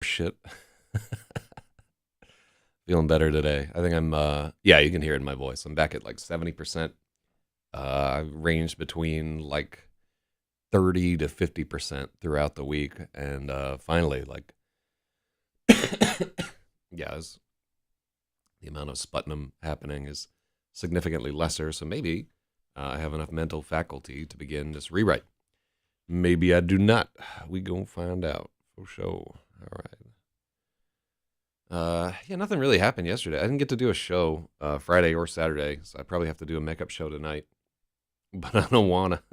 Shit. Feeling better today. I think I'm yeah, you can hear it in my voice. I'm back at like 70%. I've ranged between like 30 to 50% throughout the week and finally like yeah, the amount of sputum happening is significantly lesser, so maybe I have enough mental faculty to begin this rewrite. Maybe I do not. We gonna find out for sure. All right. Yeah, nothing really happened yesterday. I didn't get to do a show Friday or Saturday, so I probably have to do a makeup show tonight. But I don't wanna.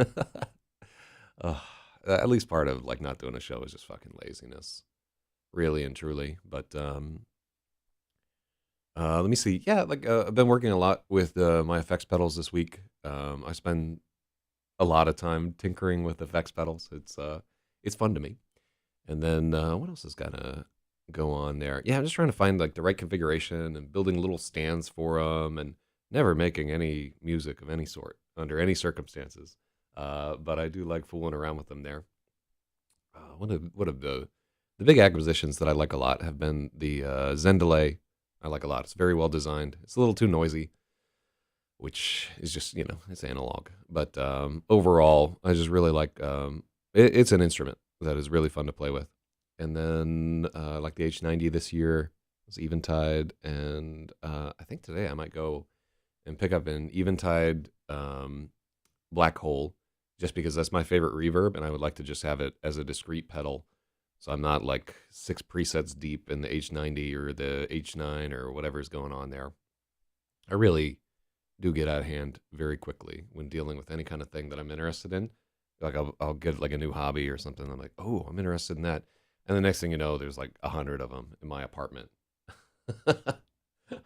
uh, at least part of like not doing a show is just fucking laziness, really and truly. But let me see. Yeah, like I've been working a lot with my effects pedals this week. I spend a lot of time tinkering with effects pedals. It's fun to me. And then what else is gonna go on there? Yeah, I'm just trying to find like the right configuration and building little stands for them, and never making any music of any sort under any circumstances. But I do like fooling around with them there. One of the big acquisitions that I like a lot have been the Zen Delay. I like a lot. It's very well designed. It's a little too noisy, which is just it's analog. But overall, I just really like. It's an instrument that is really fun to play with. And then like the H90 this year was Eventide, and I think today I might go and pick up an Eventide Black Hole, just because that's my favorite reverb, and I would like to just have it as a discrete pedal, so I'm not like six presets deep in the H90 or the H9 or whatever's going on there. I really do get out of hand very quickly when dealing with any kind of thing that I'm interested in. Like I'll get like a new hobby or something. I'm like, oh, I'm interested in that, and the next thing you know, there's like 100 of them in my apartment. I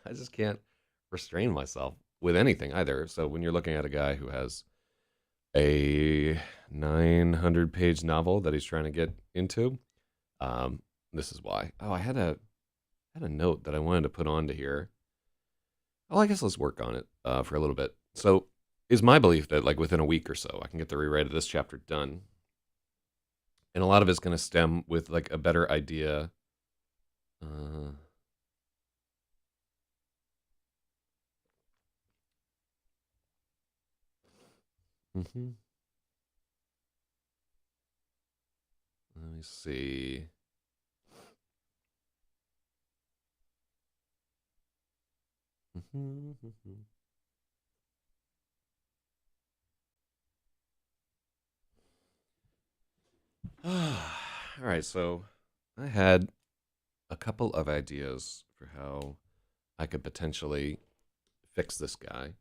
just can't restrain myself with anything either. So when you're looking at a guy who has a 900-page novel that he's trying to get into, um, this is why. Oh, I had a note that I wanted to put onto here. Oh, I guess let's work on it for a little bit. So, is my belief that like within a week or so, I can get the rewrite of this chapter done, and a lot of it's going to stem with like a better idea. Uh, mhm. Let me see. All right, so I had a couple of ideas for how I could potentially fix this guy.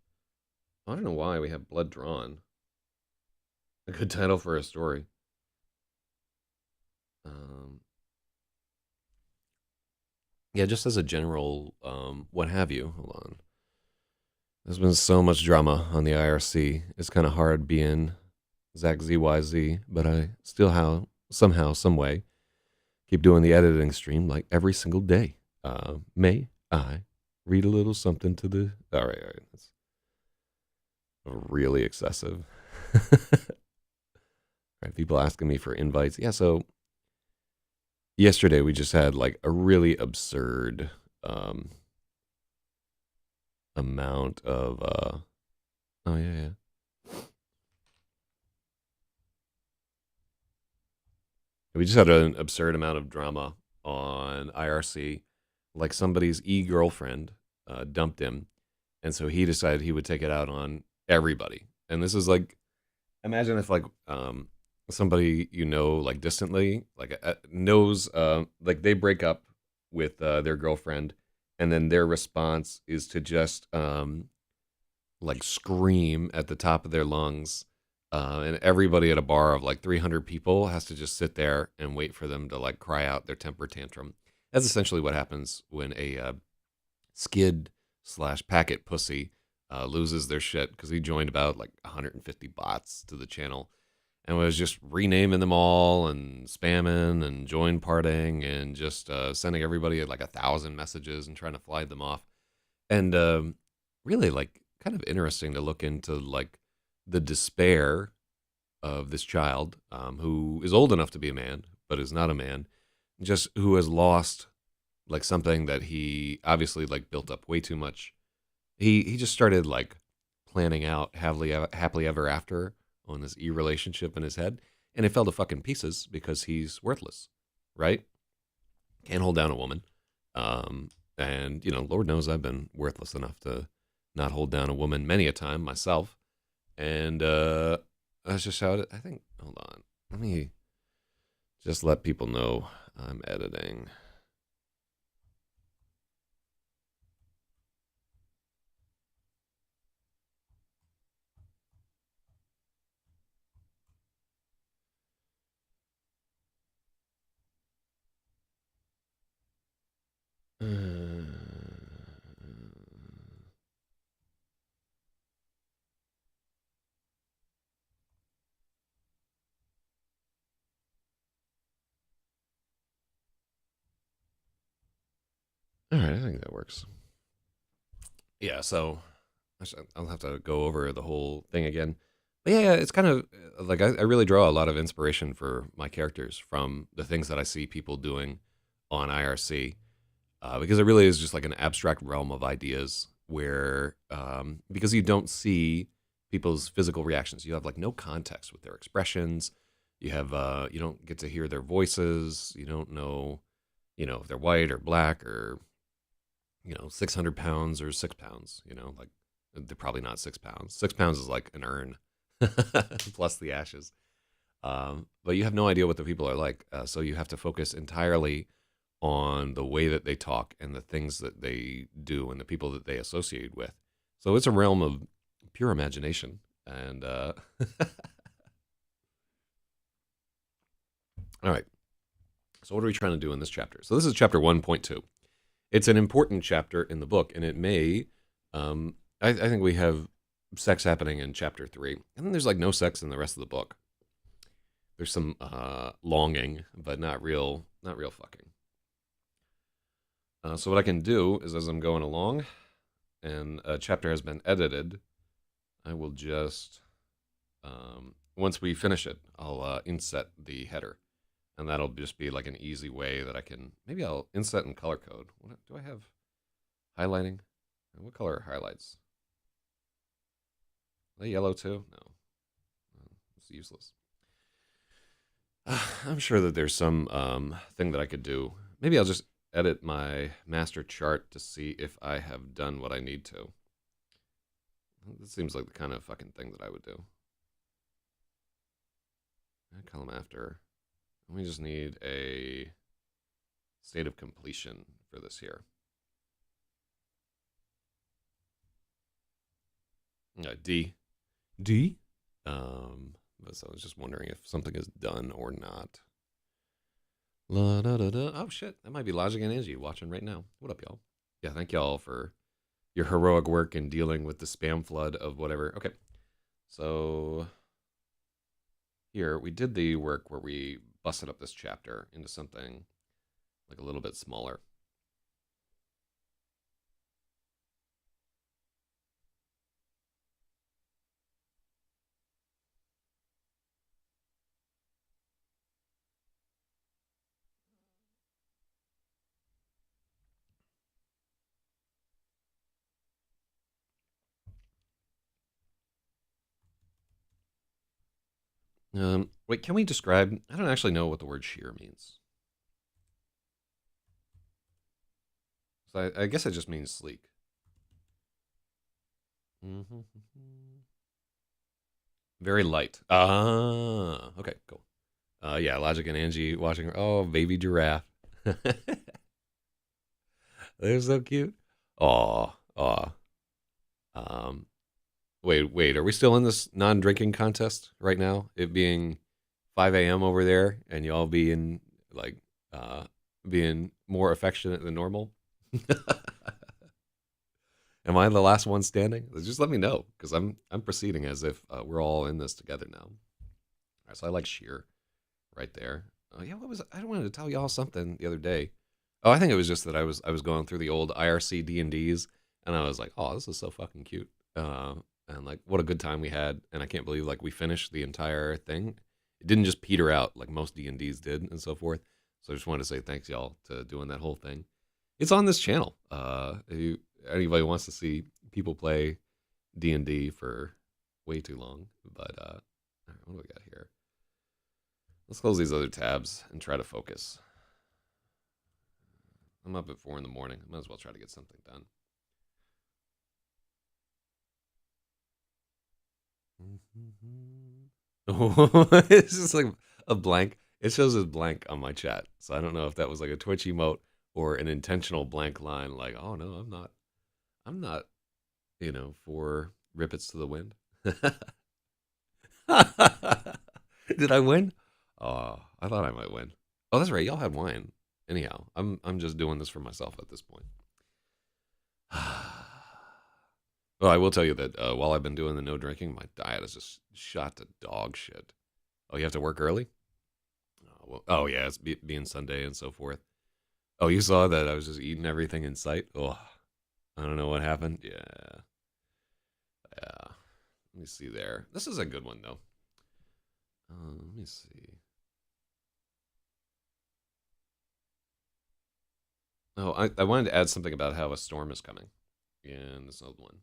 I don't know why we have Blood Drawn. A good title for a story. Um, yeah, just as a general, what have you. Hold on. There's been so much drama on the IRC. It's kind of hard being Zach ZYZ, but I still somehow, some way, keep doing the editing stream like every single day. May I read a little something to the? All right. That's really excessive. Right, people asking me for invites. Yeah, so yesterday we just had like a really absurd um, amount of. Oh yeah. We just had an absurd amount of drama on IRC. Like somebody's girlfriend dumped him, and so he decided he would take it out on everybody. And this is like, imagine if like somebody like distantly like knows like they break up with their girlfriend, and then their response is to just like scream at the top of their lungs, and everybody at a bar of like 300 people has to just sit there and wait for them to like cry out their temper tantrum. That's essentially what happens when a skid slash packet pussy loses their shit because he joined about like 150 bots to the channel and was just renaming them all and spamming and join parting and just sending everybody like 1,000 messages and trying to fly them off. And really like kind of interesting to look into like the despair of this child who is old enough to be a man but is not a man, just who has lost like something that he obviously like built up way too much. He just started like planning out happily ever after on this e relationship in his head, and it fell to fucking pieces because he's worthless, right? Can't hold down a woman. And Lord knows I've been worthless enough to not hold down a woman many a time myself. And that's just how I think. Hold on, let me just let people know I'm editing. All right, I think that works. Yeah, so I'll have to go over the whole thing again. But yeah, it's kind of like I really draw a lot of inspiration for my characters from the things that I see people doing on IRC, because it really is just like an abstract realm of ideas where, because you don't see people's physical reactions, you have like no context with their expressions. You don't get to hear their voices. You don't know, if they're white or black or 600 pounds or 6 pounds. Like they're probably not 6 pounds. 6 pounds is like an urn plus the ashes. But you have no idea what the people are like. So you have to focus entirely on the way that they talk and the things that they do and the people that they associate with. So it's a realm of pure imagination. And all right. So what are we trying to do in this chapter? So this is chapter 1.2. It's an important chapter in the book, and it may. I think we have sex happening in chapter 3, and then there's like no sex in the rest of the book. There's some longing, but not real fucking. So what I can do is, as I'm going along, and a chapter has been edited, I will just once we finish it, I'll inset the header, and that'll just be like an easy way that I can. Maybe I'll inset and color code. What do I have? Highlighting. What color are highlights? Are they yellow too? No, it's useless. I'm sure that there's some thing that I could do. Maybe I'll just edit my master chart to see if I have done what I need to. This seems like the kind of fucking thing that I would do. Column after. We just need a state of completion for this here. D. D? So I was just wondering if something is done or not. La, da, da, da. Oh, shit. That might be Logic and Angie watching right now. What up, y'all? Yeah, thank y'all for your heroic work in dealing with the spam flood of whatever. Okay. So here, we did the work where we busted up this chapter into something like a little bit smaller. Wait, can we describe? I don't actually know what the word sheer means. So I guess it just means sleek. Mm-hmm. Very light. Ah, okay, cool. Yeah, Logic and Angie watching her. Oh, baby giraffe. They're so cute. Aw, aw. Um, wait. Are we still in this non-drinking contest right now? It being 5 a.m. over there, and y'all being like, uh, being more affectionate than normal. Am I the last one standing? Just let me know, because I'm proceeding as if we're all in this together now. All right, so I like sheer right there. Oh yeah, what was I wanted to tell y'all something the other day. Oh, I think it was just that I was going through the old IRC D&Ds, and I was like, oh, this is so fucking cute. And like, what a good time we had. And I can't believe like we finished the entire thing. It didn't just peter out like most D&Ds did and so forth. So I just wanted to say thanks, y'all, to doing that whole thing. It's on this channel. If anybody wants to see people play D&D for way too long. But all right, what do we got here? Let's close these other tabs and try to focus. I'm up at 4 in the morning. I might as well try to get something done. It's just like a blank. It shows as blank on my chat. So I don't know if that was like a Twitch emote or an intentional blank line. Like, oh no, I'm not. I'm not. For rippets to the wind. Did I win? Oh, I thought I might win. Oh, that's right. Y'all had wine. Anyhow, I'm just doing this for myself at this point. Well, I will tell you that while I've been doing the no drinking, my diet is just shot to dog shit. Oh, you have to work early? Oh yeah, it's being Sunday and so forth. Oh, you saw that I was just eating everything in sight? Oh, I don't know what happened. Yeah. Yeah. Let me see there. This is a good one, though. Let me see. Oh, I wanted to add something about how a storm is coming. And this other one.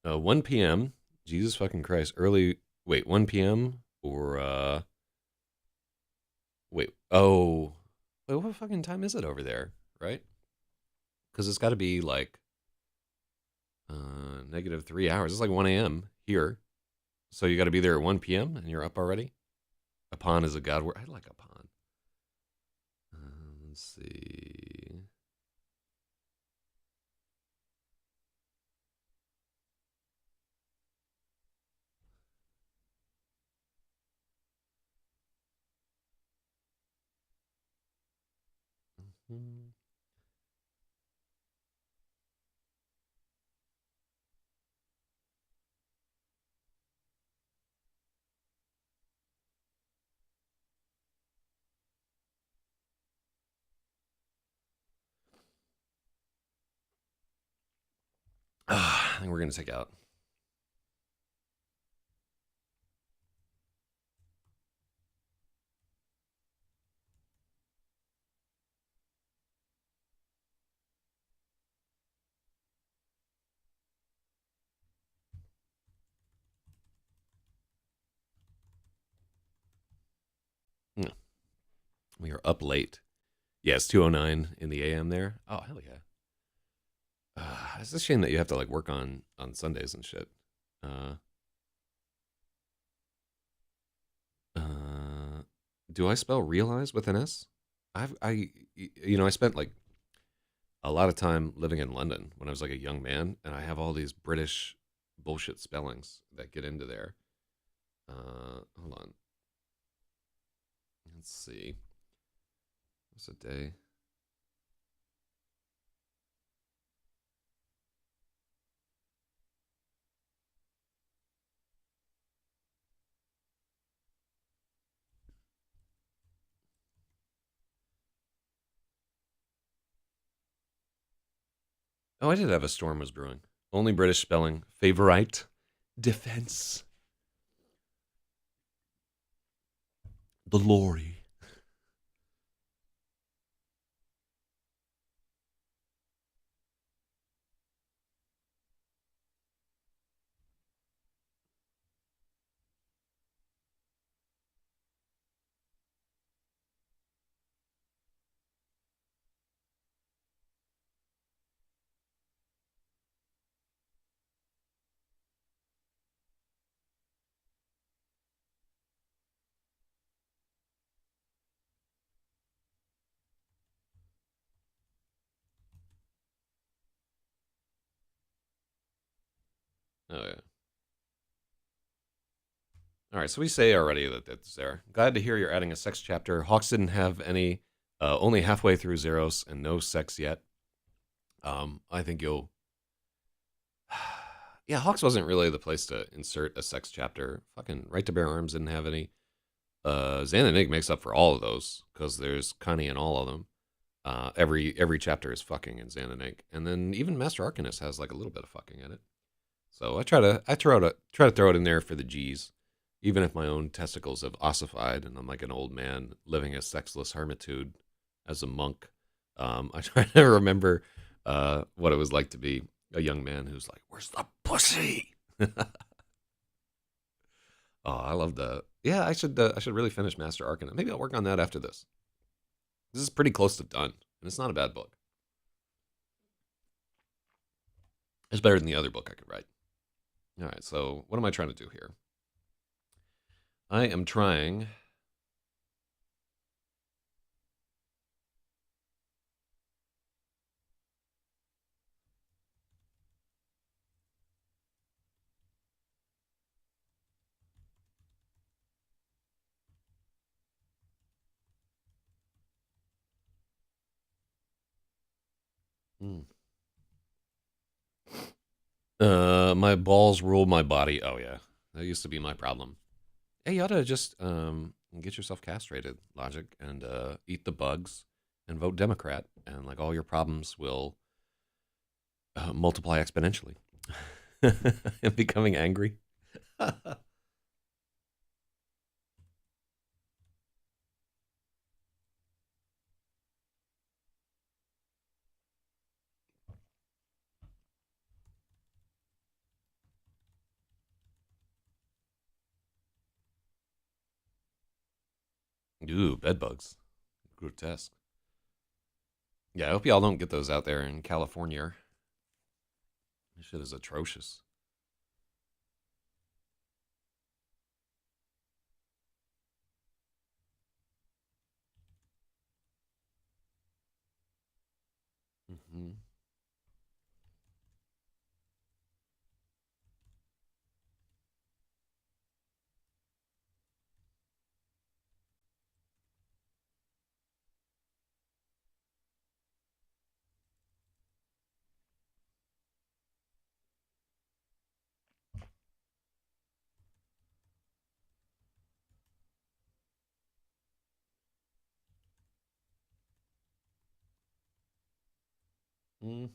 1 p.m. Jesus fucking Christ. Early. Wait, 1 p.m. or wait. Oh, wait. What fucking time is it over there? Right? Because it's got to be like -3 hours. It's like 1 a.m. here. So you got to be there at 1 p.m. and you're up already. Upon is a god word. I like upon. Let's see. I think we're gonna take out. No, we are up late. Yeah, it's 2:09 in the a.m. there. Oh hell yeah. It's a shame that you have to like work on Sundays and shit. Uh, uh, do I spell realize with an S? I spent like a lot of time living in London when I was like a young man, and I have all these British bullshit spellings that get into there. Hold on. Let's see. What's a day? Oh, I did have a storm was brewing. Only British spelling. Favorite. Defense. The lorry. Oh yeah. All right, so we say already that it's there. Glad to hear you're adding a sex chapter. Hawks didn't have any, only halfway through Zeros and no sex yet. I think you'll. Yeah, Hawks wasn't really the place to insert a sex chapter. Fucking Right to Bear Arms didn't have any. Xananig makes up for all of those because there's Connie in all of them. Every chapter is fucking in Xananig, and then even Master Arcanist has like a little bit of fucking in it. So I try to throw it in there for the G's, even if my own testicles have ossified and I'm like an old man living a sexless hermitude as a monk. I try to remember what it was like to be a young man who's like, "Where's the pussy?" Oh, I love the. Yeah, I should really finish Master Arcanist. Maybe I'll work on that after this. This is pretty close to done, and it's not a bad book. It's better than the other book I could write. All right, so what am I trying to do here? I am trying. Hmm. My balls rule my body. Oh yeah, that used to be my problem. Hey, you ought to just get yourself castrated, Logic, and eat the bugs and vote Democrat, and like all your problems will multiply exponentially. And becoming angry. Ooh, bed bugs, grotesque. Yeah, I hope y'all don't get those out there in California. This shit is atrocious. Hmm. Hmm.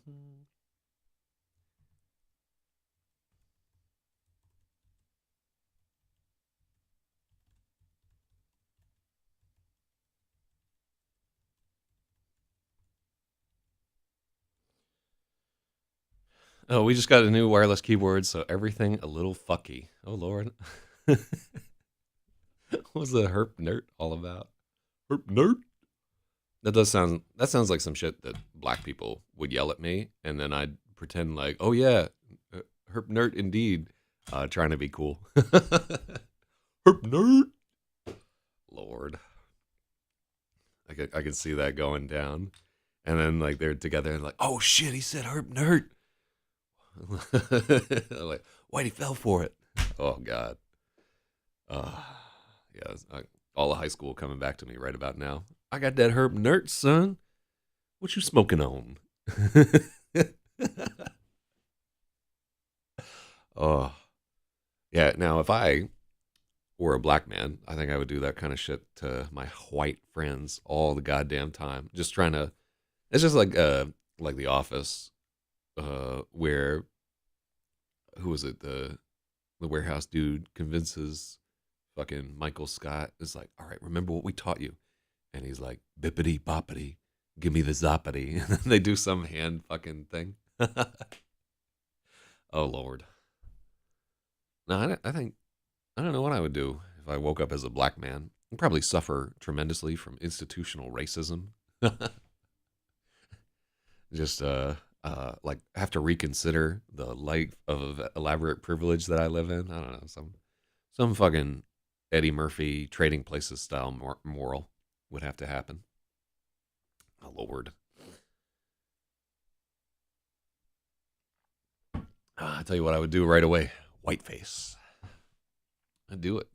Oh, we just got a new wireless keyboard, so everything a little fucky. Oh lord. What was the herp nerd all about? Herp nerd? That sounds like some shit that black people would yell at me, and then I'd pretend like, oh yeah, herp nerd indeed, trying to be cool. Herp nerd. Lord, I could see that going down, and then like they're together and like, oh shit, he said herp nerd. Like, Whitey fell for it. Oh god. Uh, yeah, all of high school coming back to me right about now. I got that herb nerd, son. What you smoking on? Oh, yeah. Now, if I were a black man, I think I would do that kind of shit to my white friends all the goddamn time. Just trying to. It's just like The Office, where who was it? The warehouse dude convinces fucking Michael Scott is like, all right, remember what we taught you, and he's like, bippity boppity, give me the zoppity, and then they do some hand fucking thing. Oh lord. No, I don't know what I would do if I woke up as a black man. I'd probably suffer tremendously from institutional racism. Just like have to reconsider the life of elaborate privilege that I live in. I don't know, some fucking Eddie Murphy Trading Places style moral would have to happen. Oh lord. I tell you what I would do right away. Whiteface. I'd do it.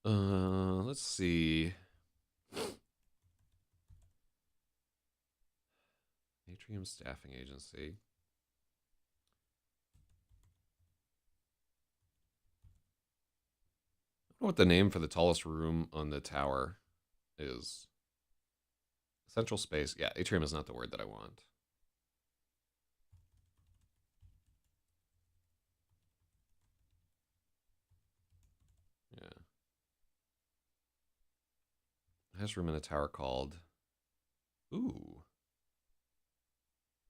Let's see. Atrium Staffing Agency. I don't know what the name for the tallest room on the tower is. Central space. Yeah, atrium is not the word that I want. Yeah. Highest room in a tower called. Ooh.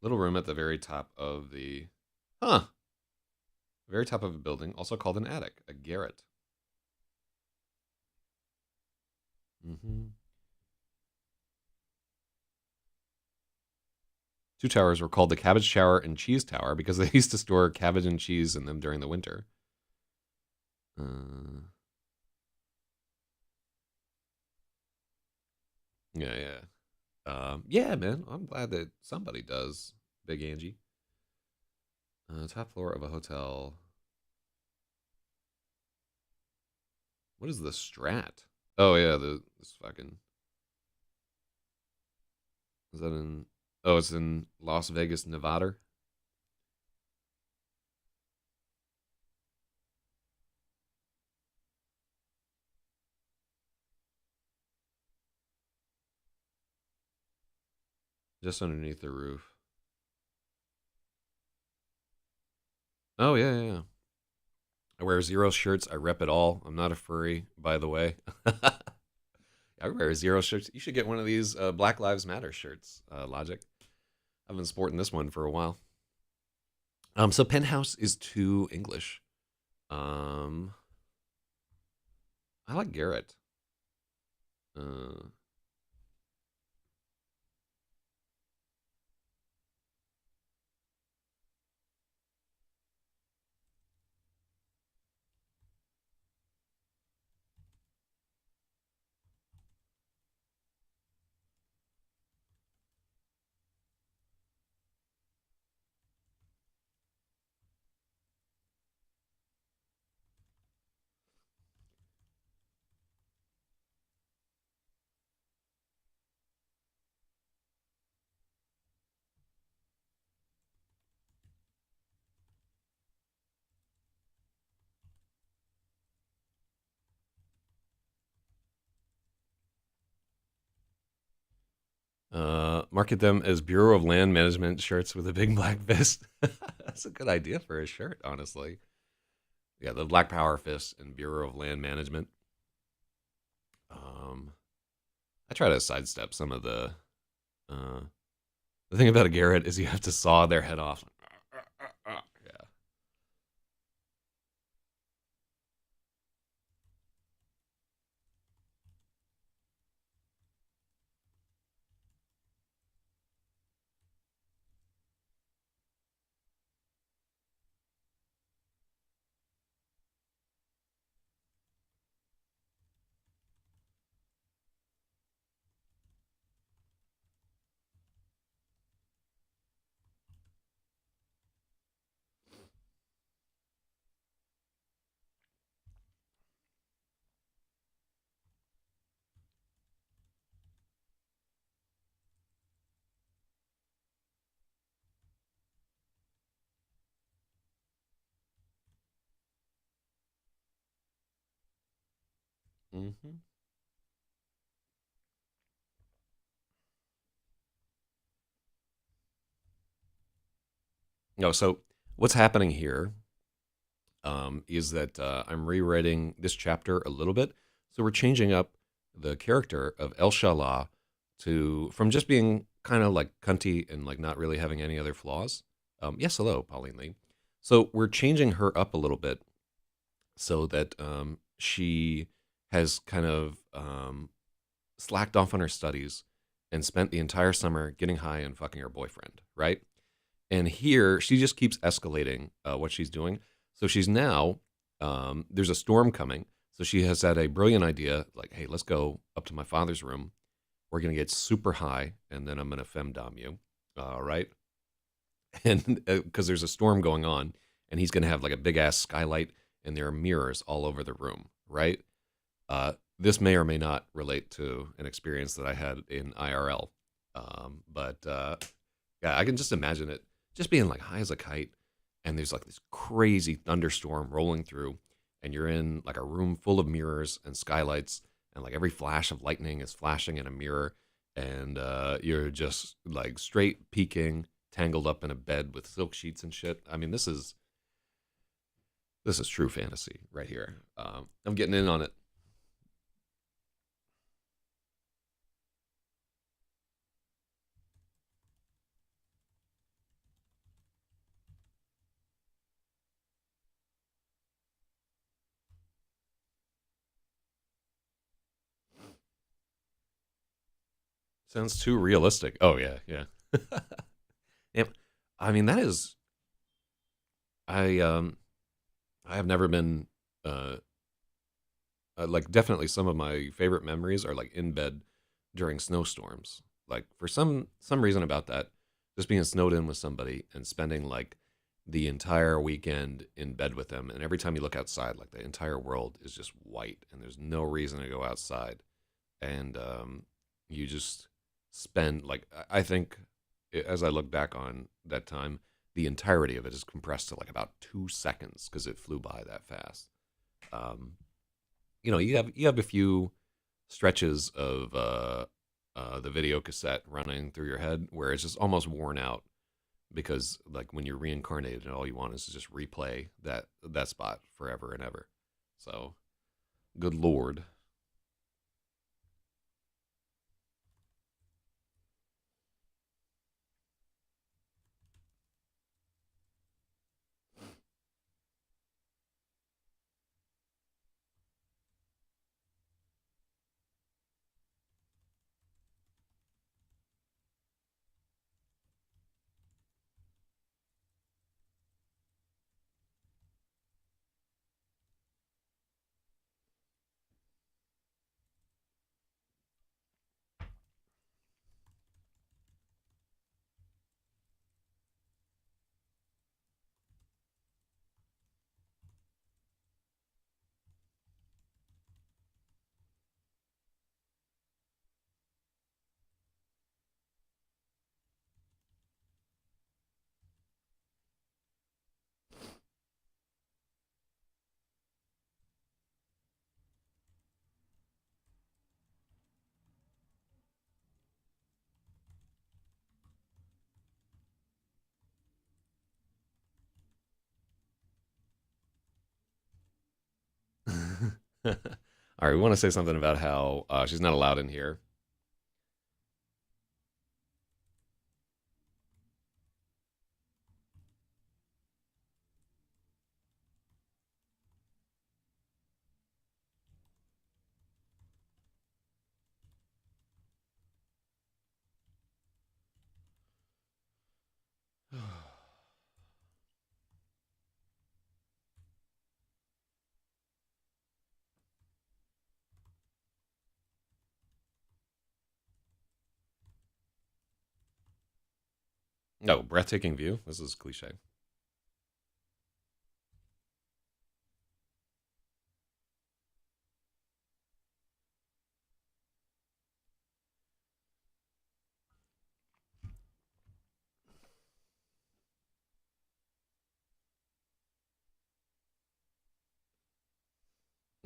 Little room at the very top of the. Huh. Very top of a building, also called an attic, a garret. Mm-hmm. Two towers were called the Cabbage Tower and Cheese Tower because they used to store cabbage and cheese in them during the winter. Uh, yeah, yeah. Yeah, man. I'm glad that somebody does. Big Angie. Top floor of a hotel. What is the Strat? Oh yeah, this fucking. Is that in? Oh, it's in Las Vegas, Nevada. Just underneath the roof. Oh yeah, yeah. I wear zero shirts. I rep it all. I'm not a furry, by the way. I wear zero shirts. You should get one of these Black Lives Matter shirts, Logic. I've been sporting this one for a while. So Penthouse is too English. Um, I like Garrett. Uh, market them as Bureau of Land Management shirts with a big black fist. That's a good idea for a shirt, honestly. Yeah, the Black Power Fist and Bureau of Land Management. Um, I try to sidestep some of uh, the thing about a Garrett is you have to saw their head off. Yeah. Mm-hmm. No, so what's happening here is that I'm rewriting this chapter a little bit. So we're changing up the character of El Shalah to from just being kind of like cunty and like not really having any other flaws. Yes, hello, Pauline Lee. So we're changing her up a little bit so that she has kind of slacked off on her studies and spent the entire summer getting high and fucking her boyfriend, right? And here she just keeps escalating what she's doing. So she's now there's a storm coming. So she has had a brilliant idea, like, hey, let's go up to my father's room. We're gonna get super high, and then I'm gonna femdom you, right? And because there's a storm going on, and he's gonna have like a big ass skylight, and there are mirrors all over the room, right? This may or may not relate to an experience that I had in IRL. But yeah, I can just imagine it just being like high as a kite, and there's like this crazy thunderstorm rolling through, and you're in like a room full of mirrors and skylights, and like every flash of lightning is flashing in a mirror, and you're just like straight peeking, tangled up in a bed with silk sheets and shit. I mean, this is true fantasy right here. I'm getting in on it. Sounds too realistic. Oh yeah, yeah. Yep. I mean, that is I I have never been uh like definitely some of my favorite memories are like in bed during snowstorms. Like for some reason about that, just being snowed in with somebody and spending like the entire weekend in bed with them, and every time you look outside, like the entire world is just white and there's no reason to go outside, and you just spend like I think as I look back on that time, the entirety of it is compressed to like about 2 seconds because it flew by that fast. Um, you have a few stretches of the video cassette running through your head where it's just almost worn out because like when you're reincarnated and all you want is to just replay that spot forever and ever. So good lord. All right, we want to say something about how she's not allowed in here. No, breathtaking view. This is cliche.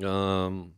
Um,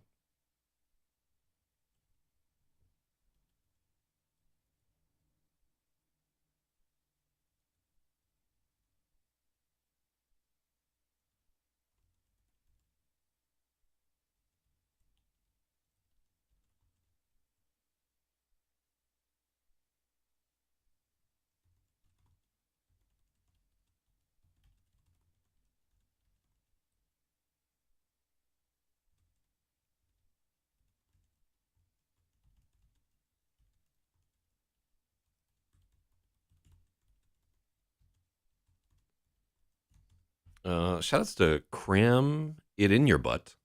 shout outs to cram it in your butt.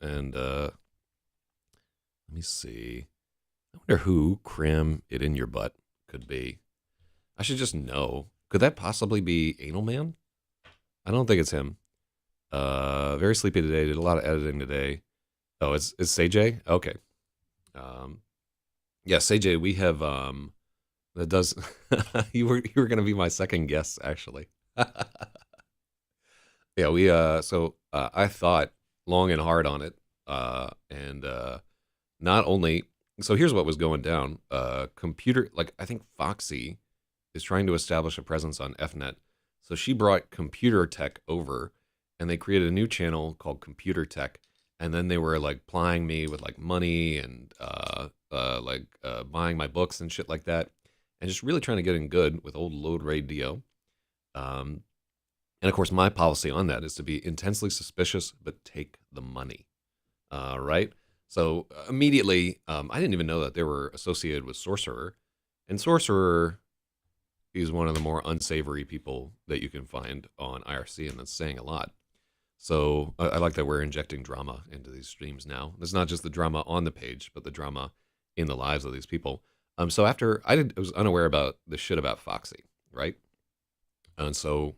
And let me see. I wonder who cram it in your butt could be. I should just know. Could that possibly be Anal Man? I don't think it's him. Very sleepy today. Did a lot of editing today. Oh, it's Sej? Okay. Um, yeah, Sej, we have that does you were gonna be my second guess actually. Yeah, we so I thought long and hard on it. And not only so here's what was going down. Computer like I think Foxy is trying to establish a presence on FNet. So she brought Computer Tech over and they created a new channel called Computer Tech. And then they were like plying me with like money and buying my books and shit like that. And just really trying to get in good with old Load Radio. Um, and of course, my policy on that is to be intensely suspicious, but take the money. Right? So immediately, I didn't even know that they were associated with Sorcerer. And Sorcerer is one of the more unsavory people that you can find on IRC, and that's saying a lot. So I like that we're injecting drama into these streams now. It's not just the drama on the page, but the drama in the lives of these people. So after I was unaware about the shit about Foxy, right? And so,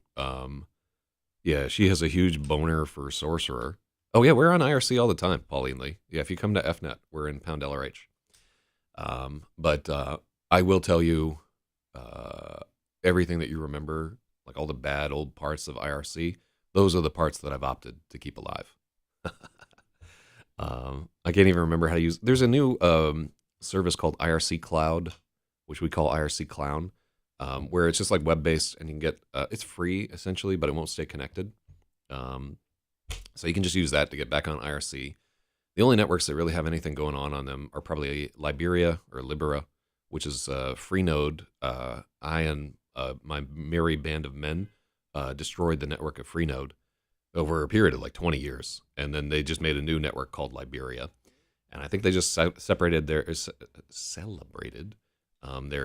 yeah, she has a huge boner for Sorcerer. Oh yeah, we're on IRC all the time, Pauline Lee. Yeah, if you come to FNet, we're in Pound LRH. But I will tell you uh, everything that you remember, like all the bad old parts of IRC. Those are the parts that I've opted to keep alive. I can't even remember how to use. There's a new service called IRC Cloud, which we call IRC Clown, where it's just like web based, and you can get it's free essentially, but it won't stay connected. Um, so you can just use that to get back on IRC. The only networks that really have anything going on them are probably Liberia or Libera, which is Freenode. I and my merry band of men destroyed the network of Freenode over a period of like 20 years. And then they just made a new network called Liberia. And I think they just celebrated their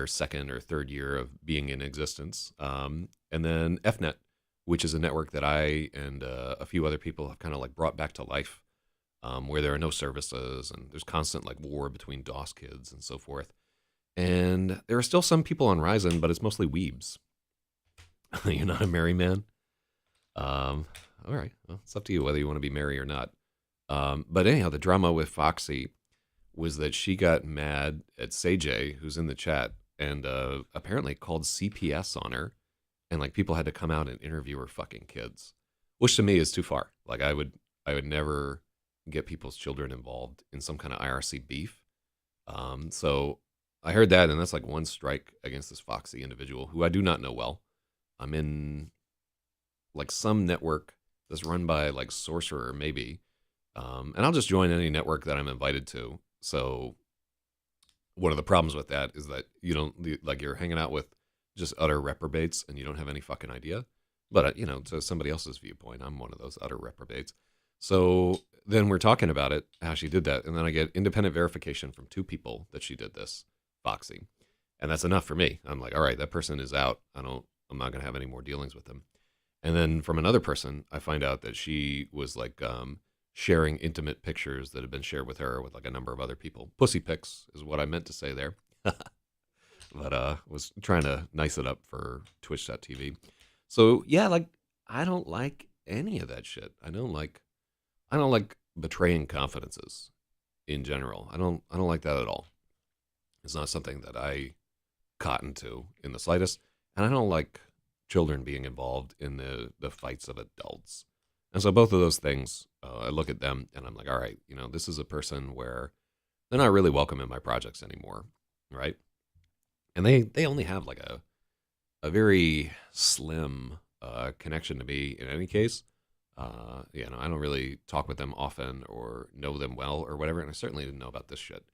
second or third year of being in existence. And then FNet, which is a network that I and a few other people have kind of like brought back to life, where there are no services and there's constant like war between DOS kids and so forth. And there are still some people on Ryzen, but it's mostly weebs. You're not a merry man? All right. Well, it's up to you whether you want to be merry or not. But anyhow, the drama with Foxy was that she got mad at Sej, who's in the chat, and apparently called CPS on her, and like people had to come out and interview her fucking kids, which to me is too far. Like I would never get people's children involved in some kind of IRC beef. So I heard that, and that's like one strike against this Foxy individual who I do not know well. I'm in like some network that's run by like Sorcerer, maybe. And I'll just join any network that I'm invited to. So one of the problems with that is that you don't like you're hanging out with just utter reprobates and you don't have any fucking idea. But to somebody else's viewpoint, I'm one of those utter reprobates. So then we're talking about it, how she did that, and then I get independent verification from two people that she did this, Foxy, and that's enough for me. I'm like, all right, that person is out. I'm not gonna have any more dealings with them. And then from another person, I find out that she was like sharing intimate pictures that had been shared with her with like a number of other people. Pussy pics is what I meant to say there. But was trying to nice it up for Twitch.tv. So yeah, like I don't like any of that shit. I don't like betraying confidences in general. I don't like that at all. It's not something that I cotton to in the slightest. And I don't like children being involved in the fights of adults. And so both of those things, I look at them and I'm like, all right, this is a person where they're not really welcome in my projects anymore, right? And they only have like a very slim connection to me in any case. I don't really talk with them often or know them well or whatever, and I certainly didn't know about this shit.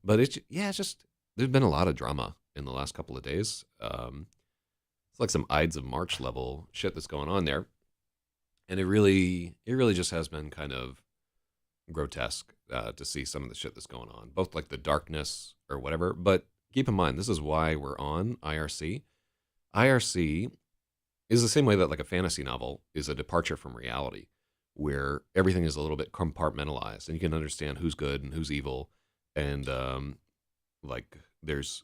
But it's just there's been a lot of drama in the last couple of days. It's like some Ides of March level shit that's going on there, and it really just has been kind of grotesque to see some of the shit that's going on, both like the darkness or whatever. But keep in mind, this is why we're on IRC. IRC is the same way that like a fantasy novel is a departure from reality, where everything is a little bit compartmentalized and you can understand who's good and who's evil, and like there's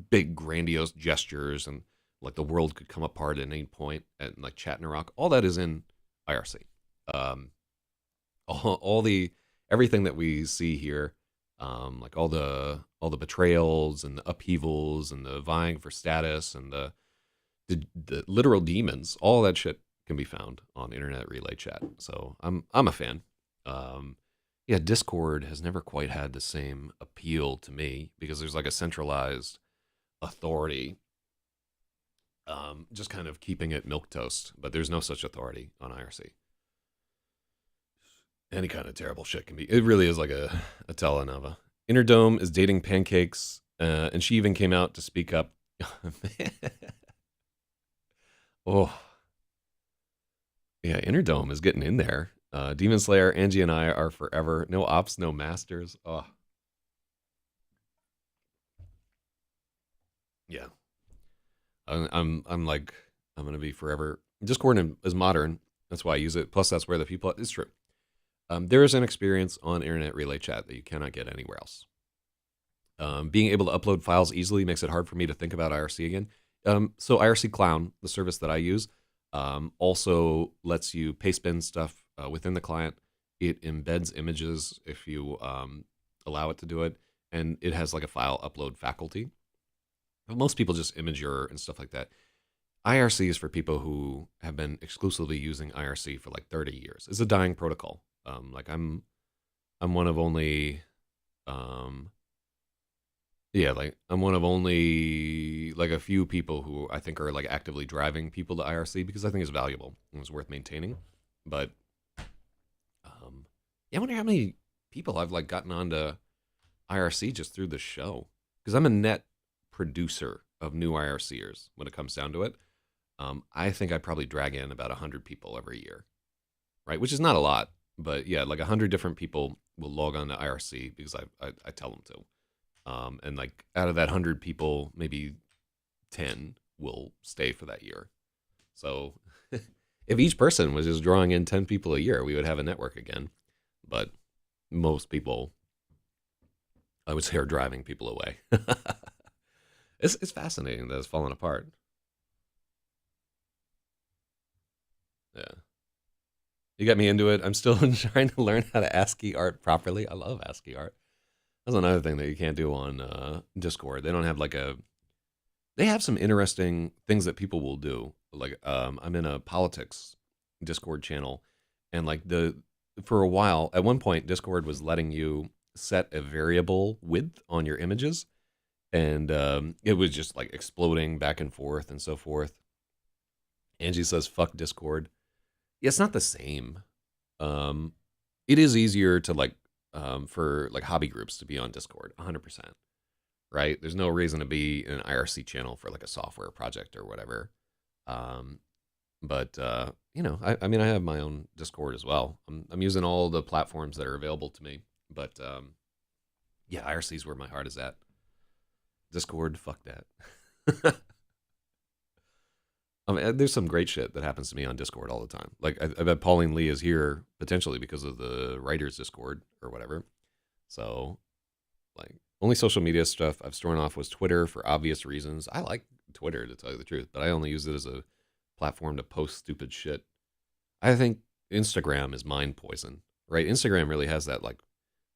big grandiose gestures and like the world could come apart at any point, and like Chattanooga, all that is in IRC. Um, all the everything that we see here, like all the betrayals and the upheavals and the vying for status and the literal demons, all that shit can be found on Internet Relay Chat. So I'm a fan. Um, yeah, Discord has never quite had the same appeal to me because there's like a centralized authority, just kind of keeping it milk toast. But there's no such authority on IRC. Any kind of terrible shit can be. It really is like a telenova. Interdome is dating pancakes, and she even came out to speak up. Oh, yeah, Interdome is getting in there. Demon Slayer, Angie and I are forever. No ops, no masters. Oh, yeah. I'm like I'm gonna be forever. Discord is modern. That's why I use it. Plus, that's where the people. It's true. There is an experience on Internet Relay Chat that you cannot get anywhere else. Being able to upload files easily makes it hard for me to think about IRC again. So IRC Clown, the service that I use, also lets you paste bin stuff within the client. It embeds images if you allow it to do it, and it has like a file upload faculty. But most people just image your and stuff like that. IRC is for people who have been exclusively using IRC for like 30 years. It's a dying protocol. Like I'm one of only um, yeah, like I'm one of only like a few people who I think are like actively driving people to IRC because I think it's valuable and it's worth maintaining. But yeah, I wonder how many people I've like gotten onto IRC just through the show because I'm a net producer of new IRCers when it comes down to it. I think I probably drag in about 100 people every year, right? Which is not a lot, but yeah, like 100 different people will log on to IRC because I tell them to. And like out of that 100 people, maybe 10 will stay for that year. So if each person was just drawing in 10 people a year, we would have a network again. But most people, I would say, are driving people away. It's fascinating that it's falling apart. Yeah. You got me into it. I'm still trying to learn how to ASCII art properly. I love ASCII art. That's another thing that you can't do on Discord. They don't have like a. They have some interesting things that people will do. Like I'm in a politics Discord channel, and like the for a while, at one point, Discord was letting you set a variable width on your images, and it was just like exploding back and forth and so forth. Angie says, "Fuck Discord." Yeah, it's not the same. Um, it is easier to like for like hobby groups to be on Discord, 100%. Right? There's no reason to be in an IRC channel for like a software project or whatever. Um, but I mean, I have my own Discord as well. I'm using all the platforms that are available to me. But yeah, IRC is where my heart is at. Discord, fuck that. I mean, there's some great shit that happens to me on Discord all the time. Like I bet Pauline Lee is here potentially because of the writers Discord or whatever. So like only social media stuff I've stormed off was Twitter for obvious reasons. I like Twitter to tell you the truth, but I only use it as a platform to post stupid shit. I think Instagram is mind poison, right? Instagram really has that like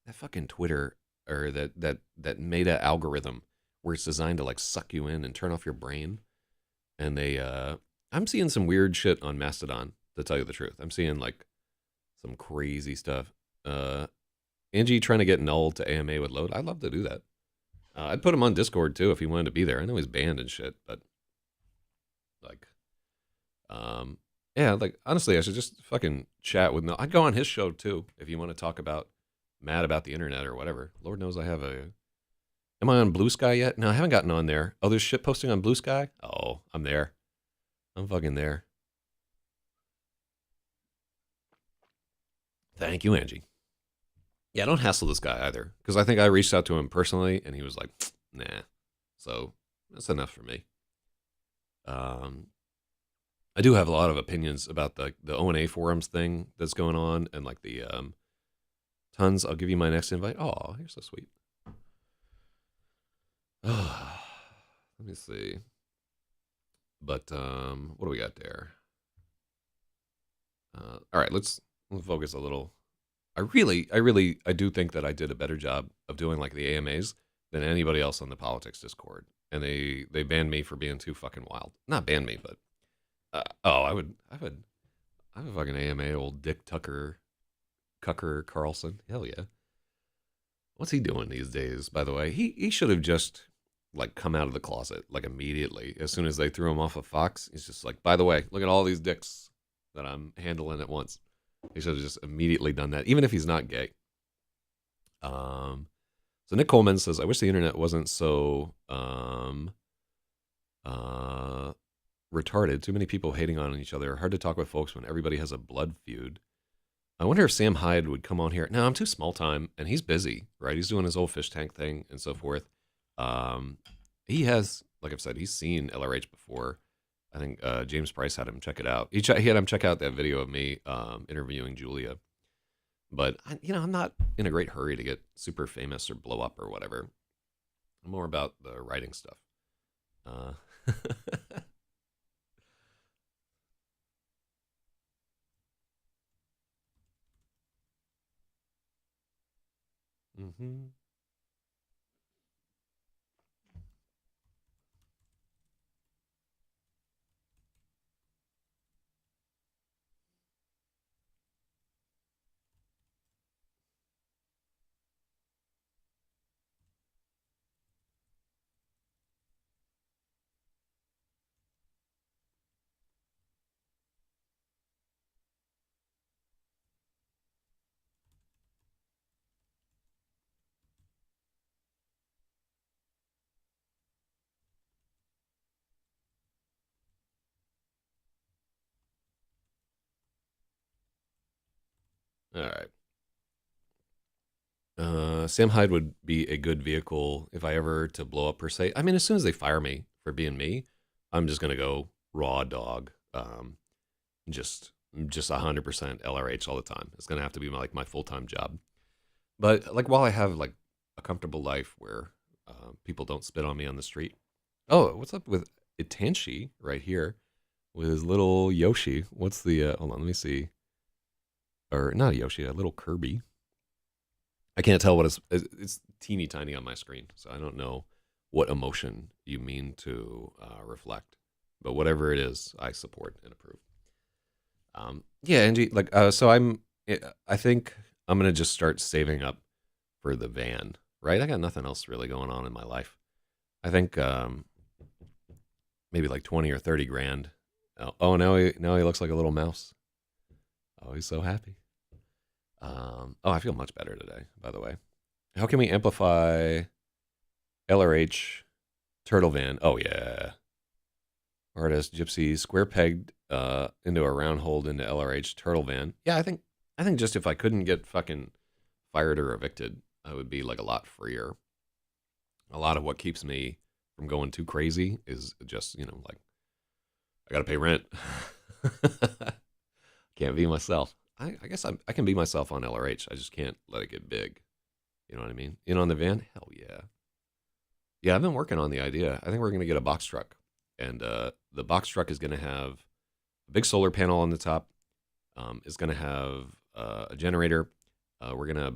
that fucking Twitter or that meta algorithm where it's designed to like suck you in and turn off your brain. And I'm seeing some weird shit on Mastodon to tell you the truth. I'm seeing like some crazy stuff. Angie trying to get Null to AMA with load. I'd love to do that. I'd put him on Discord too if he wanted to be there. I know he's banned and shit, but like, yeah, like honestly, I should just fucking chat with Null. I'd go on his show too if you want to talk about mad about the internet or whatever. Lord knows I have a. Am I on Blue Sky yet? No, I haven't gotten on there. Oh, there's shit posting on Blue Sky? Oh, I'm there. I'm fucking there. Thank you, Angie. Yeah, don't hassle this guy either. Because I think I reached out to him personally and he was like, nah. So that's enough for me. Um, I do have a lot of opinions about the O&A forums thing that's going on and like the tons. I'll give you my next invite. Oh, you're so sweet. Let me see. But what do we got there? All right, let's focus a little. I do think that I did a better job of doing like the AMAs than anybody else on the politics Discord, and they banned me for being too fucking wild. Not banned me, but I have a fucking AMA, old Dick Cucker Carlson. Hell yeah. What's he doing these days? By the way, he should have just like come out of the closet like immediately as soon as they threw him off of Fox. He's just like, by the way, look at all these dicks that I'm handling at once. He should have just immediately done that, even if he's not gay. Um, so Nick Coleman says, I wish the internet wasn't so uh, retarded. Too many people hating on each other. Hard to talk with folks when everybody has a blood feud. I wonder if Sam Hyde would come on here. No, I'm too small time, and he's busy, right? He's doing his old fish tank thing and so forth. Um, he has, like I've said, he's seen LRH before. I think James Price had him check it out. He had him check out that video of me interviewing Julia. But I'm not in a great hurry to get super famous or blow up or whatever. I'm more about the writing stuff. Uh, hmm. All right. Sam Hyde would be a good vehicle if I ever to blow up per se. I mean, as soon as they fire me for being me, I'm just gonna go raw dog. Just 100% LRH all the time. It's gonna have to be my full time job. But like while I have like a comfortable life where people don't spit on me on the street. Oh, what's up with Itanshi right here with his little Yoshi? What's the hold on, let me see. Or not a Yoshi, a little Kirby. I can't tell what it's teeny tiny on my screen, so I don't know what emotion you mean to reflect. But whatever it is, I support and approve. Yeah, Angie, so I think I'm gonna just start saving up for the van. Right, I got nothing else really going on in my life. I think maybe like 20 or 30 grand. Oh, now he looks like a little mouse. Oh, he's so happy. I feel much better today, by the way. How can we amplify LRH Turtle Van? Oh, yeah. Artist Gypsy square pegged into a round hole into LRH Turtle Van. Yeah, I think just if I couldn't get fucking fired or evicted, I would be like a lot freer. A lot of what keeps me from going too crazy is just, like I got to pay rent. Can't be myself. I guess I can be myself on LRH. I just can't let it get big. You know what I mean? In on the van? Hell yeah. Yeah, I've been working on the idea. I think we're going to get a box truck. And the box truck is going to have a big solar panel on the top. It's going to have a generator. We're going to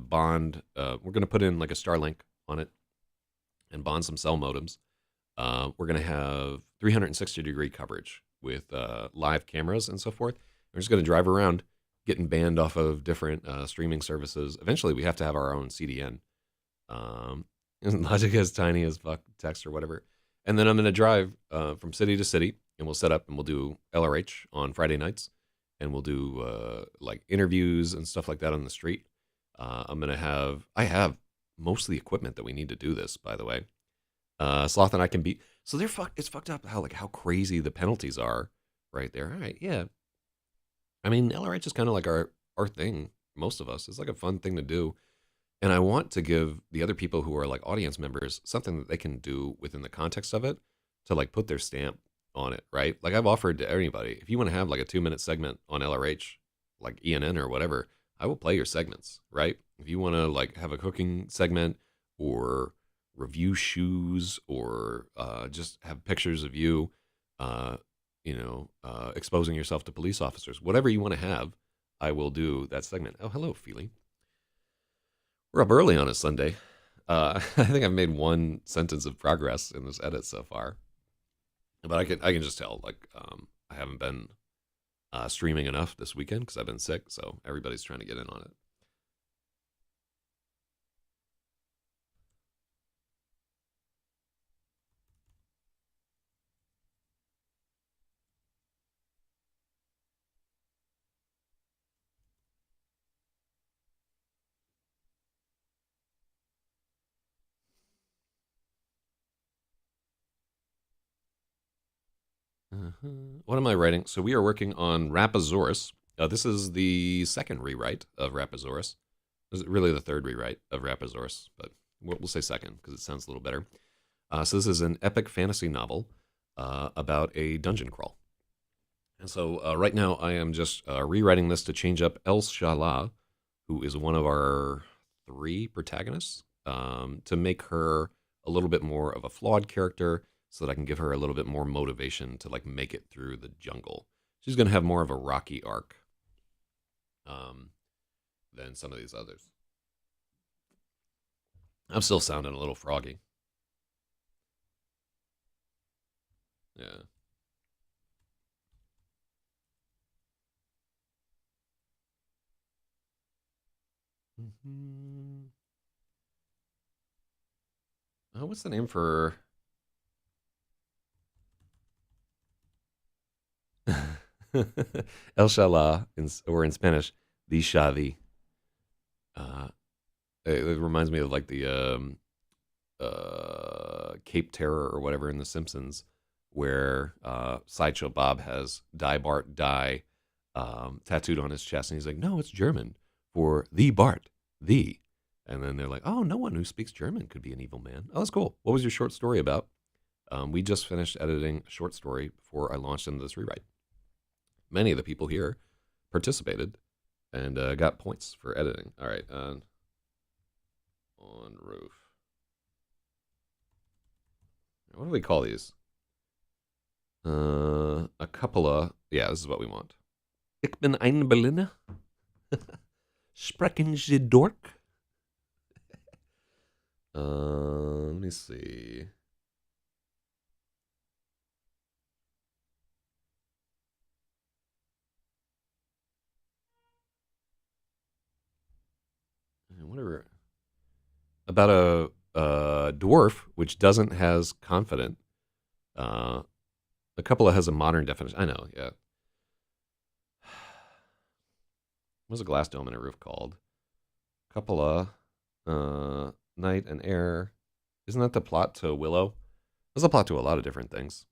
we're going to put in like a Starlink on it and bond some cell modems. We're going to have 360-degree coverage with live cameras and so forth. We're just going to drive around getting banned off of different streaming services. Eventually, we have to have our own CDN. Logic as tiny as fuck text or whatever. And then I'm going to drive from city to city, and we'll set up and we'll do LRH on Friday nights, and we'll do like interviews and stuff like that on the street. I have most of the equipment that we need to do this, by the way. Sloth and I can be. So it's fucked up how crazy the penalties are right there. All right, yeah. I mean, LRH is kind of like our thing. Most of us, it's like a fun thing to do, and I want to give the other people who are like audience members something that they can do within the context of it to like put their stamp on it, right? Like I've offered to anybody, if you want to have like a 2-minute segment on LRH, like ENN or whatever, I will play your segments, right? If you want to like have a cooking segment or review shoes or just have pictures of you, exposing yourself to police officers, whatever you want to have, I will do that segment. Oh, hello, Feely. We're up early on a Sunday. I think I've made one sentence of progress in this edit so far, but I can just tell I haven't been streaming enough this weekend because I've been sick. So everybody's trying to get in on it. Uh-huh. What am I writing? So we are working on Rapasaurus. This is the second rewrite of Rapasaurus. This is really the third rewrite of Rapasaurus, but we'll say second because it sounds a little better. So this is an epic fantasy novel about a dungeon crawl. And so right now I am just rewriting this to change up El Shala, who is one of our three protagonists, to make her a little bit more of a flawed character so that I can give her a little bit more motivation to like make it through the jungle. She's going to have more of a rocky arc um, than some of these others. I'm still sounding a little froggy. Yeah. Mm-hmm. Oh, what's the name for El Shala, or in Spanish, the Shavi? Uh, it reminds me of like the Cape Terror or whatever in The Simpsons, where Sideshow Bob has Die Bart Die tattooed on his chest, and he's like, "No, it's German for the Bart, the." And then they're like, "Oh, no one who speaks German could be an evil man." Oh, that's cool. What was your short story about? We just finished editing a short story before I launched into this rewrite. Many of the people here participated and got points for editing. All right, on roof. What do we call these? A couple of, yeah, this is what we want. Ich bin ein Berliner. Sprechen Sie Dork? Let me see. Whatever. About a dwarf which doesn't has confident. Uh, a couple of has a modern definition. I know, yeah. What's a glass dome and a roof called? Cupola, night and air. Isn't that the plot to Willow? That's the plot to a lot of different things.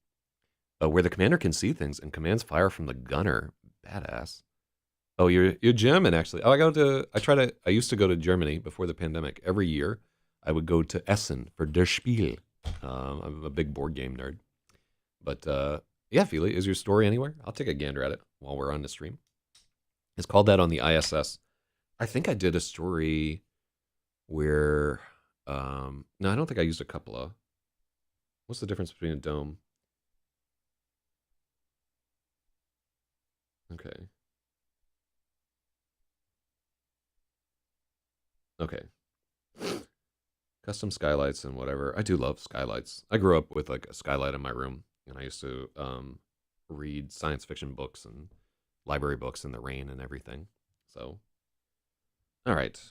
Where the commander can see things and commands fire from the gunner. Badass. Oh, you're German actually. Oh, I used to go to Germany before the pandemic. Every year, I would go to Essen for Der Spiel. I'm a big board game nerd. But yeah, Feely, is your story anywhere? I'll take a gander at it while we're on the stream. It's called that on the ISS. I think I did a story where, no, I don't think I used a cupola. What's the difference between a dome? Okay. Okay. Custom skylights and whatever. I do love skylights. I grew up with like a skylight in my room, and I used to read science fiction books and library books in the rain and everything. So, all right.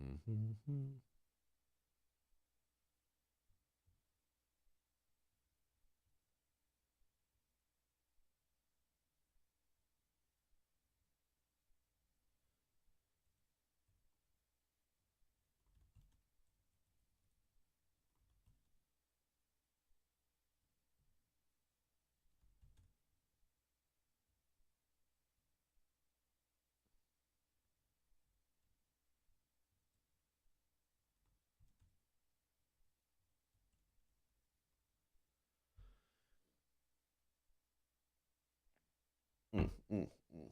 Mm-hmm. Mm, mm, mm.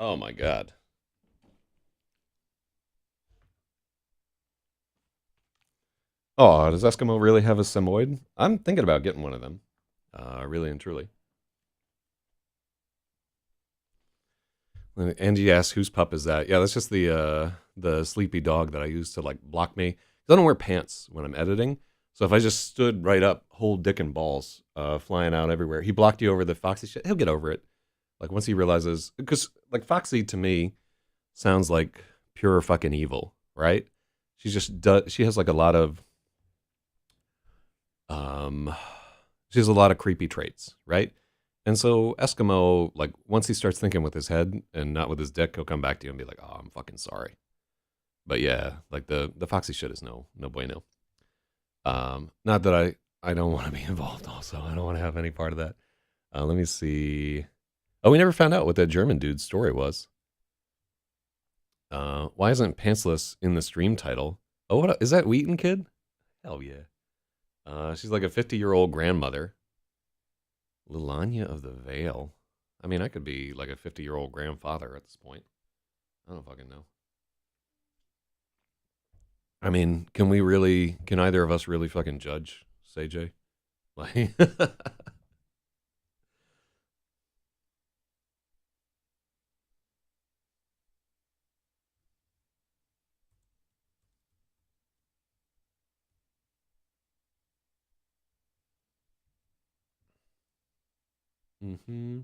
Oh my god. Oh, does Eskimo really have a Samoyed? I'm thinking about getting one of them. Really and truly. Angie asks, "Whose pup is that?" Yeah, that's just the sleepy dog that I use to like block me. 'Cause I don't wear pants when I'm editing, so if I just stood right up, whole dick and balls, flying out everywhere, he blocked you over the Foxy shit. He'll get over it. Like once he realizes, because like Foxy to me sounds like pure fucking evil, right? She just does. She has like a lot of um, she has a lot of creepy traits, right? And so Eskimo, like once he starts thinking with his head and not with his dick, he'll come back to you and be like, "Oh, I'm fucking sorry." But yeah, like the Foxy shit is no bueno. Not that I don't want to be involved. Also, I don't want to have any part of that. Let me see. Oh, we never found out what that German dude's story was. Why isn't Pantsless in the stream title? Oh, what is that Wheaton kid? Hell yeah. She's like a 50-year-old grandmother. Lilanya of the Vale. I mean, I could be like a 50-year-old grandfather at this point. I don't fucking know. I mean, can either of us really fucking judge, Say Like, mm-hmm.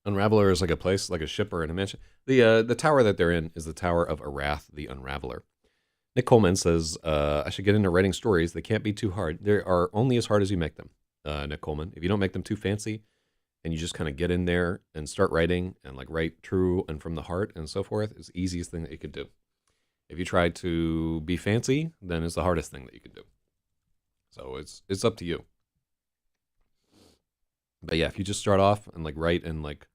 Unraveler is like a place, like a ship or a dimension. The tower that they're in is the Tower of Arath, the Unraveler. Nick Coleman says, I should get into writing stories. They can't be too hard. They are only as hard as you make them, Nick Coleman. If you don't make them too fancy and you just kind of get in there and start writing and like write true and from the heart and so forth, it's the easiest thing that you could do. If you try to be fancy, then it's the hardest thing that you could do. So it's up to you. But yeah, if you just start off and like write in like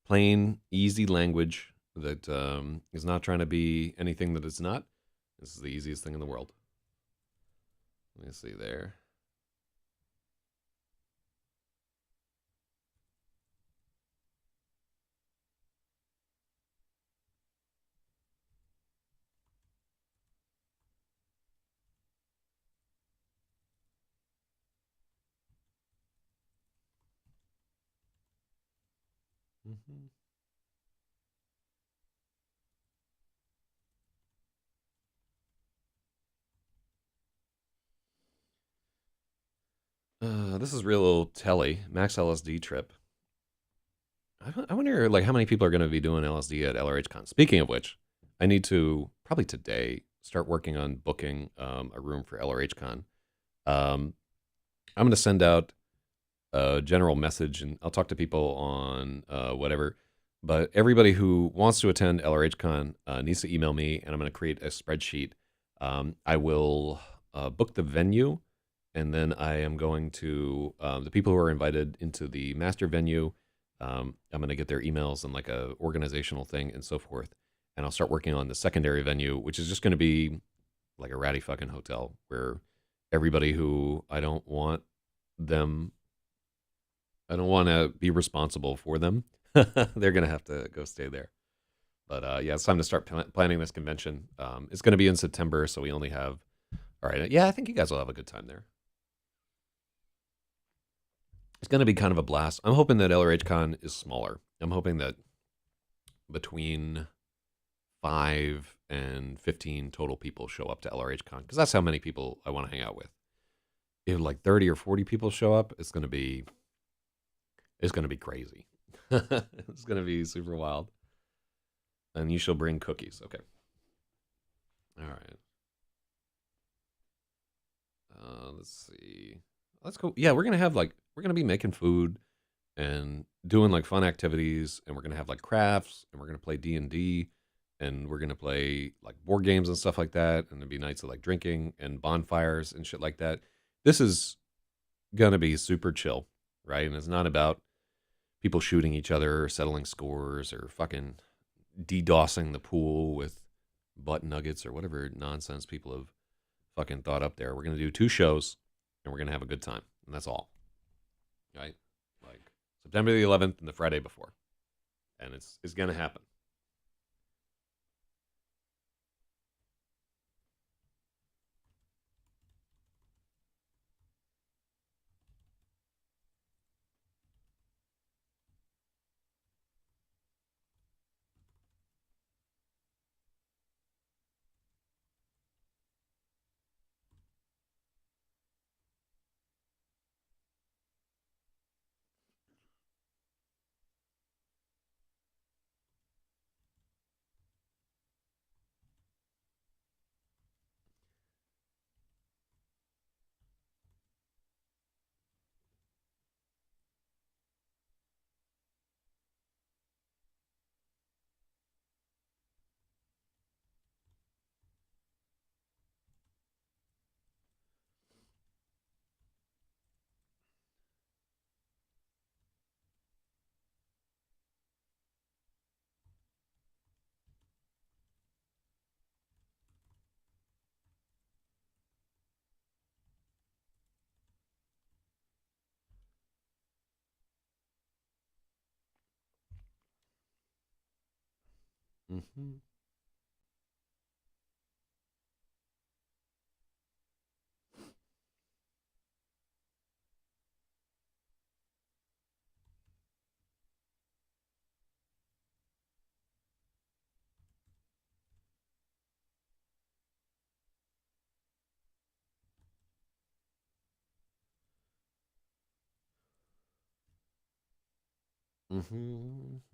plain, easy language that is not trying to be anything that it's not, this is the easiest thing in the world. Let me see there. Mm-hmm. This is real telly. Max LSD trip. I wonder like how many people are going to be doing LSD at LRHCon. Speaking of which, I need to probably today start working on booking a room for LRHCon. Um, I'm going to send out a general message and I'll talk to people on whatever. But everybody who wants to attend LRHCon needs to email me, and I'm going to create a spreadsheet. I will book the venue, and then I am going to the people who are invited into the master venue. I'm going to get their emails and like a organizational thing and so forth, and I'll start working on the secondary venue, which is just going to be like a ratty fucking hotel where everybody who them, I don't want to be responsible for them. They're going to have to go stay there. But yeah, it's time to start planning this convention. It's going to be in September, so we only have. All right, yeah, I think you guys will have a good time there. It's going to be kind of a blast. I'm hoping that LRHCon is smaller. I'm hoping that between 5 and 15 total people show up to LRHCon because that's how many people I want to hang out with. If like 30 or 40 people show up, It's gonna be crazy. It's gonna be super wild. And you shall bring cookies. Okay. All right. Let's see. Let's go. Yeah, we're gonna have like we're gonna be making food and doing like fun activities, and we're gonna have like crafts, and we're gonna play D&D, and we're gonna play like board games and stuff like that, and there'll be nights of like drinking and bonfires and shit like that. This is gonna be super chill, right? And it's not about people shooting each other or settling scores or fucking DDoSing the pool with butt nuggets or whatever nonsense people have fucking thought up there. We're gonna do two shows and we're gonna have a good time, and that's all, right? Like September the 11th and the Friday before, and it's gonna happen. Mm-hmm. Mm-hmm.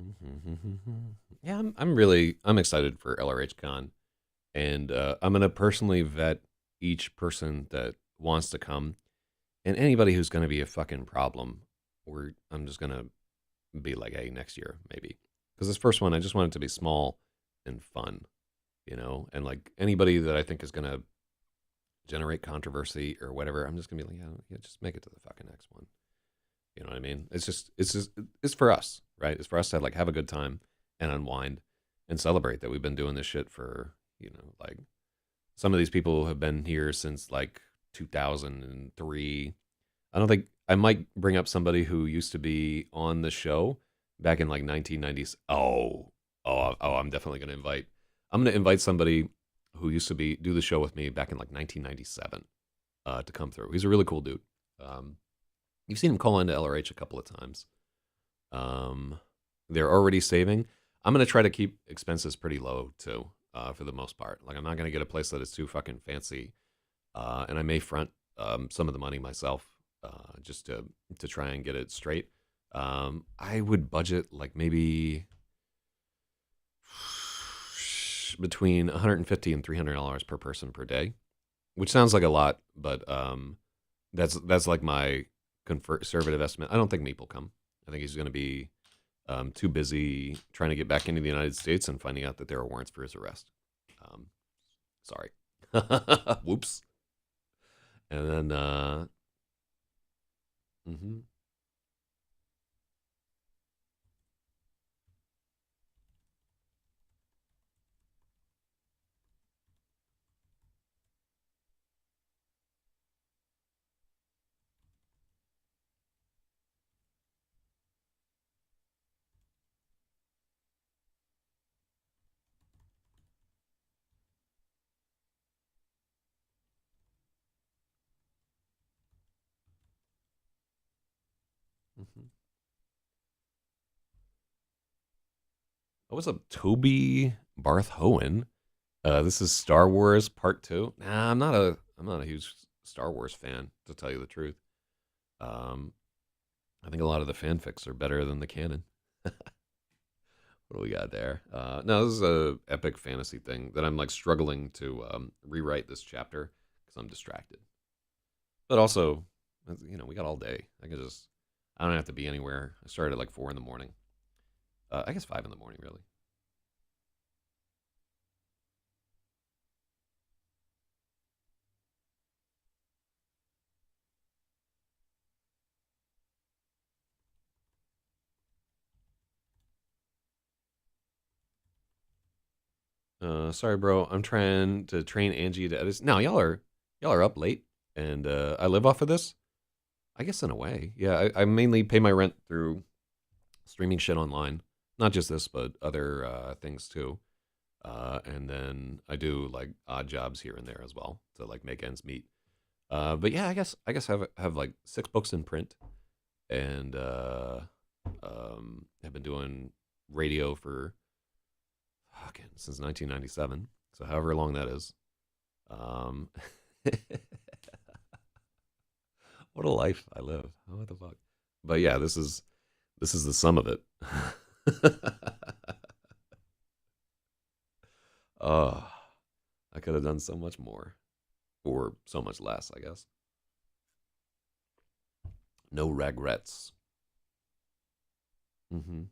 Yeah, I'm excited for LRH Con, and I'm gonna personally vet each person that wants to come, and anybody who's gonna be a fucking problem. I'm just gonna be like, hey, next year maybe, because this first one I just want it to be small and fun, and like anybody that I think is gonna generate controversy or whatever, I'm just gonna be like, yeah, yeah, just make it to the fucking next one. You know what I mean? It's for us, right? It's for us to like have a good time and unwind and celebrate that we've been doing this shit for, like some of these people have been here since like 2003. I don't think I might bring up somebody who used to be on the show back in like 1990s. Oh, I'm definitely going to invite. I'm going to invite somebody who used to be do the show with me back in like 1997 to come through. He's a really cool dude. Um, you've seen him call into LRH a couple of times. Um, they're already saving. I'm gonna try to keep expenses pretty low too, for the most part. Like I'm not gonna get a place that is too fucking fancy, and I may front some of the money myself, just to try and get it straight. I would budget like maybe between 150 and $300 per person per day, which sounds like a lot, but that's like my conservative estimate. I don't think Meep will come. I think he's going to be too busy trying to get back into the United States and finding out that there are warrants for his arrest. Um, sorry. Whoops. And then, mm-hmm, mm-hmm. Oh, what's up, Toby Barth-Hohen? This is Star Wars Part Two. Nah, I'm not a huge Star Wars fan, to tell you the truth. Um, I think a lot of the fanfics are better than the canon. What do we got there? No, this is a epic fantasy thing that I'm like struggling to rewrite this chapter because I'm distracted. But also, we got all day. I don't have to be anywhere. I started at like 4 in the morning. I guess 5 in the morning, really. Sorry, bro. I'm trying to train Angie to edit. Now, y'all are up late, and I live off of this. I guess in a way, yeah. I mainly pay my rent through streaming shit online. Not just this, but other things too. And then I do like odd jobs here and there as well to like make ends meet. But yeah, I guess have like 6 books in print, and have been doing radio for fucking since 1997. So however long that is. Um, what a life I live. Oh, what the fuck? But yeah, this is the sum of it. Oh, I could have done so much more, or so much less, I guess. No regrets. Hmm.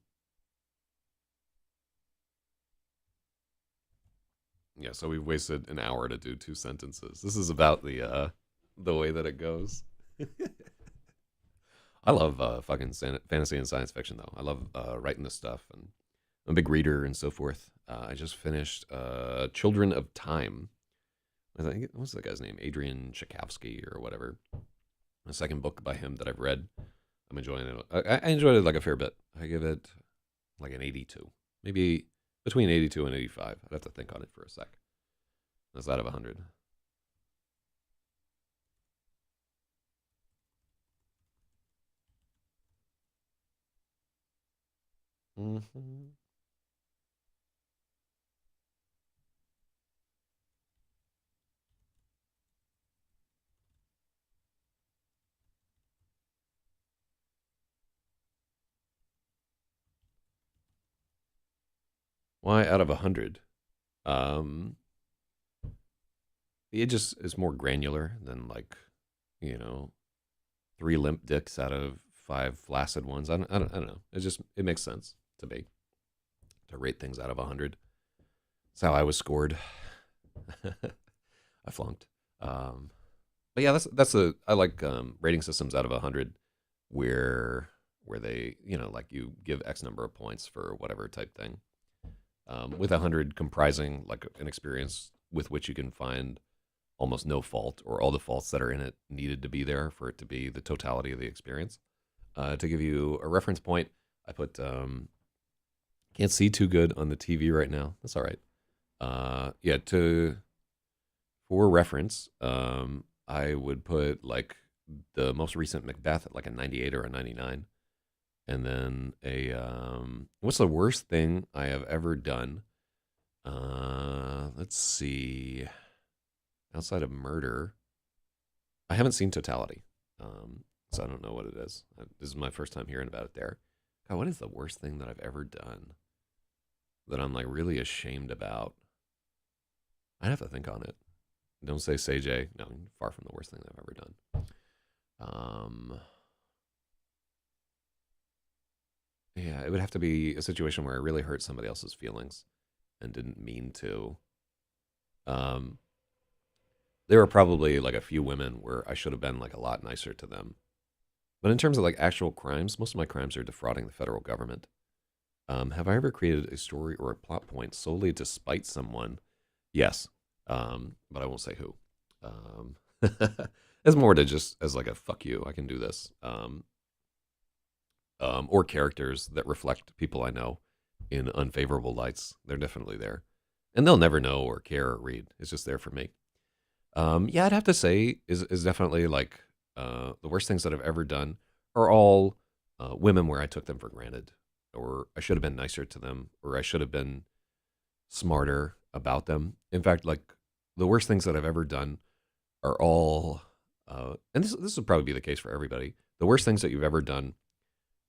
Yeah, so we've wasted an hour to do 2 sentences. This is about the way that it goes. I love fucking fantasy and science fiction though. I love writing this stuff, and I'm a big reader and so forth. I just finished Children of Time. I think what's that guy's name? Adrian Tchaikovsky or whatever. The second book by him that I've read. I'm enjoying it. I enjoyed it like a fair bit. I give it like an 82, maybe between 82 and 85. I'd have to think on it for a sec. That's out of 100. Hmm. Why out of 100? Um, it just is more granular than like you know 3 limp dicks out of 5 flaccid ones. I don't know. It makes sense to me to rate things out of 100. That's how I was scored. I flunked. Um, but yeah, that's a I like rating systems out of 100 where they like you give X number of points for whatever type thing. With 100 comprising like an experience with which you can find almost no fault or all the faults that are in it needed to be there for it to be the totality of the experience. To give you a reference point, I put can't see too good on the TV right now. That's all right. Yeah, to for reference, I would put like the most recent Macbeth at like a 98 or a 99, and then a what's the worst thing I have ever done? Let's see. Outside of murder, I haven't seen Totality, so I don't know what it is. This is my first time hearing about it. There, God, what is the worst thing that I've ever done that I'm like really ashamed about? I'd have to think on it. Don't say Say J. No, far from the worst thing I've ever done. Um, yeah, it would have to be a situation where I really hurt somebody else's feelings and didn't mean to. Um, there were probably like a few women where I should have been like a lot nicer to them. But in terms of like actual crimes, most of my crimes are defrauding the federal government. Have I ever created a story or a plot point solely to spite someone? Yes, but I won't say who. Um, it's more to just as like a fuck you, I can do this. Or characters that reflect people I know in unfavorable lights. They're definitely there, and they'll never know or care or read. It's just there for me. Yeah, I'd have to say is definitely like the worst things that I've ever done are all women where I took them for granted, or I should have been nicer to them, or I should have been smarter about them. In fact, like the worst things that I've ever done are all, and this would probably be the case for everybody. The worst things that you've ever done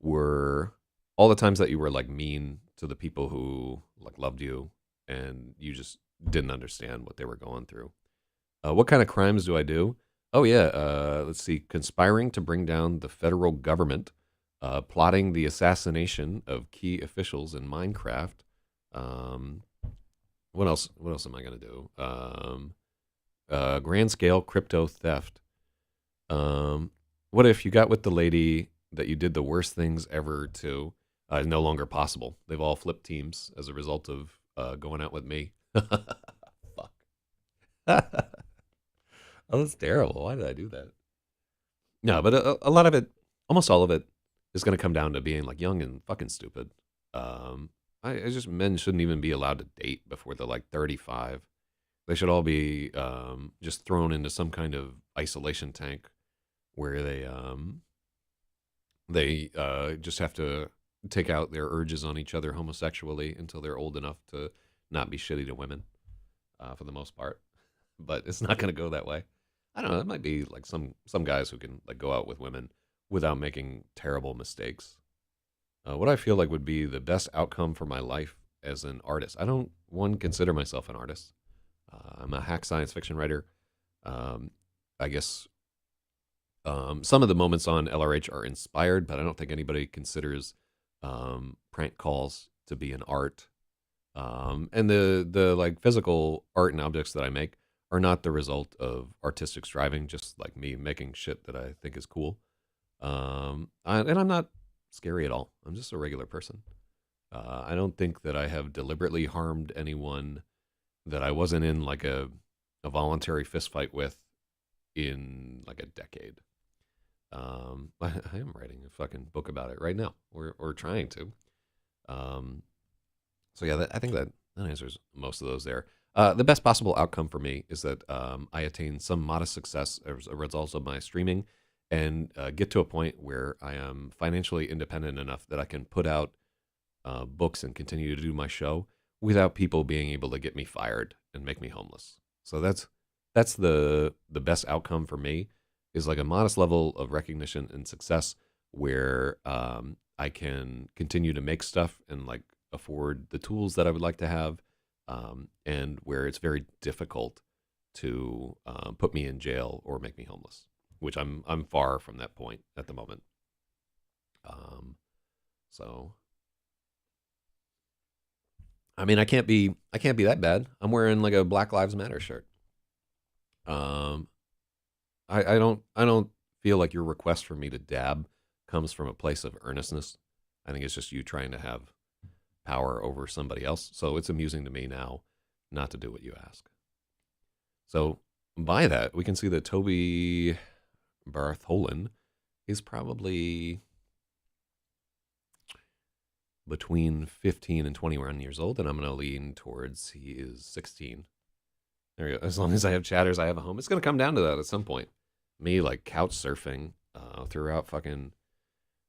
were all the times that you were like mean to the people who like loved you, and you just didn't understand what they were going through. What kind of crimes do I do? Oh yeah, let's see, conspiring to bring down the federal government, plotting the assassination of key officials in Minecraft. Um, what else? What else am I gonna do? Grand scale crypto theft. Um, what if you got with the lady that you did the worst things ever to? No longer possible. They've all flipped teams as a result of going out with me. Fuck. Oh, that's terrible. Why did I do that? No, but a lot of it, almost all of it, is going to come down to being like young and fucking stupid. Um, I just men shouldn't even be allowed to date before they're like 35. They should all be just thrown into some kind of isolation tank where they just have to take out their urges on each other homosexually until they're old enough to not be shitty to women, for the most part. But it's not going to go that way. I don't know. It might be like some guys who can like go out with women without making terrible mistakes. What I feel like would be the best outcome for my life as an artist. I don't one consider myself an artist. I'm a hack science fiction writer. Um, I guess some of the moments on LRH are inspired, but I don't think anybody considers prank calls to be an art. And the like physical art and objects that I make are not the result of artistic striving, just like me making shit that I think is cool. And I'm not scary at all. I'm just a regular person. I don't think that I have deliberately harmed anyone that I wasn't in like a voluntary fist fight with in like a decade. I am writing a fucking book about it right now. We're trying to. Um, so yeah, I think that answers most of those there. The best possible outcome for me is that I attain some modest success as a result of my streaming, and get to a point where I am financially independent enough that I can put out books and continue to do my show without people being able to get me fired and make me homeless. So that's the best outcome for me, is like a modest level of recognition and success where I can continue to make stuff and like afford the tools that I would like to have, and where it's very difficult to put me in jail or make me homeless, which I'm far from that point at the moment. Um, so I mean, I can't be that bad. I'm wearing like a Black Lives Matter shirt. Um, I don't feel like your request for me to dab comes from a place of earnestness. I think it's just you trying to have power over somebody else. So it's amusing to me now not to do what you ask. So by that, we can see that Toby Bartholin is probably between 15 and 21 years old, and I'm going to lean towards he is 16. There you go. As long as I have chatters, I have a home. It's going to come down to that at some point. Me like couch surfing throughout fucking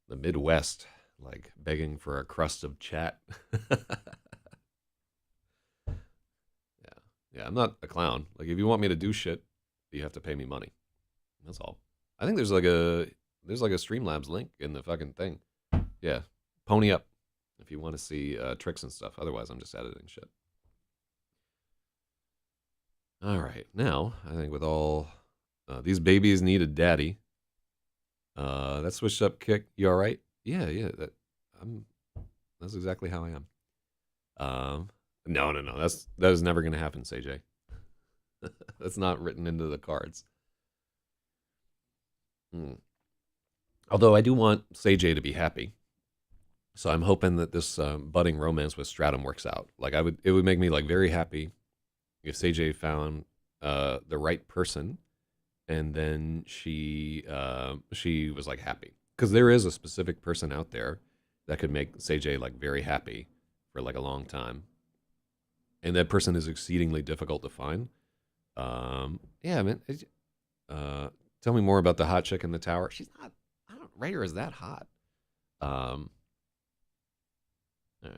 the Midwest, like begging for a crust of chat. Yeah, yeah. I'm not a clown. Like if you want me to do shit, you have to pay me money. That's all. I think there's like a Streamlabs link in the fucking thing. Yeah, pony up if you want to see tricks and stuff. Otherwise, I'm just editing shit. All right, now I think with all these babies need a daddy. That switched up kick. You all right? Yeah, yeah. I'm. That's exactly how I am. No, no, no. That is never going to happen, CJ. That's not written into the cards. Hmm. Although I do want CJ to be happy, so I'm hoping that this budding romance with Stratum works out. Like it would make me like very happy if CJ found the right person, and then she was like happy, because there is a specific person out there that could make CJ like very happy for like a long time, and that person is exceedingly difficult to find. Yeah, man. Uh, tell me more about the hot chick in the tower. She's not. I don't rate her as that hot. Um, uh,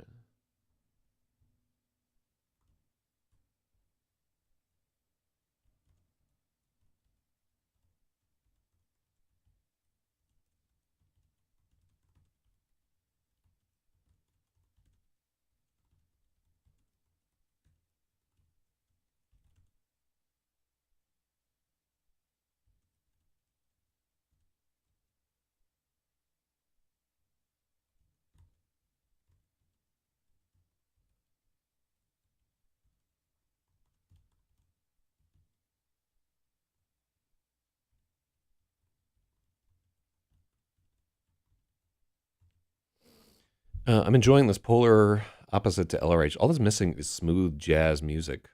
I'm enjoying this polar opposite to LRH. All that's missing is smooth jazz music.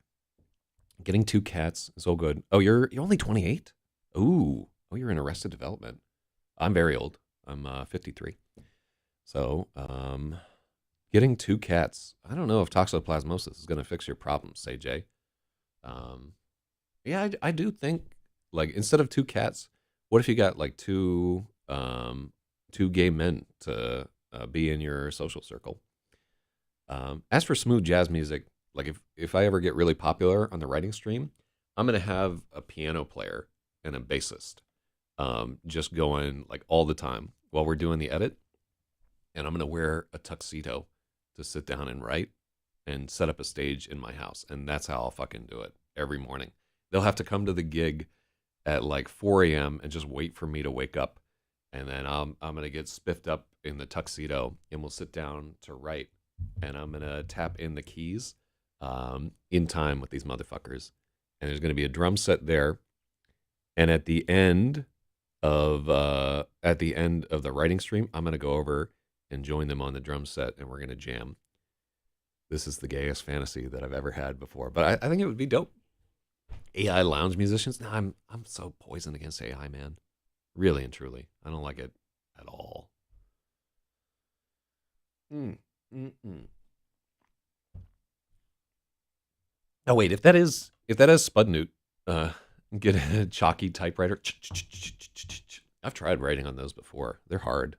Getting two cats is all good. Oh, you're only 28. Ooh, oh, you're in Arrested Development. I'm very old. I'm 53. So, getting two cats. I don't know if toxoplasmosis is going to fix your problems, say Jay. Um, yeah, I do think like instead of two cats, what if you got like two gay men to be in your social circle? As for smooth jazz music, like if I ever get really popular on the writing stream, I'm gonna have a piano player and a bassist, just going like all the time while we're doing the edit, and I'm gonna wear a tuxedo to sit down and write and set up a stage in my house, and that's how I'll fucking do it every morning. They'll have to come to the gig at like 4 a.m. and just wait for me to wake up, and then I'm gonna get spiffed up in the tuxedo, and we'll sit down to write, and I'm gonna tap in the keys in time with these motherfuckers, and there's gonna be a drum set there, and at the end of the writing stream, I'm gonna go over and join them on the drum set, and we're gonna jam. This is the gayest fantasy that I've ever had before, but I think it would be dope. AI lounge musicians. No, I'm so poisoned against AI, man. Really and truly, I don't like it at all. Mm, mm, mm. Oh wait, if that is Spudnute, uh, get a chalky typewriter. I've tried writing on those before. They're hard.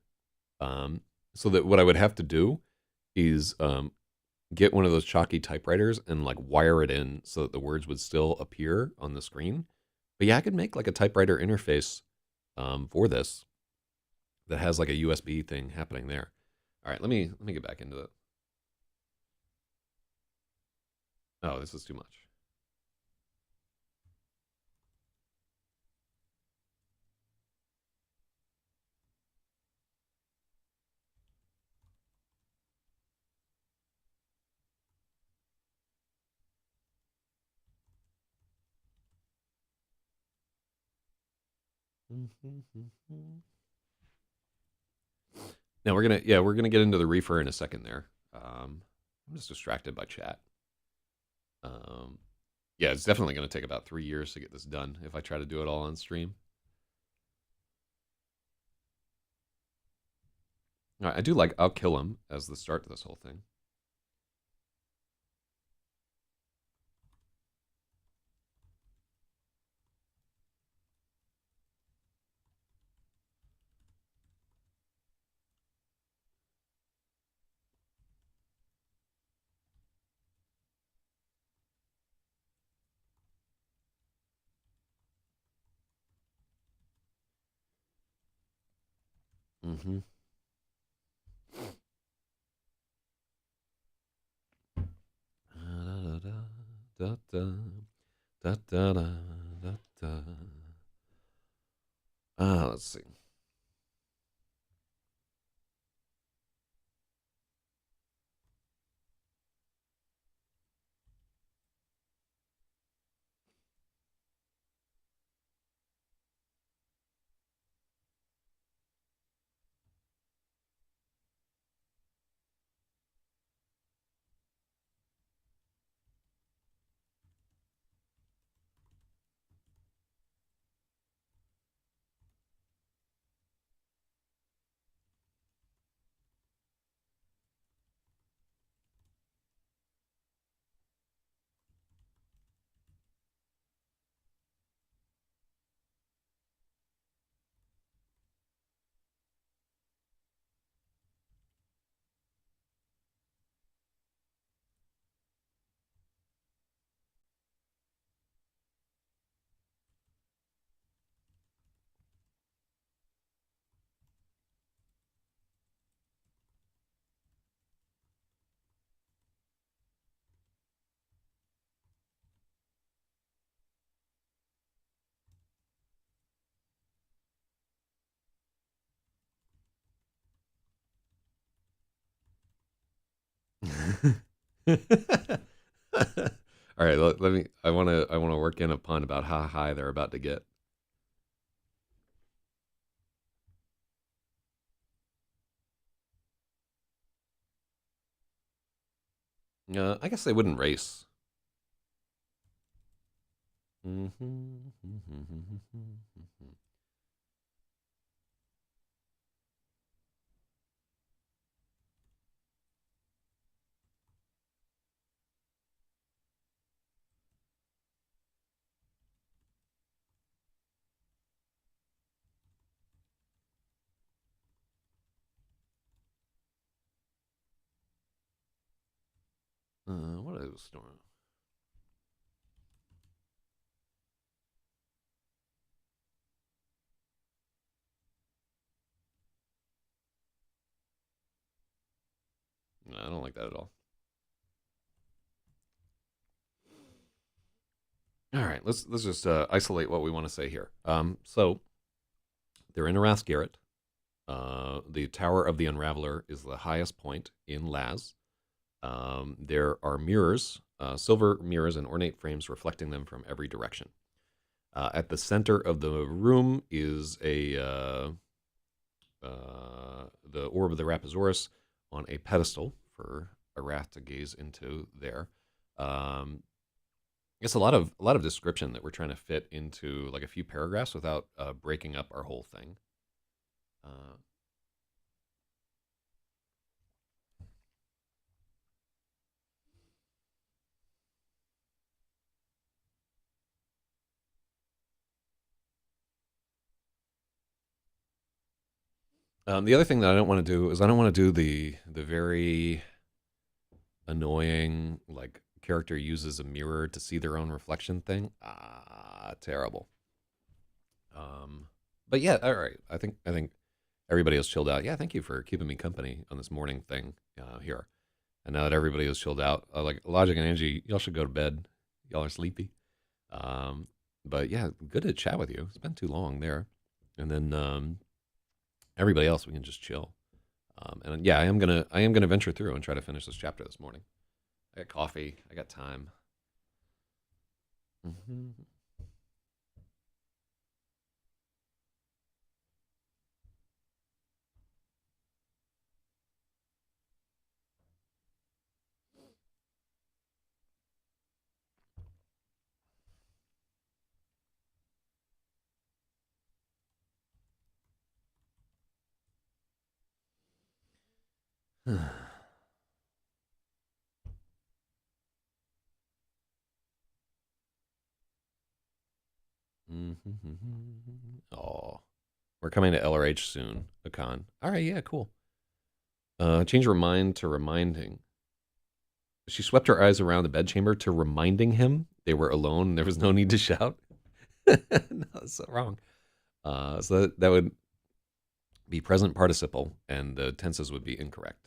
So that what I would have to do is get one of those chalky typewriters and like wire it in so that the words would still appear on the screen. But yeah, I could make like a typewriter interface for this that has like a USB thing happening there. All right, let me get back into it. Oh, this is too much. Now we're gonna get into the reefer in a second there. I'm just distracted by chat. Um, yeah, it's definitely gonna take about 3 years to get this done if I try to do it all on stream. All right, I do like I'll kill him as the start to this whole thing. Mm-hmm. Da, da, da, da, da, da, da. Let's see. All right, let me. I want to work in a pun about how high they're about to get. I guess they wouldn't race. Mhm. What is storm? No, I don't like that at all. All right, let's just isolate what we want to say here. So they're in Arath Garrett. The Tower of the Unraveler is the highest point in Laz. There are mirrors, silver mirrors and ornate frames reflecting them from every direction. At the center of the room is the orb of the Rapasaurus on a pedestal for Arath to gaze into there. It's a lot of description that we're trying to fit into like a few paragraphs without breaking up our whole thing. Uh, the other thing that I don't want to do is I don't want to do the very annoying like character uses a mirror to see their own reflection thing. Terrible. Um, but yeah, all right. I think everybody else chilled out. Yeah, thank you for keeping me company on this morning thing here. And now that everybody is chilled out, like Logic and Angie, y'all should go to bed. Y'all are sleepy. Um, but yeah, good to chat with you. It's been too long there. And then everybody else, we can just chill. And yeah, I am gonna venture through and try to finish this chapter this morning. I got coffee. I got time. Hmm. Oh, we're coming to LRH soon, Akan. All right, yeah, cool. Change remind to reminding. She swept her eyes around the bedchamber to reminding him they were alone. And there was no need to shout. No, that's so wrong. So that would be present participle, and the tenses would be incorrect.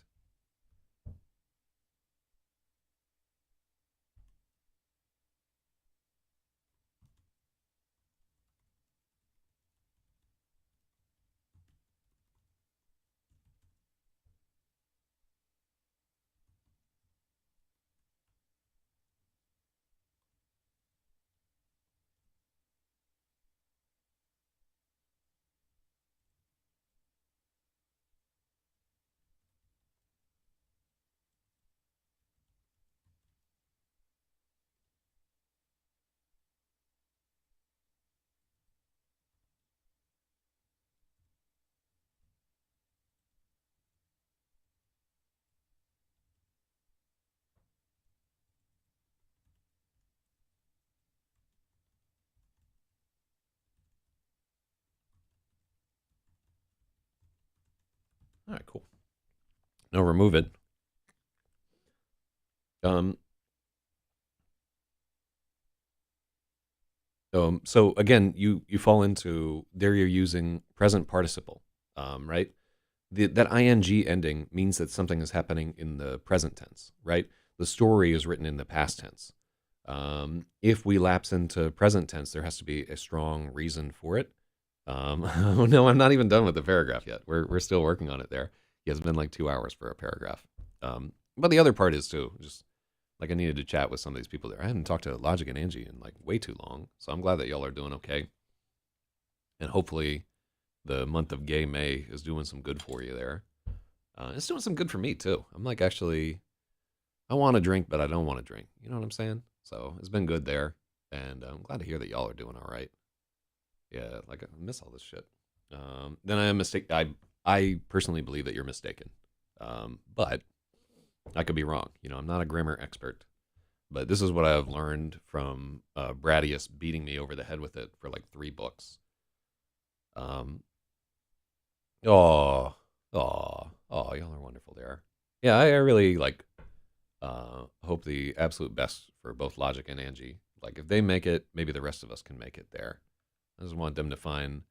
All right, cool. No, remove it. Um, so again, you fall into there. You're using present participle, right? That ing ending means that something is happening in the present tense, right? The story is written in the past tense. If we lapse into present tense, there has to be a strong reason for it. Oh no, I'm not even done with the paragraph yet. We're still working on it there. Yeah, it's been like 2 hours for a paragraph. But the other part is too, just like I needed to chat with some of these people there. I hadn't talked to Logic and Angie in like way too long. So I'm glad that y'all are doing okay. And hopefully the month of gay May is doing some good for you there. It's doing some good for me too. I'm like actually I want to drink, but I don't want to drink. You know what I'm saying? So it's been good there, and I'm glad to hear that y'all are doing all right. Yeah, like I miss all this shit. Then I am mistake. I personally believe that you're mistaken, but I could be wrong. You know, I'm not a grammar expert, but this is what I've learned from Bradius beating me over the head with it for like 3 books. Um, oh, y'all are wonderful there. Yeah, I really like hope the absolute best for both Logic and Angie. Like if they make it, maybe the rest of us can make it there. I just want them to find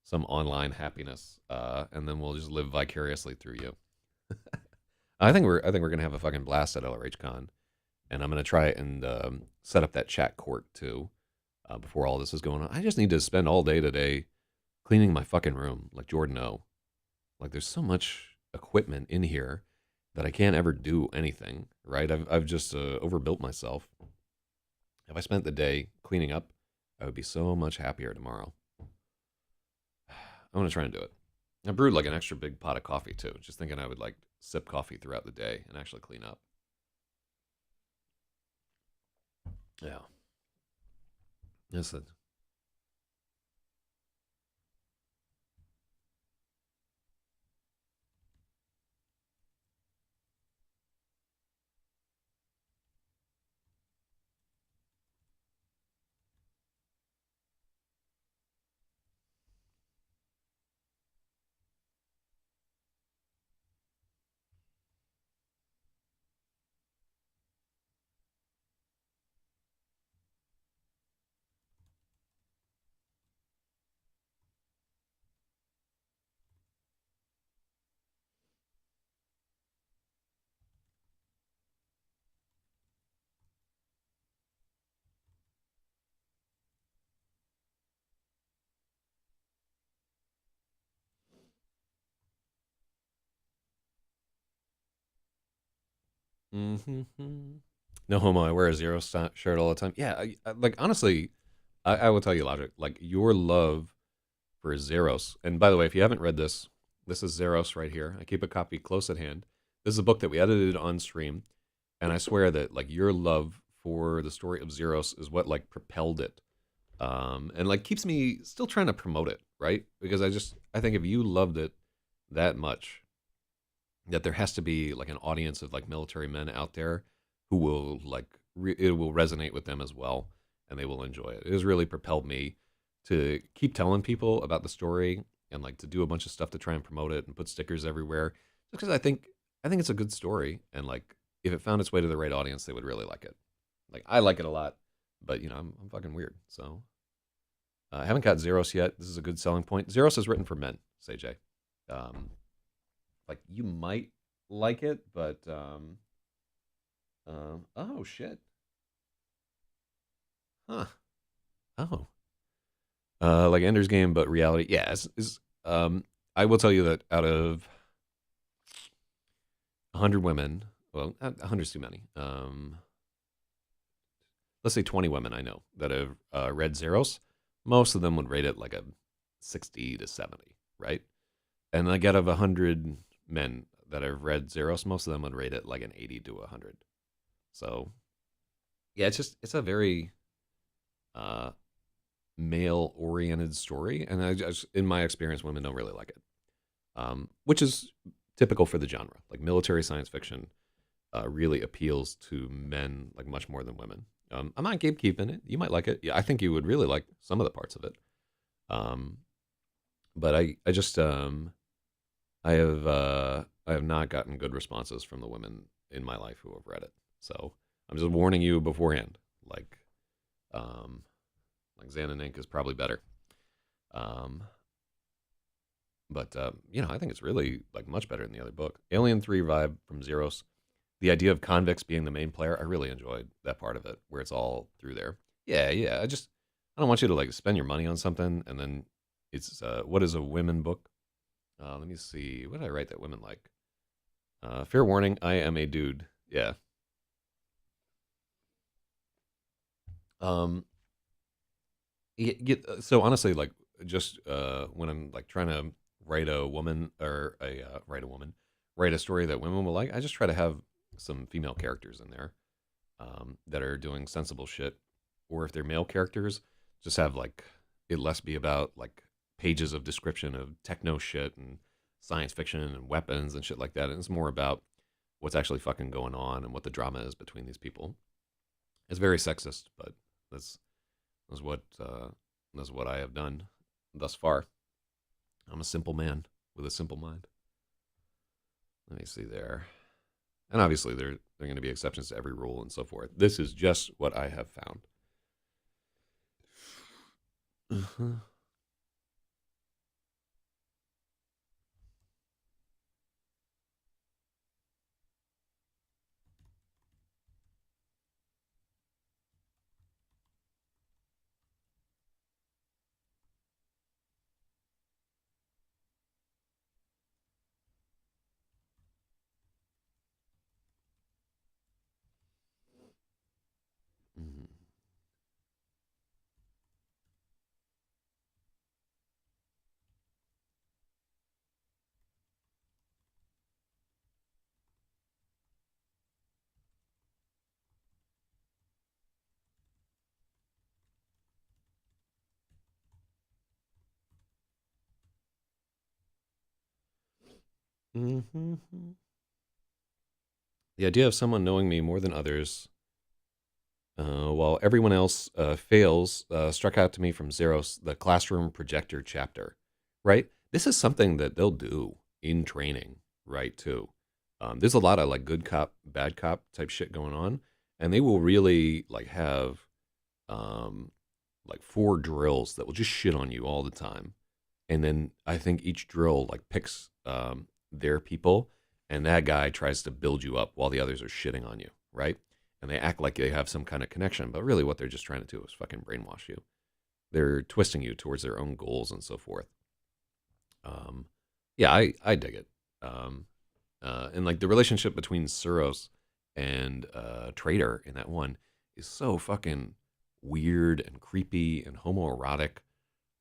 some online happiness, and then we'll just live vicariously through you. I think we're gonna have a fucking blast at LRHCon, and I'm gonna try and set up that chat court too before all this is going on. I just need to spend all day today cleaning my fucking room, like Jordan O. Like there's so much equipment in here that I can't ever do anything. Right? I've just overbuilt myself. If I spent the day cleaning up, I would be so much happier tomorrow. I'm gonna try and do it. I brewed like an extra big pot of coffee too, just thinking I would like sip coffee throughout the day and actually clean up. Yeah. Yes. Mm-hmm. No homo. I wear a shirt all the time. Yeah, like honestly, I will tell you, Logic. Like your love for Zeros. And by the way, if you haven't read this, this is Zeros right here. I keep a copy close at hand. This is a book that we edited on stream, and I swear that like your love for the story of Zeros is what like propelled it, and like keeps me still trying to promote it, right? Because I think if you loved it that much, that there has to be like an audience of like military men out there who will like it will resonate with them as well, and they will enjoy it. It has really propelled me to keep telling people about the story and like to do a bunch of stuff to try and promote it and put stickers everywhere, just because I think it's a good story, and like if it found its way to the right audience, they would really like it. Like I like it a lot, but you know I'm fucking weird, so I haven't got Zeros yet. This is a good selling point. Zeros is written for men, say Jay. Um, like you might like it, but oh shit, huh? Oh, like Ender's Game, but reality. Yeah, I will tell you that out of 100 women, well, 100's too many. Let's say 20 women I know that have read Zeros. Most of them would rate it like a 60 to 70, right? And like out of 100 men that have read Zeros, most of them would rate it like an 80 to 100. So yeah, it's a very uh, male oriented story, and I just in my experience, women don't really like it, which is typical for the genre. Like military science fiction really appeals to men like much more than women. I'm not gatekeeping it. You might like it. Yeah, I think you would really like some of the parts of it. Um, but I just I have not gotten good responses from the women in my life who have read it. So I'm just warning you beforehand. Like um, like Xanon Inc. is probably better. Um, but I think it's really like much better than the other book. Alien 3 vibe from Zeros. The idea of convicts being the main player, I really enjoyed that part of it where it's all through there. Yeah, yeah. I don't want you to like spend your money on something and then it's what is a women book? Let me see. What did I write that women like? Fair warning, I am a dude. Yeah. Um. So honestly, like just when I'm like trying to write a woman or a write a story that women will like, I just try to have some female characters in there that are doing sensible shit, or if they're male characters, just have like it less be about like pages of description of techno shit and science fiction and weapons and shit like that. And it's more about what's actually fucking going on and what the drama is between these people. It's very sexist, but that's that's what uh, that's what I have done thus far. I'm a simple man with a simple mind. Let me see there. And obviously, there are going to be exceptions to every rule and so forth. This is just what I have found. Uh-huh. Mhm. Mhm. The idea of someone knowing me more than others, while everyone else fails, struck out to me from Zeros, the classroom projector chapter. Right, this is something that they'll do in training, right? Too. There's a lot of like good cop, bad cop type shit going on, and they will really like have um, like four drills that will just shit on you all the time. And then I think each drill like picks their people, and that guy tries to build you up while the others are shitting on you, right? And they act like they have some kind of connection, but really what they're just trying to do is fucking brainwash you. They're twisting you towards their own goals and so forth. Um, yeah, I dig it. Um, and like the relationship between Suros and Trader in that one is so fucking weird and creepy and homoerotic.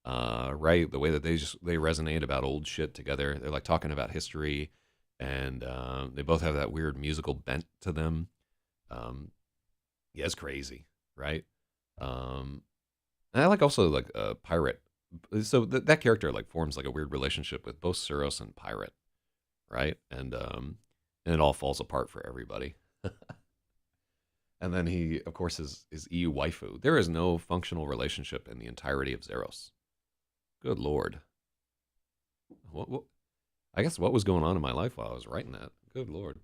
Right, the way that they resonate about old shit together. They're like talking about history, and they both have that weird musical bent to them. Um, yeah, it's crazy, right? Um, and I like also like a pirate. So that character like forms like a weird relationship with both Suros and Pirate, right? And it all falls apart for everybody. And then he, of course, is EU waifu. There is no functional relationship in the entirety of Zeros. Good lord. What I guess what was going on in my life while I was writing that? Good lord.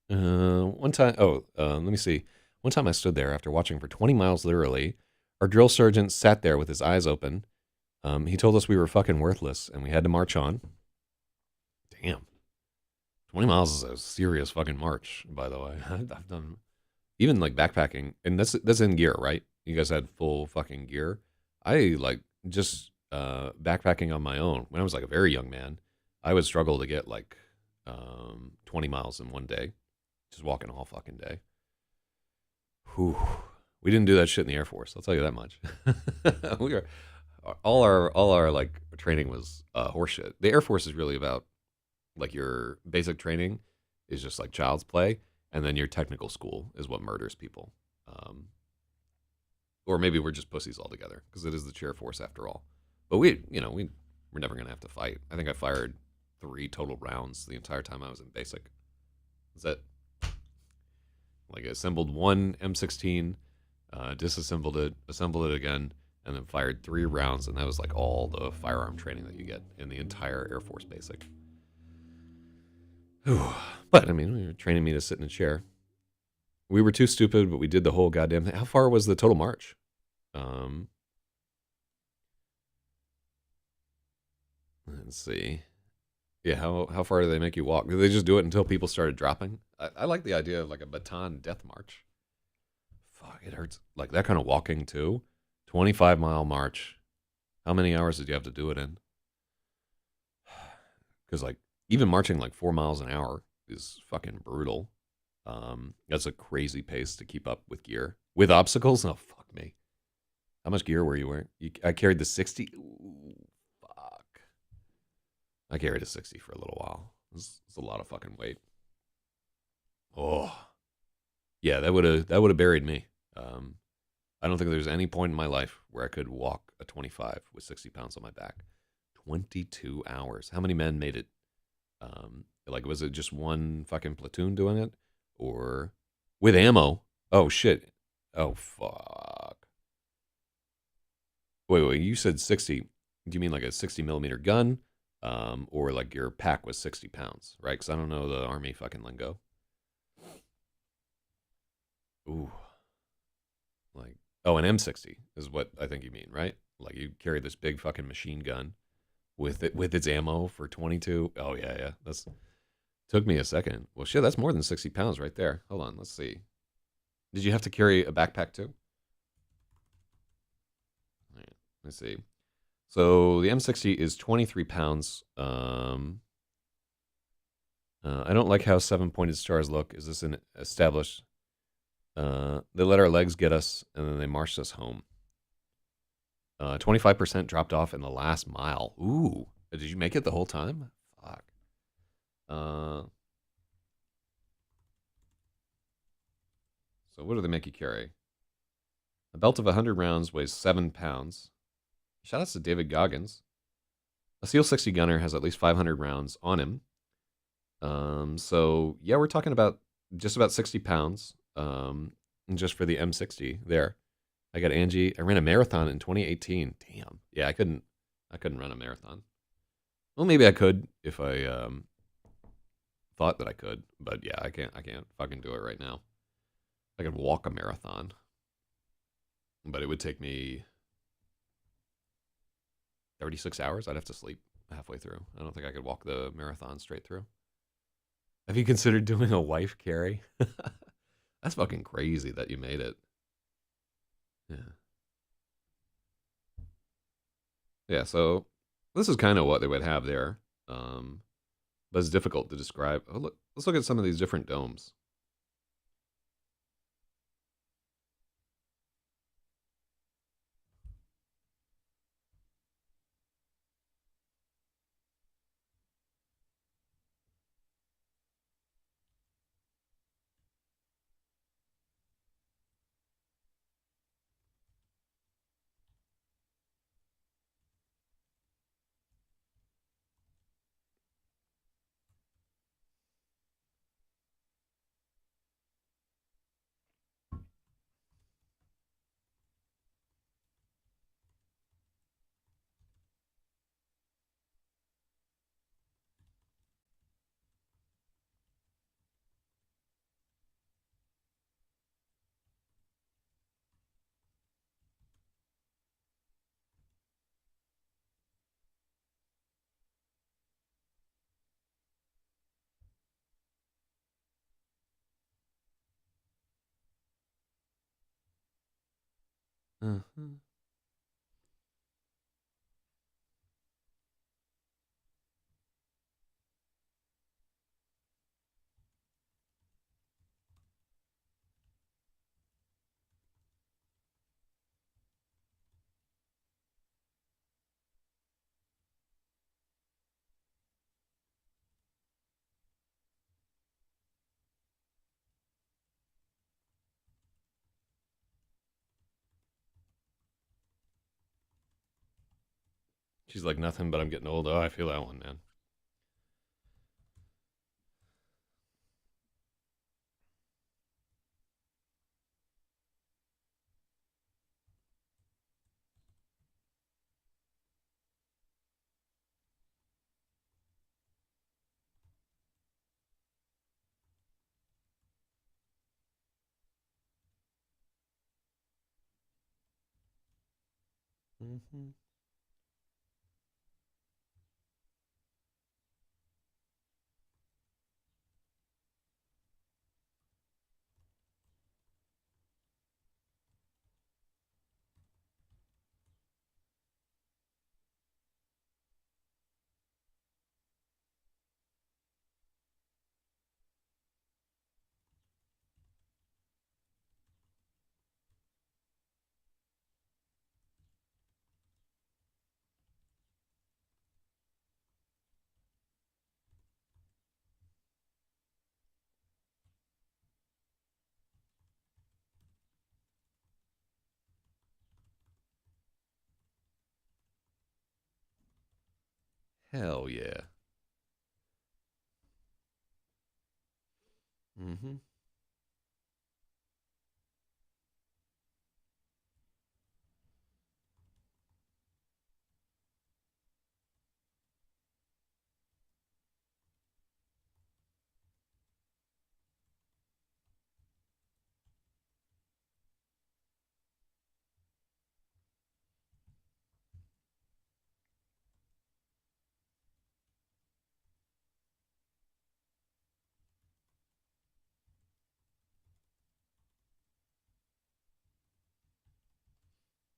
One time, let me see. One time I stood there after watching for 20 miles literally. Our drill sergeant sat there with his eyes open. He told us we were fucking worthless and we had to march on. Damn. 20 miles is a serious fucking march, by the way. I've done even like backpacking, and that's in gear, right? You guys had full fucking gear. I like just backpacking on my own when I was like a very young man. I would struggle to get like 20 miles in one day, just walking all fucking day. Whew. We didn't do that shit in the Air Force. I'll tell you that much. we are all our like training was horseshit. The Air Force is really about like your basic training is just like child's play, and then your technical school is what murders people. Um, or maybe we're just pussies altogether because it is the chair force after all. But we're never gonna have to fight. I think I fired 3 total rounds the entire time I was in basic. Is that like I assembled one M16, disassembled it, assembled it again, and then fired 3 rounds, and that was like all the firearm training that you get in the entire Air Force basic. But I mean, we were training me to sit in a chair. We were too stupid, but we did the whole goddamn thing. How far was the total march? Um, let's see. Yeah, how far do they make you walk? Do they just do it until people started dropping? I like the idea of like a Baton death march. Fuck, it hurts. Like that kind of walking too. 25-mile march. How many hours did you have to do it in? Because like even marching like 4 miles an hour is fucking brutal. That's a crazy pace to keep up with gear. With obstacles? Oh fuck me. How much gear were you wearing? I carried the 60. Ooh, fuck. I carried a 60 for a little while. It's a lot of fucking weight. Oh, yeah, that would have buried me. Um, I don't think there's any point in my life where I could walk a 25 with 60 pounds on my back. 22 hours. How many men made it? Like, was it just one fucking platoon doing it, or with ammo? Oh shit. Oh fuck. Wait. You said 60. Do you mean like a 60 millimeter gun? Or like your pack was 60 pounds, right? Because I don't know the army fucking lingo. Ooh, like an M60 is what I think you mean, right? Like you carry this big fucking machine gun with its ammo for 22. Oh yeah. That's took me a second. Well, shit, that's more than 60 pounds right there. Hold on, let's see. Did you have to carry a backpack too? All right, let's see. So the M60 is 23 pounds. I don't like how seven pointed stars look. Is this an established? They let our legs get us, and then they marched us home. 25% dropped off in the last mile. Ooh, did you make it the whole time? Fuck. Uh, so what do they make you carry? A belt of 100 rounds weighs 7 pounds. Shout outs to David Goggins. A SEAL 60 gunner has at least 500 rounds on him. So yeah, we're talking about just about 60 pounds. Just for the M60 there. I got Angie. I ran a marathon in 2018. Damn. Yeah, I couldn't run a marathon. Well, maybe I could if I thought that I could, but yeah, I can't fucking do it right now. I could walk a marathon, but it would take me 36 hours. I'd have to sleep halfway through. I don't think I could walk the marathon straight through. Have you considered doing a wife carry? That's fucking crazy that you made it. Yeah. Yeah, so this is kind of what they would have there. Um, but it's difficult to describe. Oh, look, let's look at some of these different domes. Uh-huh. She's like nothing, but I'm getting old. Oh, I feel that one, man. Mm-hmm. Hell yeah. Mm-hmm.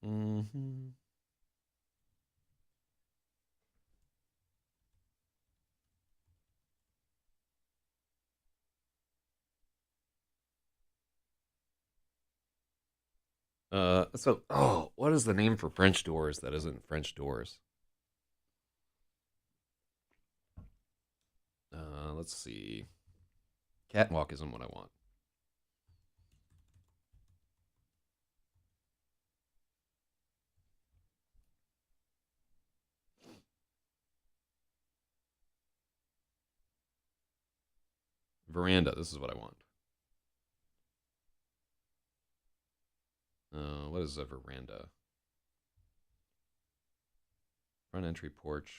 Mm-hmm. What is the name for French doors that isn't French doors? Let's see. Catwalk isn't what I want. Veranda, this is what I want. What is a veranda? Front entry porch,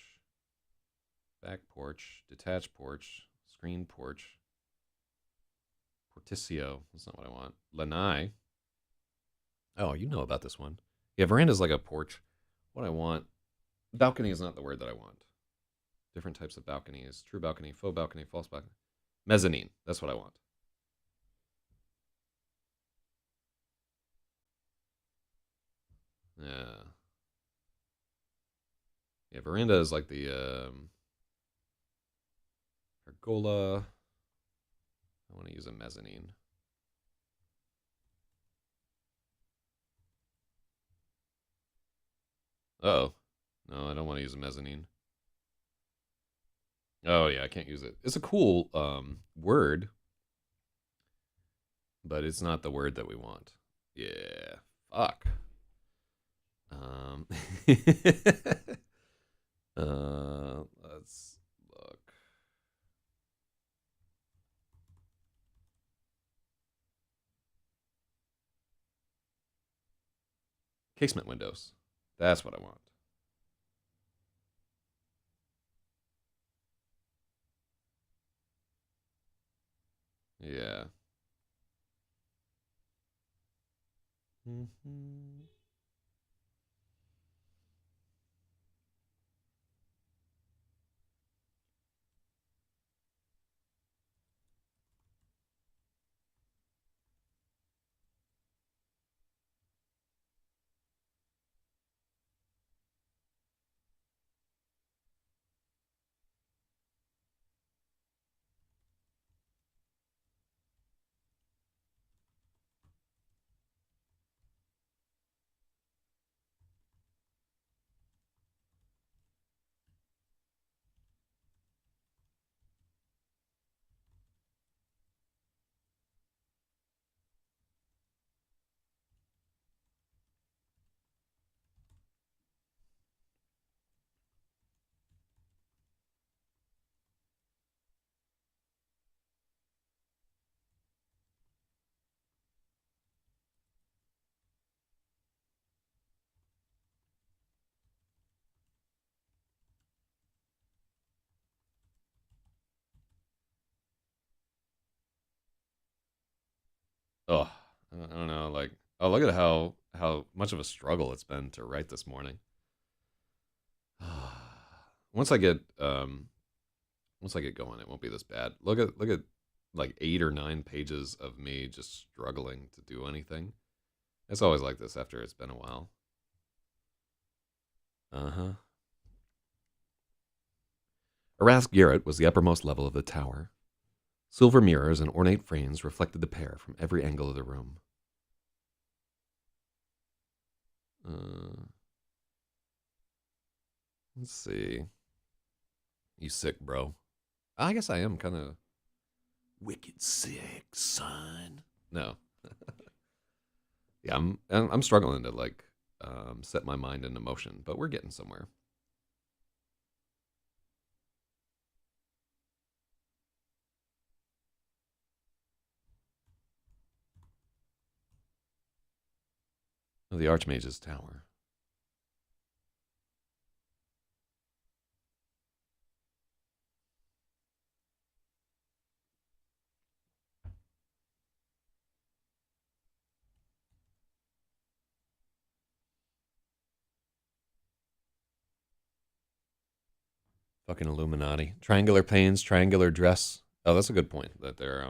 back porch, detached porch, screen porch, porticio. That's not what I want. Lanai. Oh, you know about this one. Yeah, veranda is like a porch. What I want. Balcony is not the word that I want. Different types of balconies. True balcony, faux balcony, false balcony. Mezzanine. That's what I want. Yeah. Yeah, veranda is like the pergola. I want to use a mezzanine. Oh. No, I don't want to use a mezzanine. Oh yeah, I can't use it. It's a cool word, but it's not the word that we want. Yeah. Fuck. Um let's look. Casement windows. That's what I want. Yeah. Mm-hmm. Oh, I don't know. Like, oh, look at how much of a struggle it's been to write this morning. once I get once I get going, it won't be this bad. Look at like 8 or 9 pages of me just struggling to do anything. It's always like this after it's been a while. Uh huh. Arask Garret was the uppermost level of the tower. Silver mirrors and ornate frames reflected the pair from every angle of the room. Uh, let's see. You sick, bro? I guess I am kind of wicked sick, son. No, yeah, I'm struggling to like set my mind into motion, but we're getting somewhere. Oh, the Archmage's tower. Fucking Illuminati. Triangular panes, triangular dress. Oh, that's a good point. That they're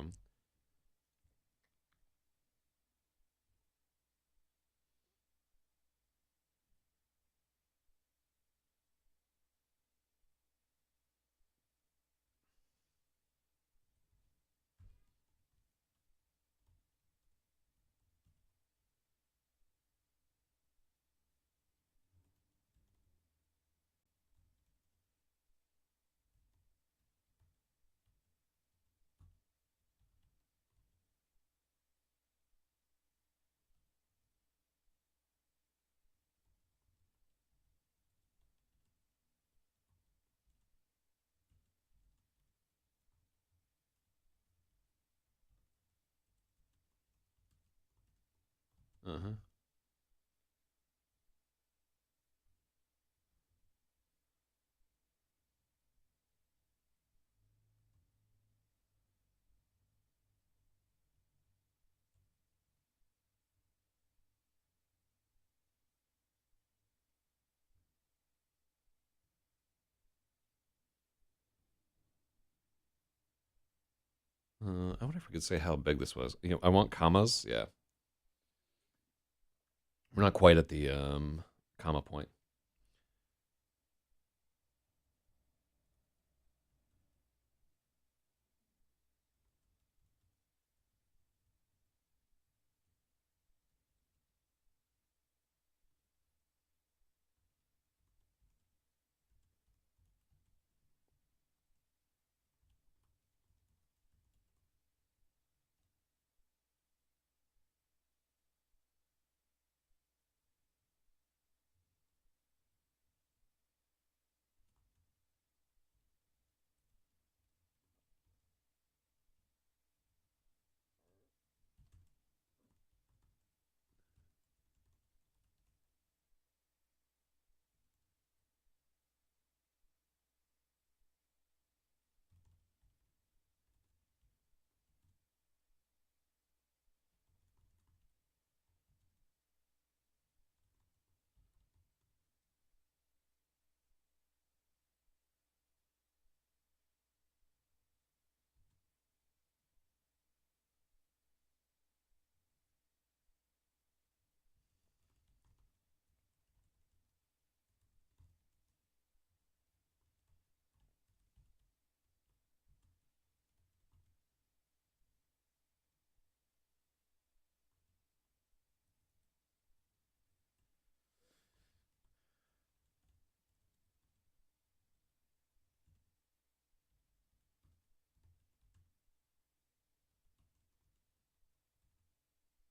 uh-huh. I wonder if we could say how big this was. I want commas. Yeah, we're not quite at the comma point.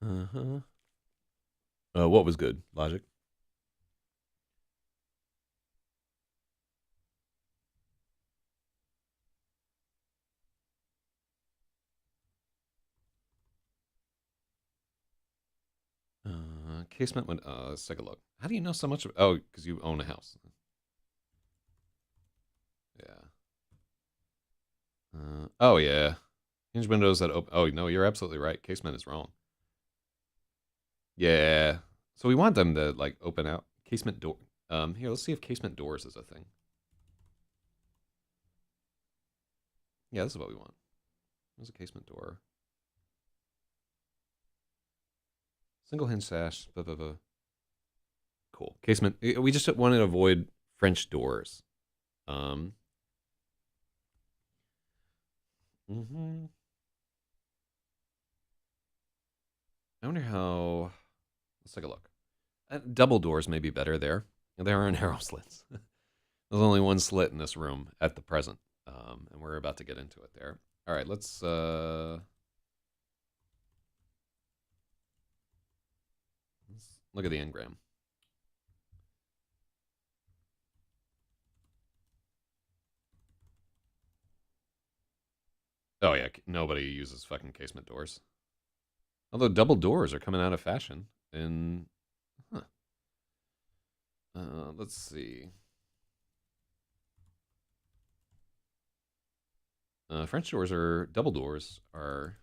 Uh-huh. What was good? Logic. Casement went. Let's take a look. How do you know so much? Oh, because you own a house. Yeah. Oh yeah. Hinge windows that open. Oh no, you're absolutely right. Casement is wrong. Yeah. So we want them to like open out casement door. Here, let's see if casement doors is a thing. Yeah, this is what we want. There's a casement door. Single hinge sash. Blah, blah, blah. Cool. Casement. We just wanted to avoid French doors. Um. hmm I wonder how. Let's take a look. Double doors may be better there. There are narrow slits. There's only one slit in this room at the present, and we're about to get into it there. All right, let's look at the engram. Oh yeah, nobody uses fucking casement doors. Although double doors are coming out of fashion in Let's see. French doors are double doors are,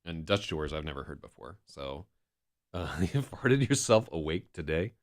and Dutch doors I've never heard before. So, you farted yourself awake today?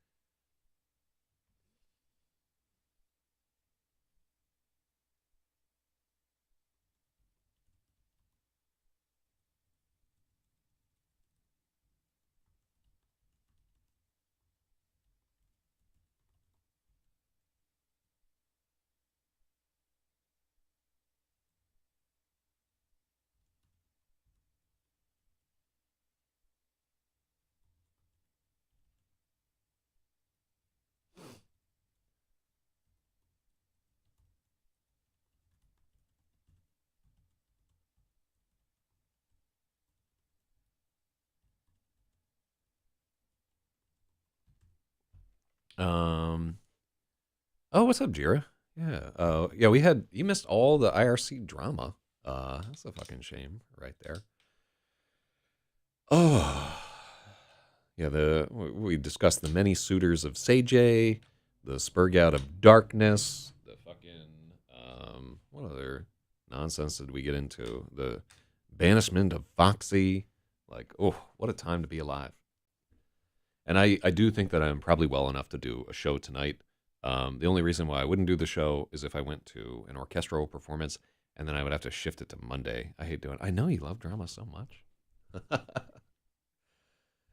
Um. Oh, what's up, Jira? Yeah. Yeah. You missed all the IRC drama. That's a fucking shame, right there. Oh. Yeah. We discussed the many suitors of Seijay, the Spurgout of Darkness, the fucking what other nonsense did we get into? The banishment of Foxy. Like, oh, what a time to be alive. And I do think that I'm probably well enough to do a show tonight. The only reason why I wouldn't do the show is if I went to an orchestral performance and then I would have to shift it to Monday. I hate doing it. I know you love drama so much.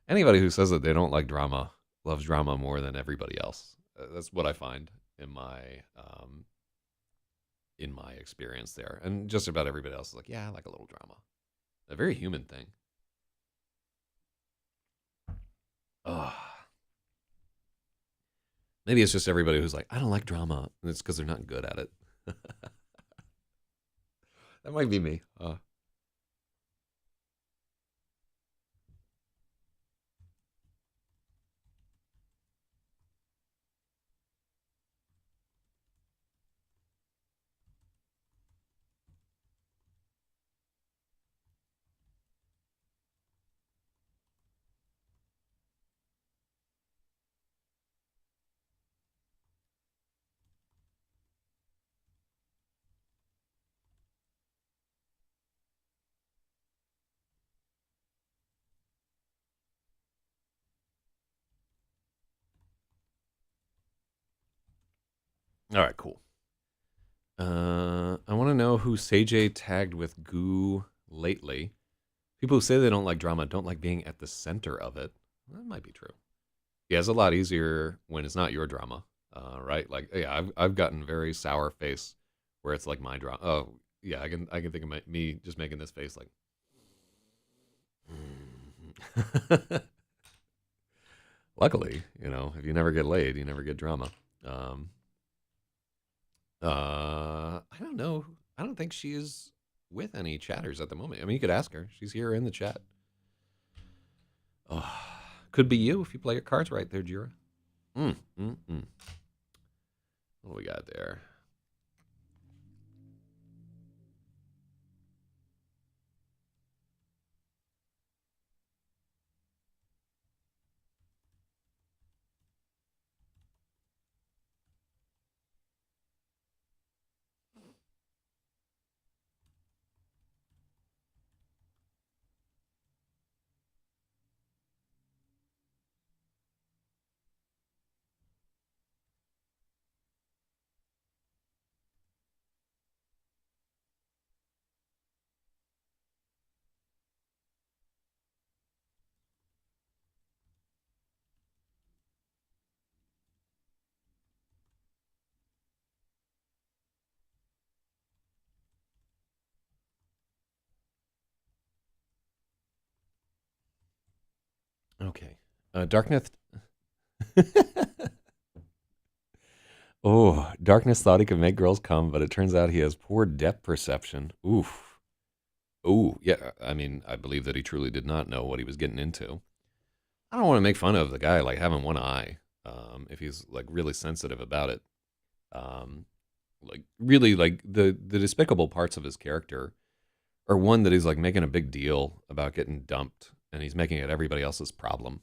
Anybody who says that they don't like drama loves drama more than everybody else. That's what I find in my experience there. And just about everybody else is like, yeah, I like a little drama. A very human thing. Ugh. Maybe it's just everybody who's like, I don't like drama, and it's because they're not good at it. That might be me. All right, cool. I want to know who Seijay tagged with Goo lately. People who say they don't like drama don't like being at the center of it. That might be true. Yeah, it's a lot easier when it's not your drama, right? Like, yeah, I've gotten very sour face where it's like my drama. Oh, yeah, I can think of me just making this face like. Luckily, if you never get laid, you never get drama. Um, I don't know. I don't think she is with any chatters at the moment. I mean, you could ask her. She's here in the chat. Oh, could be you if you play your cards right there, Jira. Mm, mm, mm. What do we got there? Okay. Darkness. Oh, Darkness thought he could make girls come, but it turns out he has poor depth perception. Oof. Oh, yeah. I mean, I believe that he truly did not know what he was getting into. I don't want to make fun of the guy like having one eye, if he's like really sensitive about it. Um, like really, like the despicable parts of his character are one that he's like making a big deal about getting dumped, and he's making it everybody else's problem.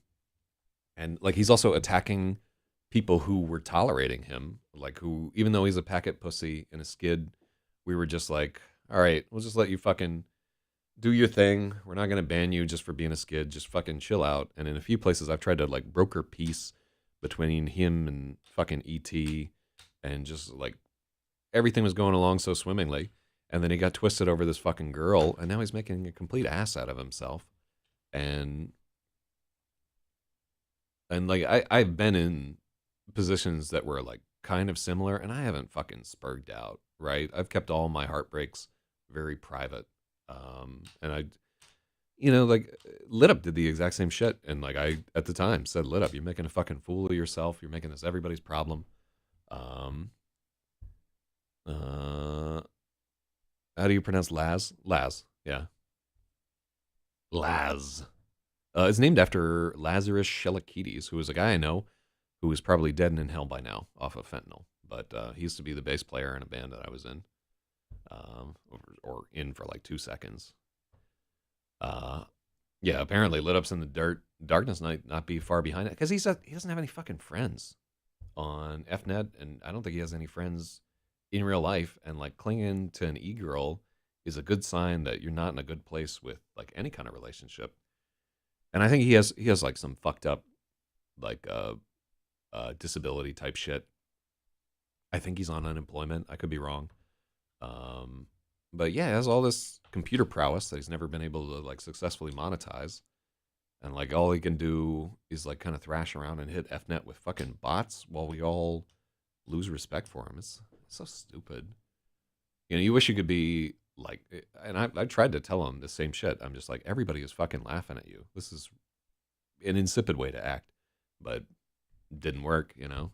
And like he's also attacking people who were tolerating him, like who even though he's a packet pussy and a skid, we were just like, all right, we'll just let you fucking do your thing. We're not gonna ban you just for being a skid. Just fucking chill out. And in a few places, I've tried to like broker peace between him and fucking ET, and just like everything was going along so swimmingly. And then he got twisted over this fucking girl, and now he's making a complete ass out of himself. And like I've been in positions that were like kind of similar, and I haven't fucking spurged out. Right, I've kept all my heartbreaks very private. And I, like Lit Up did the exact same shit, and like I at the time said, Lit Up, you're making a fucking fool of yourself. You're making this everybody's problem. Um, uh, how do you pronounce Laz? Laz, yeah, Laz. It's named after Lazarus Shelakides, who was a guy I know who was probably dead and in hell by now off of fentanyl. But he used to be the bass player in a band that I was in, or in for like 2 seconds. Uh, yeah, apparently Lit Up's in the dirt. Darkness might not be far behind it because he doesn't have any fucking friends on FNet, and I don't think he has any friends in real life. And like clinging to an e-girl is a good sign that you're not in a good place with like any kind of relationship. And I think he has like some fucked up like disability type shit. I think he's on unemployment. I could be wrong. Um, but yeah, he has all this computer prowess that he's never been able to like successfully monetize. And like all he can do is like kind of thrash around and hit FNet with fucking bots while we all lose respect for him. It's so stupid. You wish you could be like, and I tried to tell him the same shit. I'm just like, everybody is fucking laughing at you. This is an insipid way to act, but didn't work.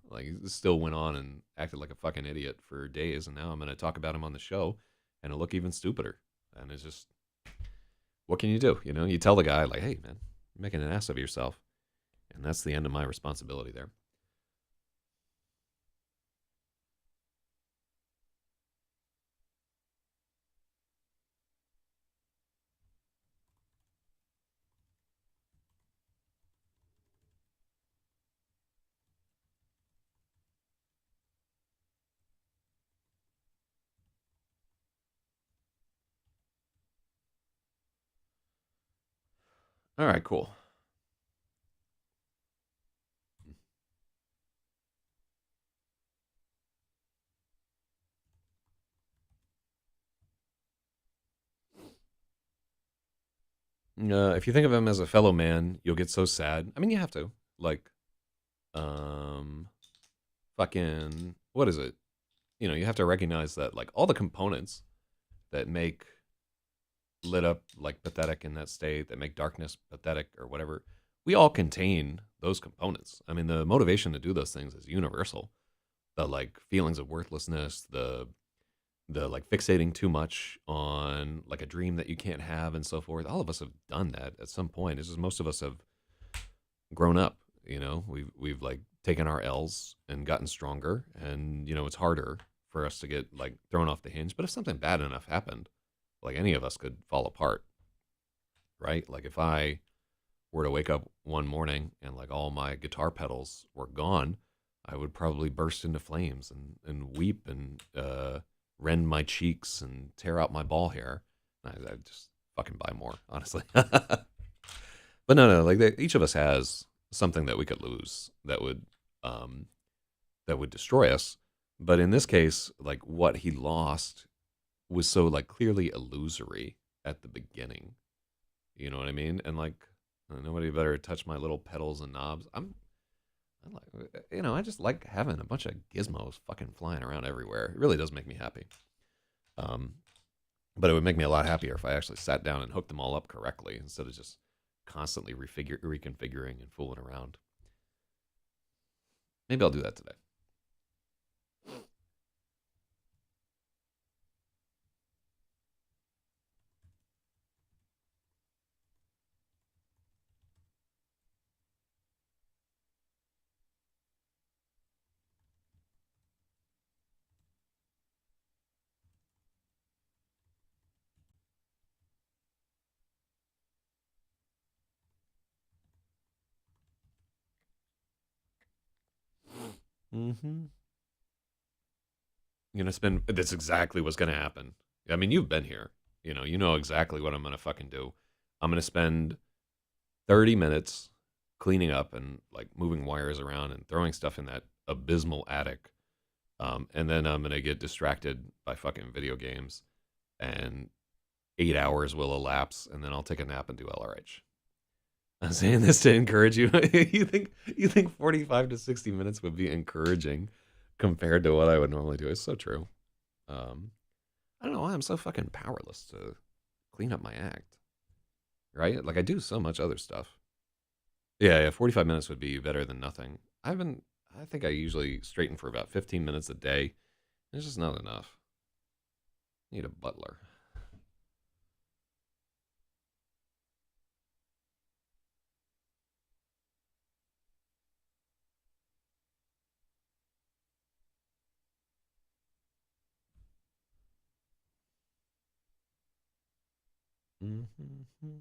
Like he still went on and acted like a fucking idiot for days, and now I'm gonna talk about him on the show, and it'll look even stupider. And it's just, what can you do? You tell the guy like, hey man, you're making an ass of yourself, and that's the end of my responsibility there. All right, cool. If you think of him as a fellow man, you'll get so sad. I mean, you have to like, um, fucking what is it? You have to recognize that like all the components that make Lit Up like pathetic in that state, that make darkness pathetic or whatever, we all contain those components. I mean, the motivation to do those things is universal. The like feelings of worthlessness, the like fixating too much on like a dream that you can't have and so forth. All of us have done that at some point. It's just most of us have grown up. We've like taken our L's and gotten stronger, and it's harder for us to get like thrown off the hinge. But if something bad enough happened, like any of us could fall apart, right? Like if I were to wake up one morning and like all my guitar pedals were gone, I would probably burst into flames and weep and rend my cheeks and tear out my ball hair. I'd just fucking buy more, honestly. But no, like each of us has something that we could lose um, that would destroy us. But in this case, like what he lost was so like clearly illusory at the beginning. You know what I mean? And like nobody better touch my little pedals and knobs. I like, I just like having a bunch of gizmos fucking flying around everywhere. It really does make me happy. Um, but it would make me a lot happier if I actually sat down and hooked them all up correctly instead of just constantly reconfiguring and fooling around. Maybe I'll do that today. Mm-hmm. You're gonna spend. That's exactly what's gonna happen. I mean, you've been here. You know exactly what I'm gonna fucking do. I'm gonna spend 30 minutes cleaning up and like moving wires around and throwing stuff in that abysmal attic. And then I'm gonna get distracted by fucking video games, and 8 hours will elapse, and then I'll take a nap and do LRH. I'm saying this to encourage you. You think 45 to 60 minutes would be encouraging compared to what I would normally do? It's so true. Um, I don't know why I'm so fucking powerless to clean up my act, right? Like I do so much other stuff. Yeah, yeah, 45 minutes would be better than nothing. I think I usually straighten for about 15 minutes a day. It's just not enough. I need a butler. Mm-hmm.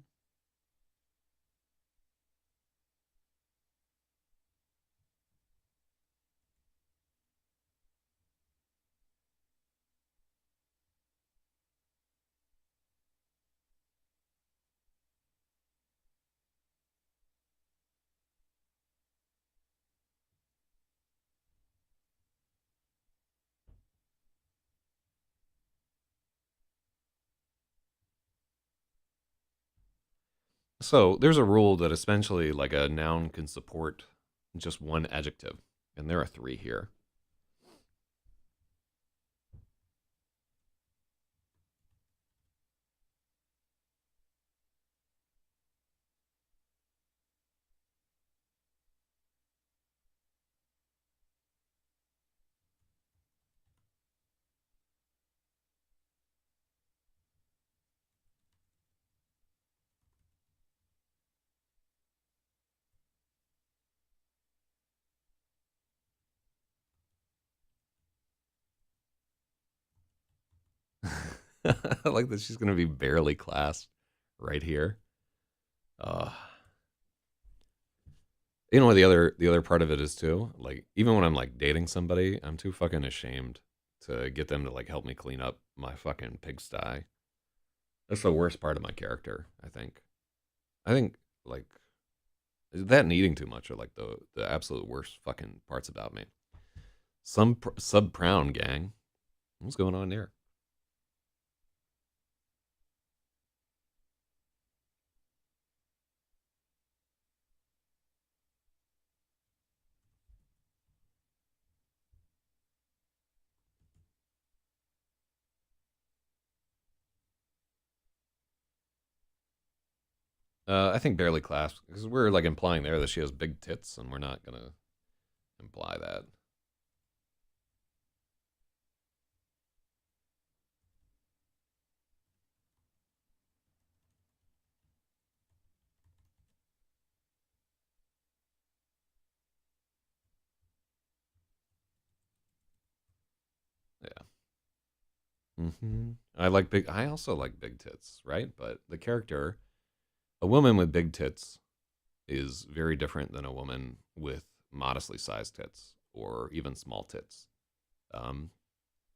So there's a rule that essentially like a noun can support just one adjective, and there are three here. I like that she's gonna be barely classed right here. Uh, you know what the other part of it is too? Like even when I'm like dating somebody, I'm too fucking ashamed to get them to like help me clean up my fucking pigsty. That's the worst part of my character, I think. I think like that and eating too much are like the absolute worst fucking parts about me. Some sub prown gang. What's going on there? I think barely clasped because we're like implying there that she has big tits, and we're not gonna imply that. Yeah. I like big. I also like big tits, right? But the character, a woman with big tits, is very different than a woman with modestly sized tits or even small tits. Um,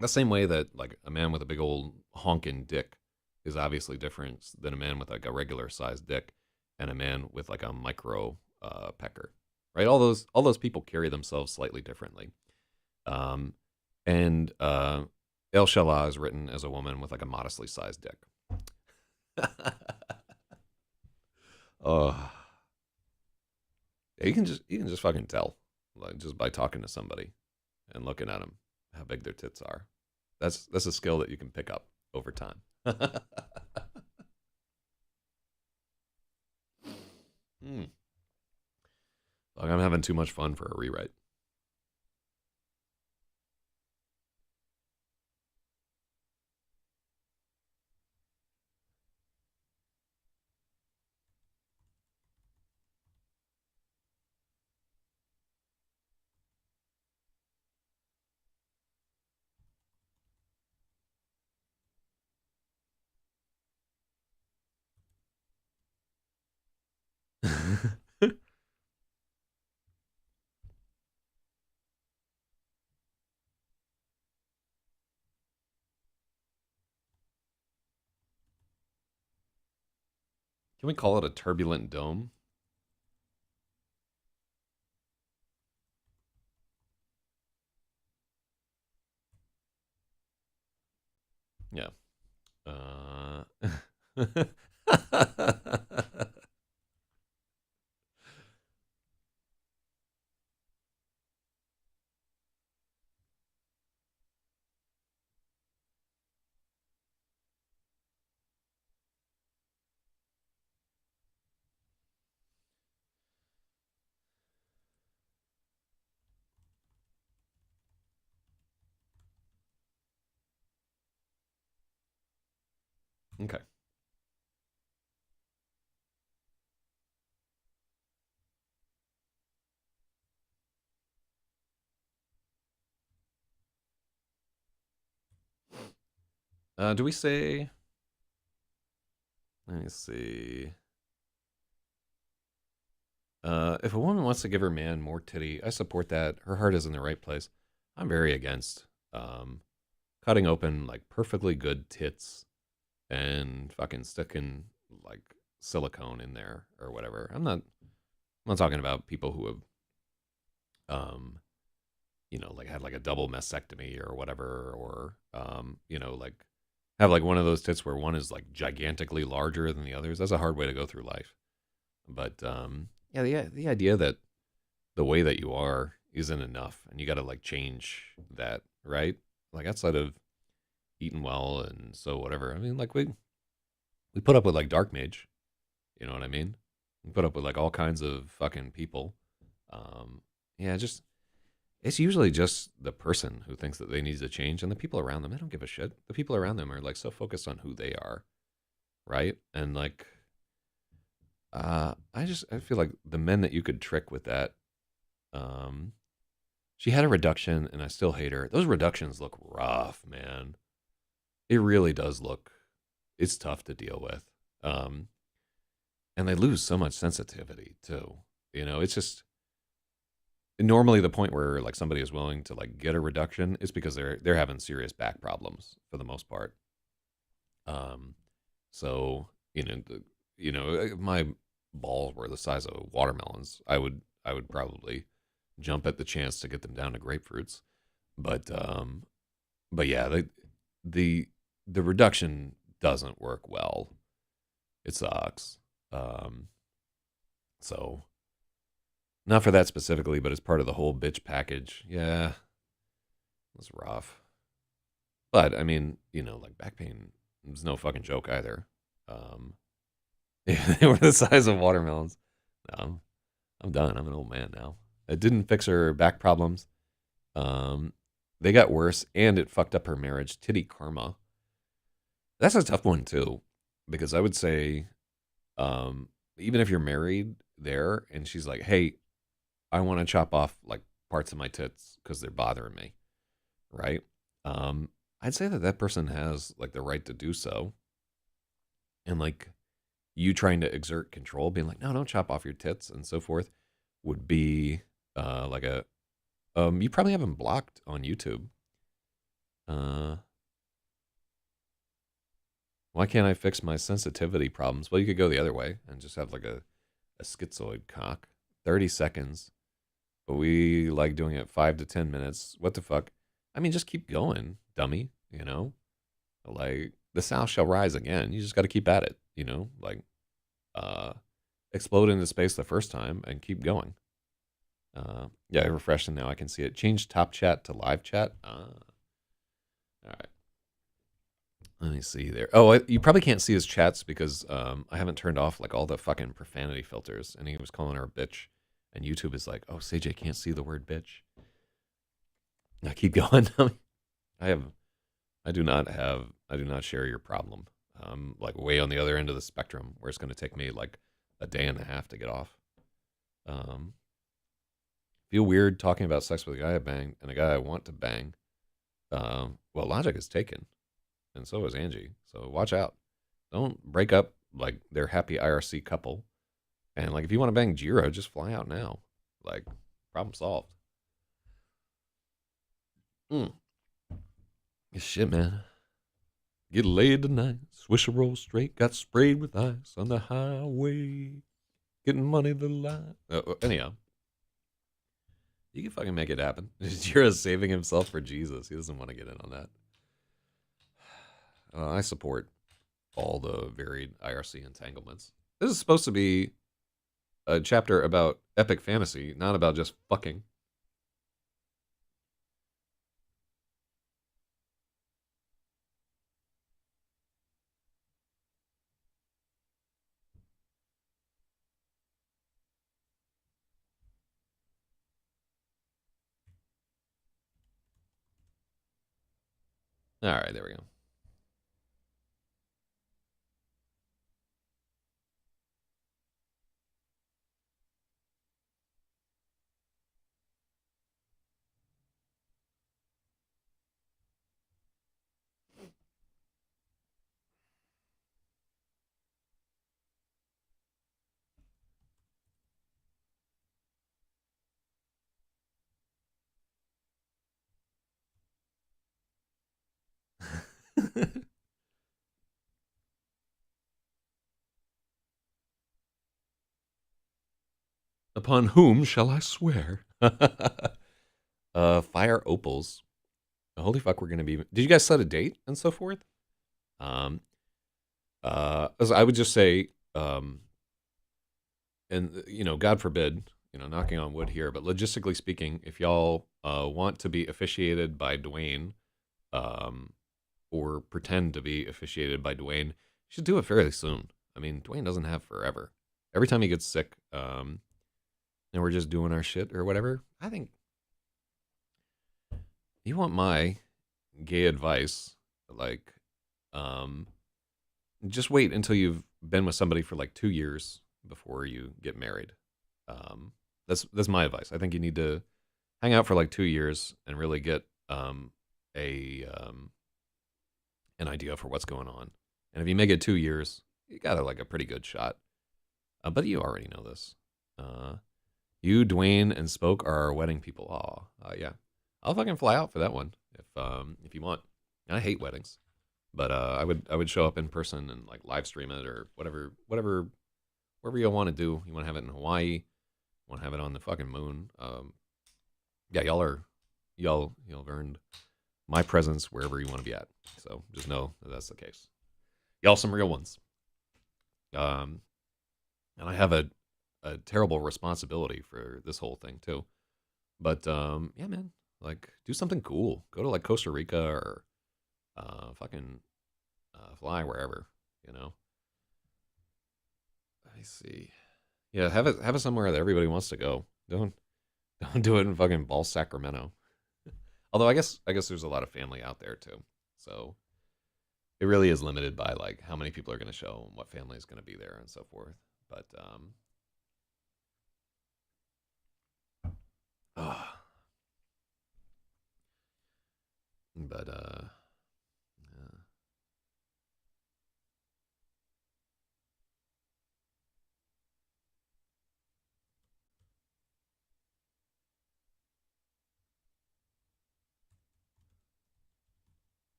the same way that like a man with a big old honking dick is obviously different than a man with like a regular sized dick and a man with like a micro pecker, right? All those people carry themselves slightly differently. Um, and El Shala is written as a woman with like a modestly sized dick. Oh, you can just fucking tell, like just by talking to somebody and looking at them, how big their tits are. That's a skill that you can pick up over time. Hmm. Like I'm having too much fun for a rewrite. Can we call it a turbulent dome? Yeah. Uh, okay. Do we say? Let me see. If a woman wants to give her man more titty, I support that. Her heart is in the right place. I'm very against um, cutting open like perfectly good tits and fucking sticking like silicone in there or whatever. I'm not talking about people who have um like had like a double mastectomy or whatever, or like have like one of those tits where one is like gigantically larger than the others. That's a hard way to go through life. But yeah, the idea that the way that you are isn't enough and you got to like change that, right? Like outside of eating well and so whatever. I mean, like we put up with like dark mage, you know what I mean? We put up with like all kinds of fucking people. Yeah, just it's usually just the person who thinks that they need to change, and the people around them, they don't give a shit. The people around them are like so focused on who they are, right? And like, I feel like the men that you could trick with that. Um, she had a reduction, and I still hate her. Those reductions look rough, man. It really does look. It's tough to deal with. Um, and they lose so much sensitivity too. It's just normally the point where like somebody is willing to like get a reduction is because they're having serious back problems for the most part. Um, so if my balls were the size of watermelons, I would probably jump at the chance to get them down to grapefruits. But yeah, the the reduction doesn't work well. It sucks. Um, so not for that specifically, but as part of the whole bitch package. Yeah, it's rough. But I mean, like back pain is no fucking joke either. Um, they were the size of watermelons. No, I'm done. I'm an old man now. It didn't fix her back problems. Um, they got worse, and it fucked up her marriage. Titty karma. That's a tough one too, because I would say, even if you're married there, and she's like, "Hey, I want to chop off like parts of my tits because they're bothering me," right? Um, I'd say that that person has like the right to do so, and like you trying to exert control, being like, "No, don't chop off your tits" and so forth, would be like a you probably have them blocked on YouTube. Uh, why can't I fix my sensitivity problems? Well, you could go the other way and just have like a schizoid cock. 30 seconds, but we like doing it 5 to 10 minutes. What the fuck? I mean, just keep going, dummy. Like the South shall rise again. You just got to keep at it. Like uh, explode into space the first time and keep going. Yeah, I refreshed and now I can see it. Change top chat to live chat. All right. Let me see there. Oh, you probably can't see his chats because I haven't turned off like all the fucking profanity filters, and he was calling her a bitch, and YouTube is like, "Oh, CJ can't see the word bitch." Now keep going. I have, I do not share your problem. Like way on the other end of the spectrum, where it's going to take me like a day and a half to get off. Um, feel weird talking about sex with a guy I bang and a guy I want to bang. Well, logic is taken, and so is Angie. So watch out. Don't break up like their happy IRC couple. And like if you want to bang Jiro, just fly out now. Like problem solved. Mm. Shit, man. Get laid tonight. Swish a roll straight. Got sprayed with ice on the highway. Getting money the line. Anyhow, you can fucking make it happen. Jiro saving himself for Jesus. He doesn't want to get in on that. I support all the varied IRC entanglements. This is supposed to be a chapter about epic fantasy, not about just fucking. All right, there we go. Upon whom shall I swear? Fire opals. Holy fuck, we're gonna be. Did you guys set a date and so forth? Um, as I would just say, and God forbid, knocking on wood here, but logistically speaking, if y'all want to be officiated by Dwayne, um, or pretend to be officiated by Dwayne, you should do it fairly soon. I mean, Dwayne doesn't have forever. Every time he gets sick, and we're just doing our shit or whatever, I think you want my gay advice, like, um, just wait until you've been with somebody for like 2 years before you get married. Um, that's my advice. I think you need to hang out for like 2 years and really get a an idea for what's going on. And if you make it 2 years, you got a pretty good shot. But you already know this. You, Dwayne, and Spoke are our wedding people. Yeah. I'll fucking fly out for that one if you want. I hate weddings, but I would show up in person and like live stream it or whatever you want to do. You want to have it in Hawaii? Want to have it on the fucking moon? Yeah, y'all have earned my presence wherever you want to be at. So just know that that's the case. Y'all some real ones. And I have a terrible responsibility for this whole thing too. But yeah, man, like do something cool. Go to like Costa Rica or fucking fly wherever. Let me see. Yeah, have it somewhere that everybody wants to go. Don't do it in fucking Ball Sacramento. Although I guess there's a lot of family out there too. So it really is limited by like how many people are going to show and what family is going to be there and so forth. But uh, but yeah.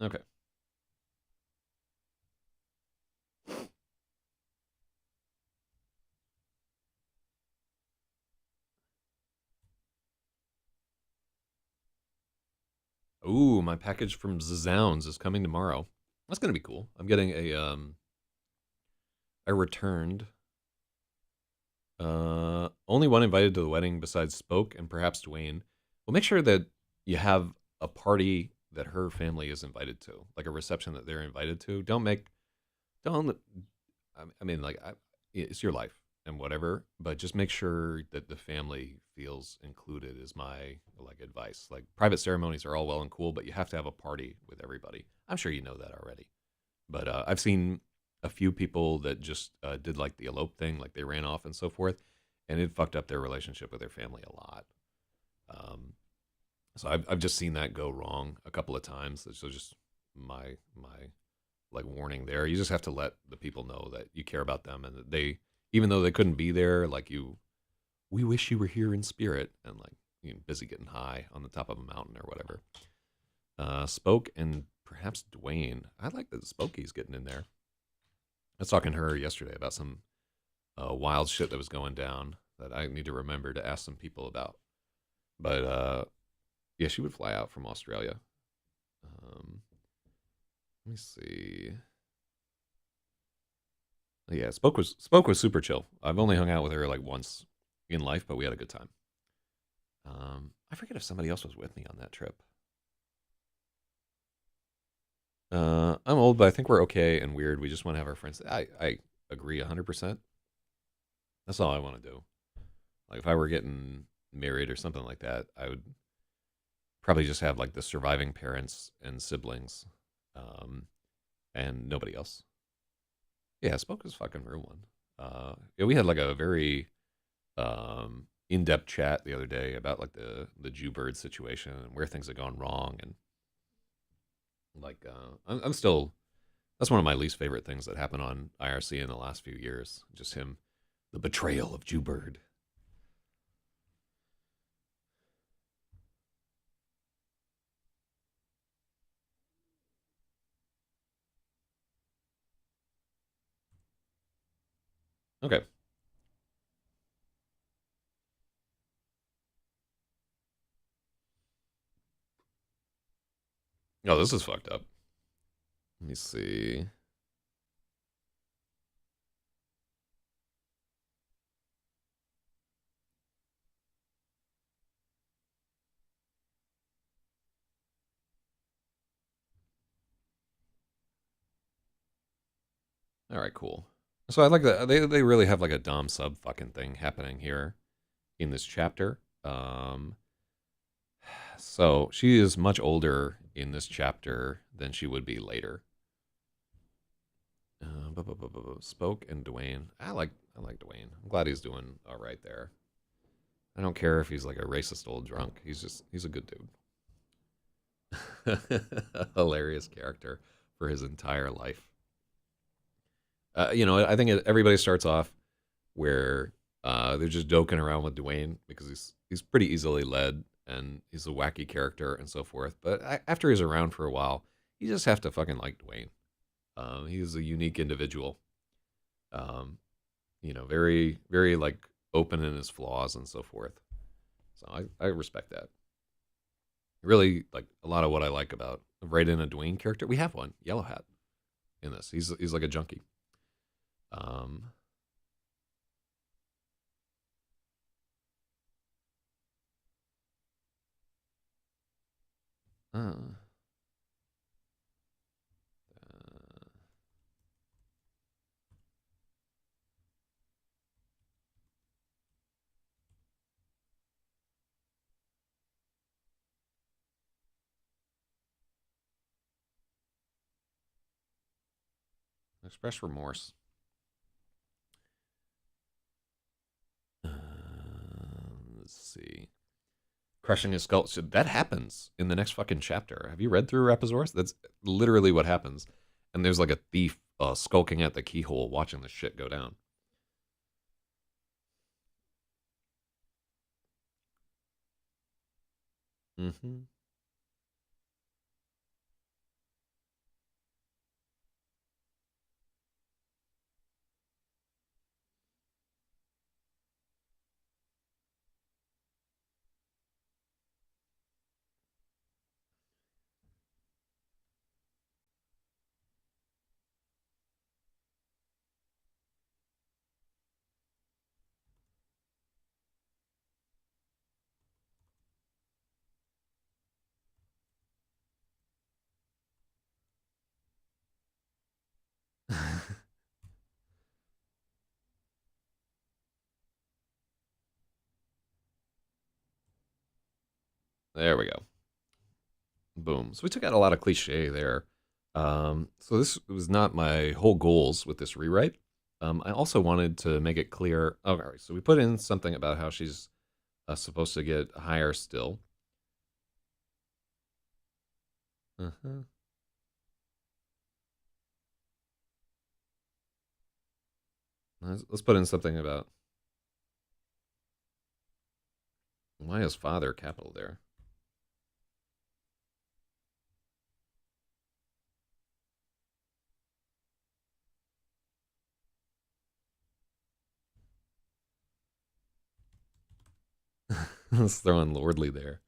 Okay. Ooh, my package from Zounds is coming tomorrow. That's gonna be cool. I'm getting I returned only one invited to the wedding besides Spoke and perhaps Dwayne. Well, make sure that you have a party that her family is invited to, like a reception that they're invited to. Don't. I mean, like, it's your life and whatever, but just make sure that the family feels included. Is my like advice. Like, private ceremonies are all well and cool, but you have to have a party with everybody. I'm sure you know that already, but I've seen a few people that just did like the elope thing, like they ran off and so forth, and it fucked up their relationship with their family a lot. Um, so I've just seen that go wrong a couple of times. So just my like warning there. You just have to let the people know that you care about them and that they, even though they couldn't be there, like We wish you were here in spirit, and like busy getting high on the top of a mountain or whatever. Spoke and perhaps Dwayne. I like that Spokey's getting in there. I was talking to her yesterday about some wild shit that was going down that I need to remember to ask some people about. But yeah, she would fly out from Australia. Um, let me see. Yeah, Spoke was super chill. I've only hung out with her like once in life, but we had a good time. I forget if somebody else was with me on that trip. I'm old, but I think we're okay and weird. We just want to have our friends. I agree 100%. That's all I want to do. Like if I were getting married or something like that, I would probably just have like the surviving parents and siblings, um, and nobody else. Yeah, Spoke was fucking real one. Yeah, we had like a very in-depth chat the other day about like the Jew bird situation and where things have gone wrong, and like I'm still that's one of my least favorite things that happened on IRC in the last few years. Just him, the betrayal of Jew bird. Okay. Oh, this is fucked up. Let me see. All right, cool. So I like that they really have like a dom sub fucking thing happening here in this chapter. So she is much older in this chapter than she would be later. Spoke and Dwayne. I like Dwayne. I'm glad he's doing all right there. I don't care if he's like a racist old drunk. He's a good dude. Hilarious character for his entire life. I think everybody starts off where they're just joking around with Dwayne because he's pretty easily led and he's a wacky character and so forth. But after he's around for a while, you just have to fucking like Dwayne. He's a unique individual. Um, very very like open in his flaws and so forth. So I respect that. Really, like a lot of what I like about right in a Dwayne character. We have one, Yellow Hat, in this. He's like a junkie. Um, uh, uh, express remorse. Uh, let's see. Crushing his skull. So that happens in the next fucking chapter. Have you read through Rapasaurus? That's literally what happens. And there's like a thief skulking at the keyhole watching the shit go down. Mm-hmm. There we go. Boom. So we took out a lot of cliche there. So this was not my whole goals with this rewrite. I also wanted to make it clear. Oh, all right. So we put in something about how she's supposed to get higher still. Uh-huh. Let's put in something about. Why is father capital there? Let's throw in lordly there.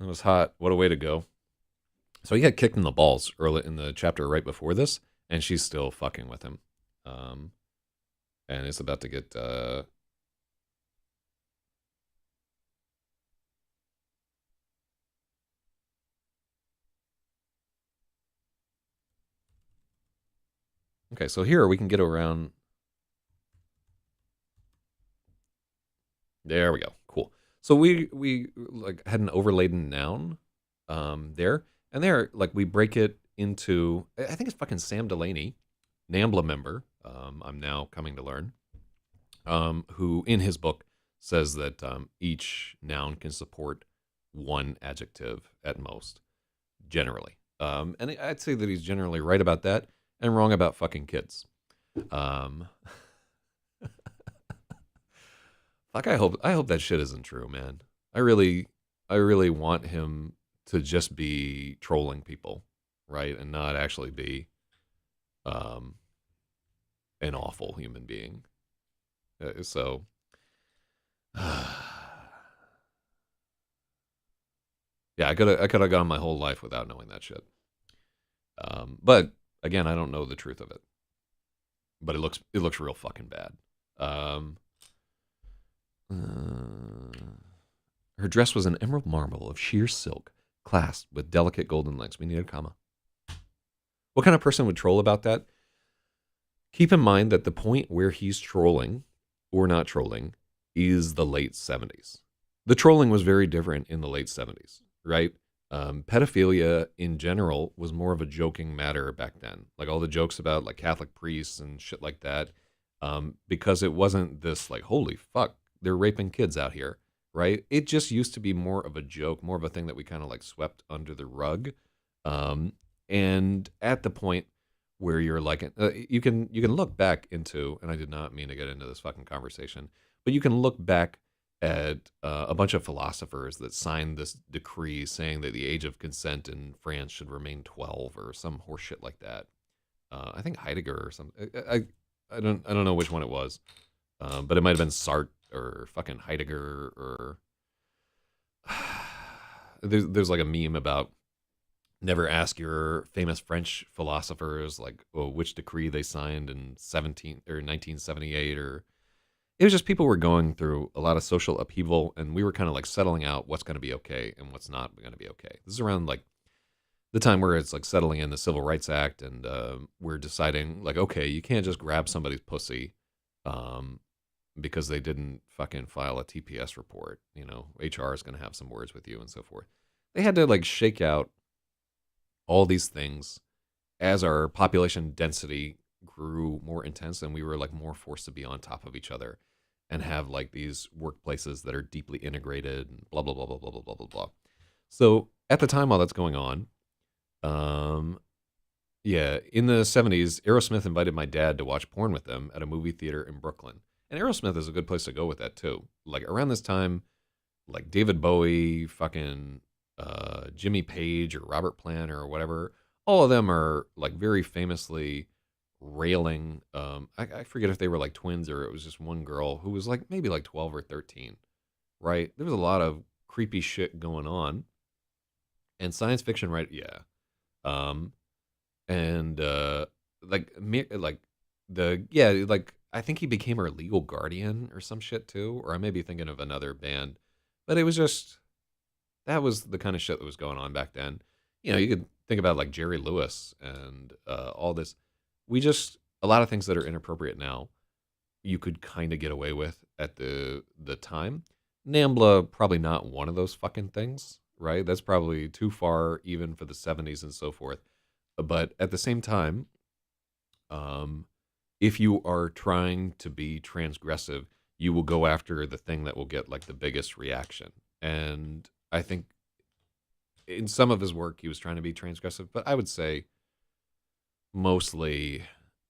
It was hot. What a way to go. So he got kicked in the balls early in the chapter right before this, and she's still fucking with him. Um, and it's about to get. Okay, so here we can get around. There we go. Cool. So we like had an overladen noun there, and there like we break it into. I think it's fucking Sam Delaney, NAMBLA member. I'm now coming to learn. Who in his book says that each noun can support one adjective at most, generally. And I'd say that he's generally right about that and wrong about fucking kids. Um, like I hope that shit isn't true, man. I really want him to just be trolling people, right, and not actually be um, an awful human being. So yeah, I could have gone my whole life without knowing that shit. But again, I don't know the truth of it. But it looks real fucking bad. Um, her dress was an emerald marble of sheer silk, clasped with delicate golden links. We need a comma. What kind of person would troll about that? Keep in mind that the point where he's trolling or not trolling is the late 70s. The trolling was very different in the late 70s, right? Pedophilia in general was more of a joking matter back then. Like all the jokes about like Catholic priests and shit like that, because it wasn't this like, holy fuck, they're raping kids out here, right? It just used to be more of a joke, more of a thing that we kind of like swept under the rug. Um, and at the point where you're like, you can look back into, and I did not mean to get into this fucking conversation, but you can look back at a bunch of philosophers that signed this decree saying that the age of consent in France should remain 12 or some horseshit like that. I think Heidegger or something. I don't know which one it was, but it might have been Sartre or fucking Heidegger or there's like a meme about never ask your famous French philosophers like which decree they signed in 17 or 1978 or it was just people were going through a lot of social upheaval and we were kind of like settling out what's going to be okay and what's not going to be okay. This is around like the time where it's like settling in the Civil Rights Act and we're deciding like, okay, you can't just grab somebody's pussy um, because they didn't fucking file a TPS report. You know, HR is going to have some words with you and so forth. They had to like shake out all these things as our population density grew more intense and we were like more forced to be on top of each other and have like these workplaces that are deeply integrated and blah blah blah blah blah blah blah blah blah. So at the time while that's going on, um, yeah, in the 70s, Aerosmith invited my dad to watch porn with them at a movie theater in Brooklyn. And Aerosmith is a good place to go with that too. Like around this time, like David Bowie, fucking Jimmy Page or Robert Plant or whatever, all of them are like very famously railing. I forget if they were like twins or it was just one girl who was like maybe like 12 or 13, right? There was a lot of creepy shit going on. And science fiction, right? Yeah. Um, and like like I think he became her legal guardian or some shit too, or I may be thinking of another band, but it was just that was the kind of shit that was going on back then. You know, you could think about like Jerry Lewis and all this. We just a lot of things that are inappropriate now. You could kind of get away with at the time. Nambla probably not one of those fucking things, right? That's probably too far even for the 70s and so forth. But at the same time, um, if you are trying to be transgressive, you will go after the thing that will get like the biggest reaction. And I think in some of his work, he was trying to be transgressive, but I would say mostly,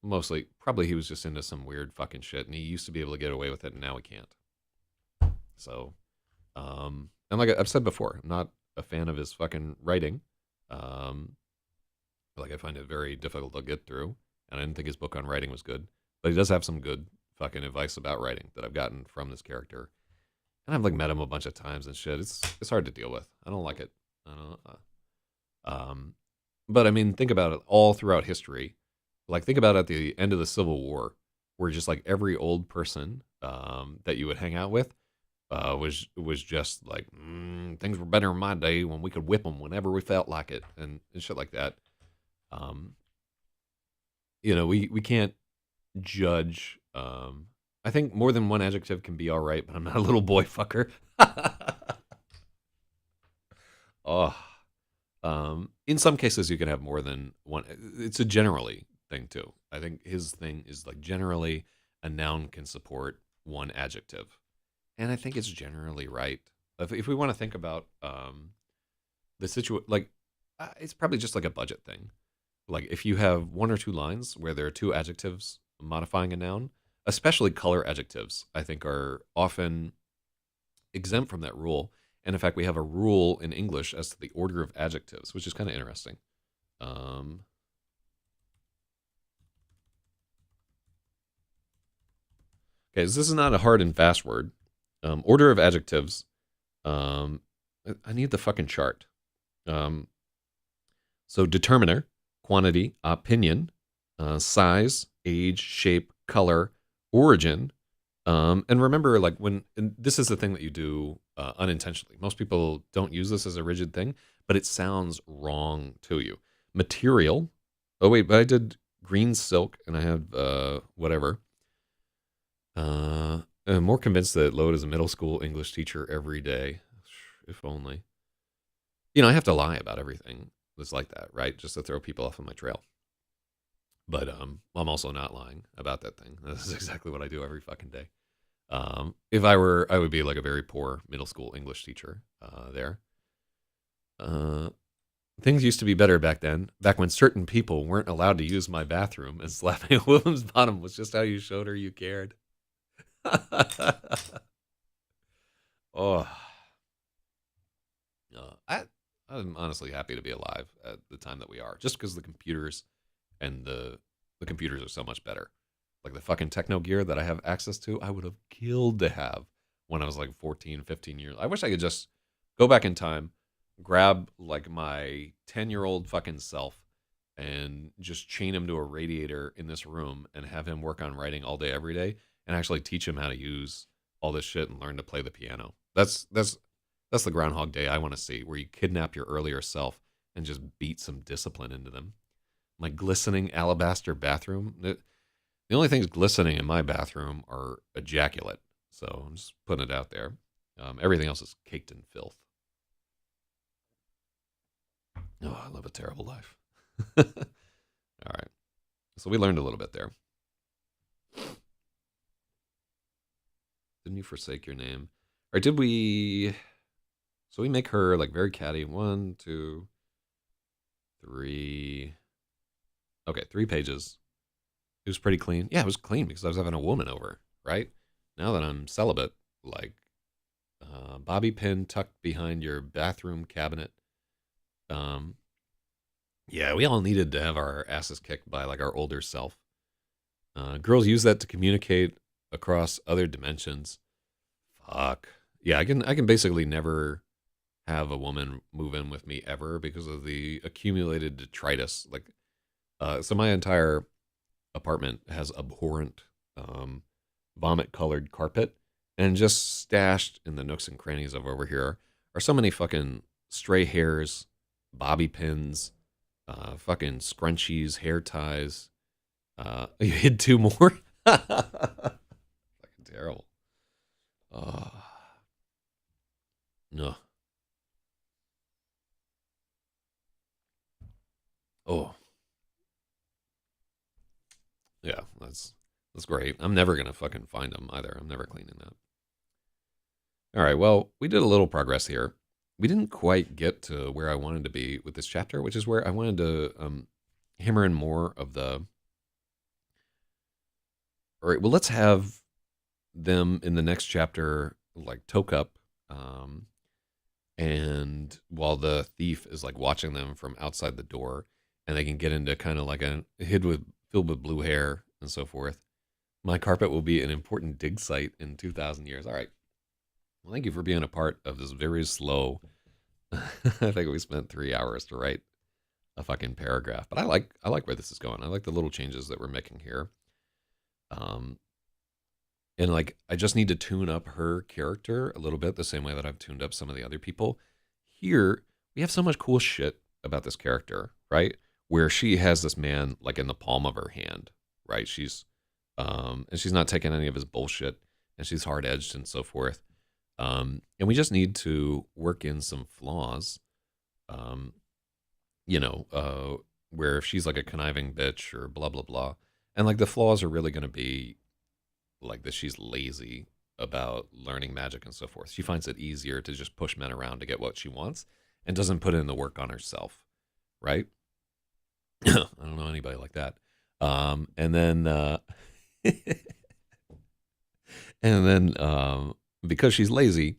mostly, probably he was just into some weird fucking shit, and he used to be able to get away with it, and now he can't. So, and like I've said before, I'm not a fan of his fucking writing. Um, like I find it very difficult to get through, and I didn't think his book on writing was good. But he does have some good fucking advice about writing that I've gotten from this character, and I've like met him a bunch of times and shit. It's hard to deal with. I don't like it. I don't. Um, but I mean, think about it all throughout history. Like think about at the end of the Civil War, where just like every old person that you would hang out with was just like things were better in my day when we could whip them whenever we felt like it and shit like that. Um, we can't judge. I think more than one adjective can be all right, but I'm not a little boy fucker. Oh, in some cases you can have more than one. It's a generally thing too. I think his thing is like generally a noun can support one adjective, and I think it's generally right. If we want to think about the situation, like it's probably just like a budget thing. Like if you have one or two lines where there are two adjectives modifying a noun, especially color adjectives, I think are often exempt from that rule. And in fact, we have a rule in English as to the order of adjectives, which is kind of interesting. Um, okay, so this is not a hard and fast word. Order of adjectives. Um, I need the fucking chart. Um, so determiner, quantity, opinion, size, age, shape, color, origin. And remember, like and this is the thing that you do unintentionally. Most people don't use this as a rigid thing, but it sounds wrong to you. Material. Oh wait, but I did green silk, and I had whatever. I'm more convinced that Load is a middle school English teacher every day. If only. I have to lie about everything that's like that, right? Just to throw people off on my trail. But I'm also not lying about that thing. This is exactly what I do every fucking day. If I were, I would be like a very poor middle school English teacher there. Things used to be better back then, back when certain people weren't allowed to use my bathroom, and slapping a woman's bottom was just how you showed her you cared. Oh, I'm honestly happy to be alive at the time that we are, just because the computers and the computers are so much better. Like the fucking techno gear that I have access to, I would have killed to have when I was like 14, 15 years. I wish I could just go back in time, grab like my 10-year-old fucking self and just chain him to a radiator in this room and have him work on writing all day every day and actually teach him how to use all this shit and learn to play the piano. That's the Groundhog Day I want to see, where you kidnap your earlier self and just beat some discipline into them. My glistening alabaster bathroom. The only things glistening in my bathroom are ejaculate. So I'm just putting it out there. Everything else is caked in filth. Oh, I live a terrible life. All right. So we learned a little bit there. Didn't you forsake your name? Or did we... So we make her like very catty. 1, 2, 3. Okay, 3 pages. It was pretty clean. Yeah, it was clean because I was having a woman over, right? Now that I'm celibate, like bobby pin tucked behind your bathroom cabinet. Yeah, we all needed to have our asses kicked by like our older self. Girls use that to communicate across other dimensions. Fuck. Yeah, I can basically never have a woman move in with me ever because of the accumulated detritus. Like, so my entire apartment has abhorrent, vomit-colored carpet, and just stashed in the nooks and crannies of over here are so many fucking stray hairs, bobby pins, fucking scrunchies, hair ties. You hid 2 more? Fucking terrible. No. Oh, yeah, that's great. I'm never gonna fucking find them either. I'm never cleaning that. All right, well, we did a little progress here. We didn't quite get to where I wanted to be with this chapter, which is where I wanted to hammer in more of the. All right, well, let's have them in the next chapter like toke up, um, and while the thief is like watching them from outside the door, and they can get into kind of like a hid with filled with blue hair and so forth. My carpet will be an important dig site in 2,000 years. All right. Well, thank you for being a part of this very slow. I think we spent 3 hours to write a fucking paragraph, but I like where this is going. I like the little changes that we're making here. Um, and like I just need to tune up her character a little bit, the same way that I've tuned up some of the other people. Here we have so much cool shit about this character, right? Where she has this man like in the palm of her hand, right? And she's not taking any of his bullshit, and she's hard edged and so forth. And we just need to work in some flaws, um, you know, where if she's like a conniving bitch or blah blah blah, and like the flaws are really going to be like that she's lazy about learning magic and so forth. She finds it easier to just push men around to get what she wants and doesn't put in the work on herself, right? I don't know anybody like that. And then and then because she's lazy,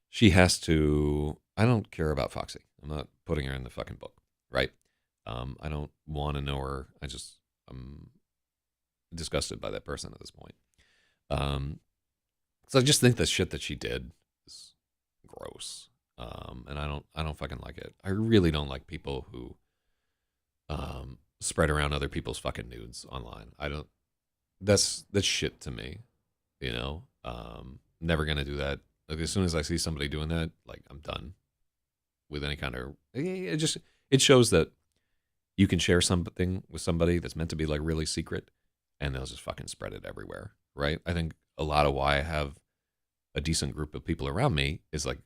she has to. I don't care about Foxy. I'm not putting her in the fucking book, right? I don't want to know her. I'm disgusted by that person at this point. Um, so I just think the shit that she did is gross. And I don't fucking like it. I really don't like people who spread around other people's fucking nudes online. I don't. That's shit to me. You know. Never gonna do that. Like as soon as I see somebody doing that, like I'm done with any kind of. It shows that you can share something with somebody that's meant to be like really secret, and they'll just fucking spread it everywhere, right? I think a lot of why I have a decent group of people around me is like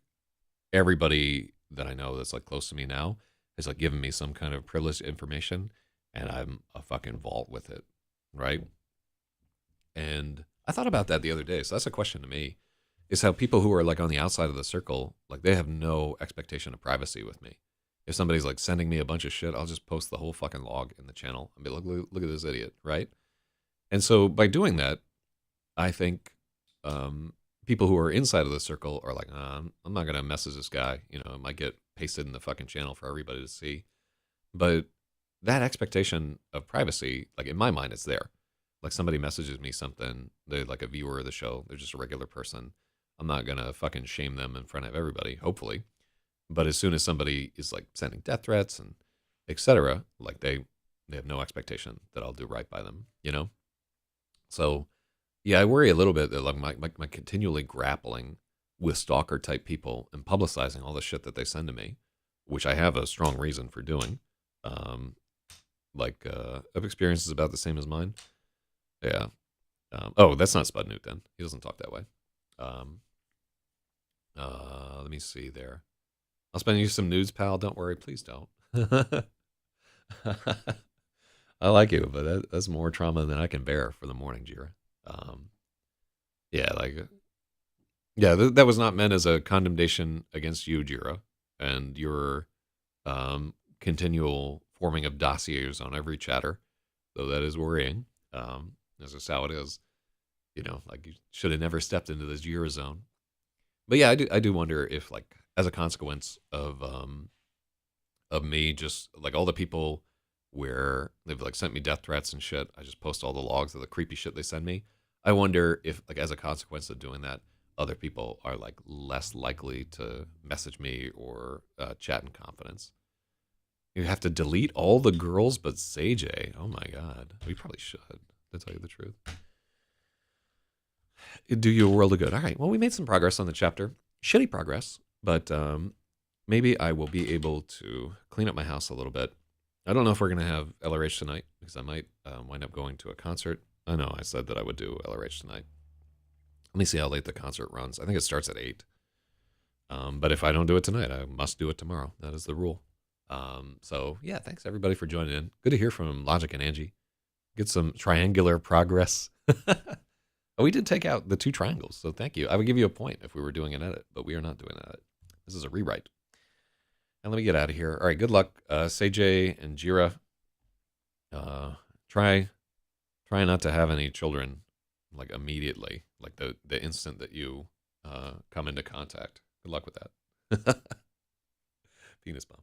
everybody that I know that's like close to me now has like given me some kind of privileged information, and I'm a fucking vault with it, right? And I thought about that the other day. So that's a question to me is how people who are like on the outside of the circle, like they have no expectation of privacy with me. If somebody's like sending me a bunch of shit, I'll just post the whole fucking log in the channel and be like, look at this idiot, right? And so by doing that, I think people who are inside of the circle are like, I'm not gonna message this guy. You know, it might get pasted in the fucking channel for everybody to see. But that expectation of privacy, like in my mind, it's there. Like somebody messages me something, they're like a viewer of the show, they're just a regular person. I'm not gonna fucking shame them in front of everybody, hopefully. But as soon as somebody is like sending death threats and etc., like they have no expectation that I'll do right by them, you know? So yeah, I worry a little bit that like my continually grappling with stalker type people and publicizing all the shit that they send to me, which I have a strong reason for doing. Um, of experiences about the same as mine. Yeah. Oh, that's not Spud Newt then. He doesn't talk that way. Um, let me see there. I'll spend you some nudes, pal. Don't worry, please don't. I like you, but that's more trauma than I can bear for the morning, Jira. Um, yeah, like yeah, that was not meant as a condemnation against you, Jira, and your continual forming of dossiers on every chatter, though that is worrying. That's just how it is. You know, like you should have never stepped into this Jira zone. But yeah, I do wonder if like as a consequence of me just like all the people where they've like sent me death threats and shit, I just post all the logs of the creepy shit they send me. I wonder if like as a consequence of doing that, other people are like less likely to message me or chat in confidence. You have to delete all the girls but J. Oh my god, we probably should. To tell you the truth, it'd do you a world of good. All right, well, we made some progress on the chapter. Shitty progress, but maybe I will be able to clean up my house a little bit. I don't know if we're gonna have LRH tonight because I might wind up going to a concert. I know I said that I would do LRH tonight. Let me see how late the concert runs. I think it starts at 8. But if I don't do it tonight, I must do it tomorrow. That is the rule. So yeah, thanks everybody for joining in. Good to hear from Logic and Angie. Get some triangular progress. Oh, we did take out the two triangles, so thank you. I would give you a point if we were doing an edit, but we are not doing an edit. This is a rewrite. And let me get out of here. All right, good luck, Seijay and Jira. Try not to have any children like immediately, like the instant that you come into contact. Good luck with that. Penis bomb.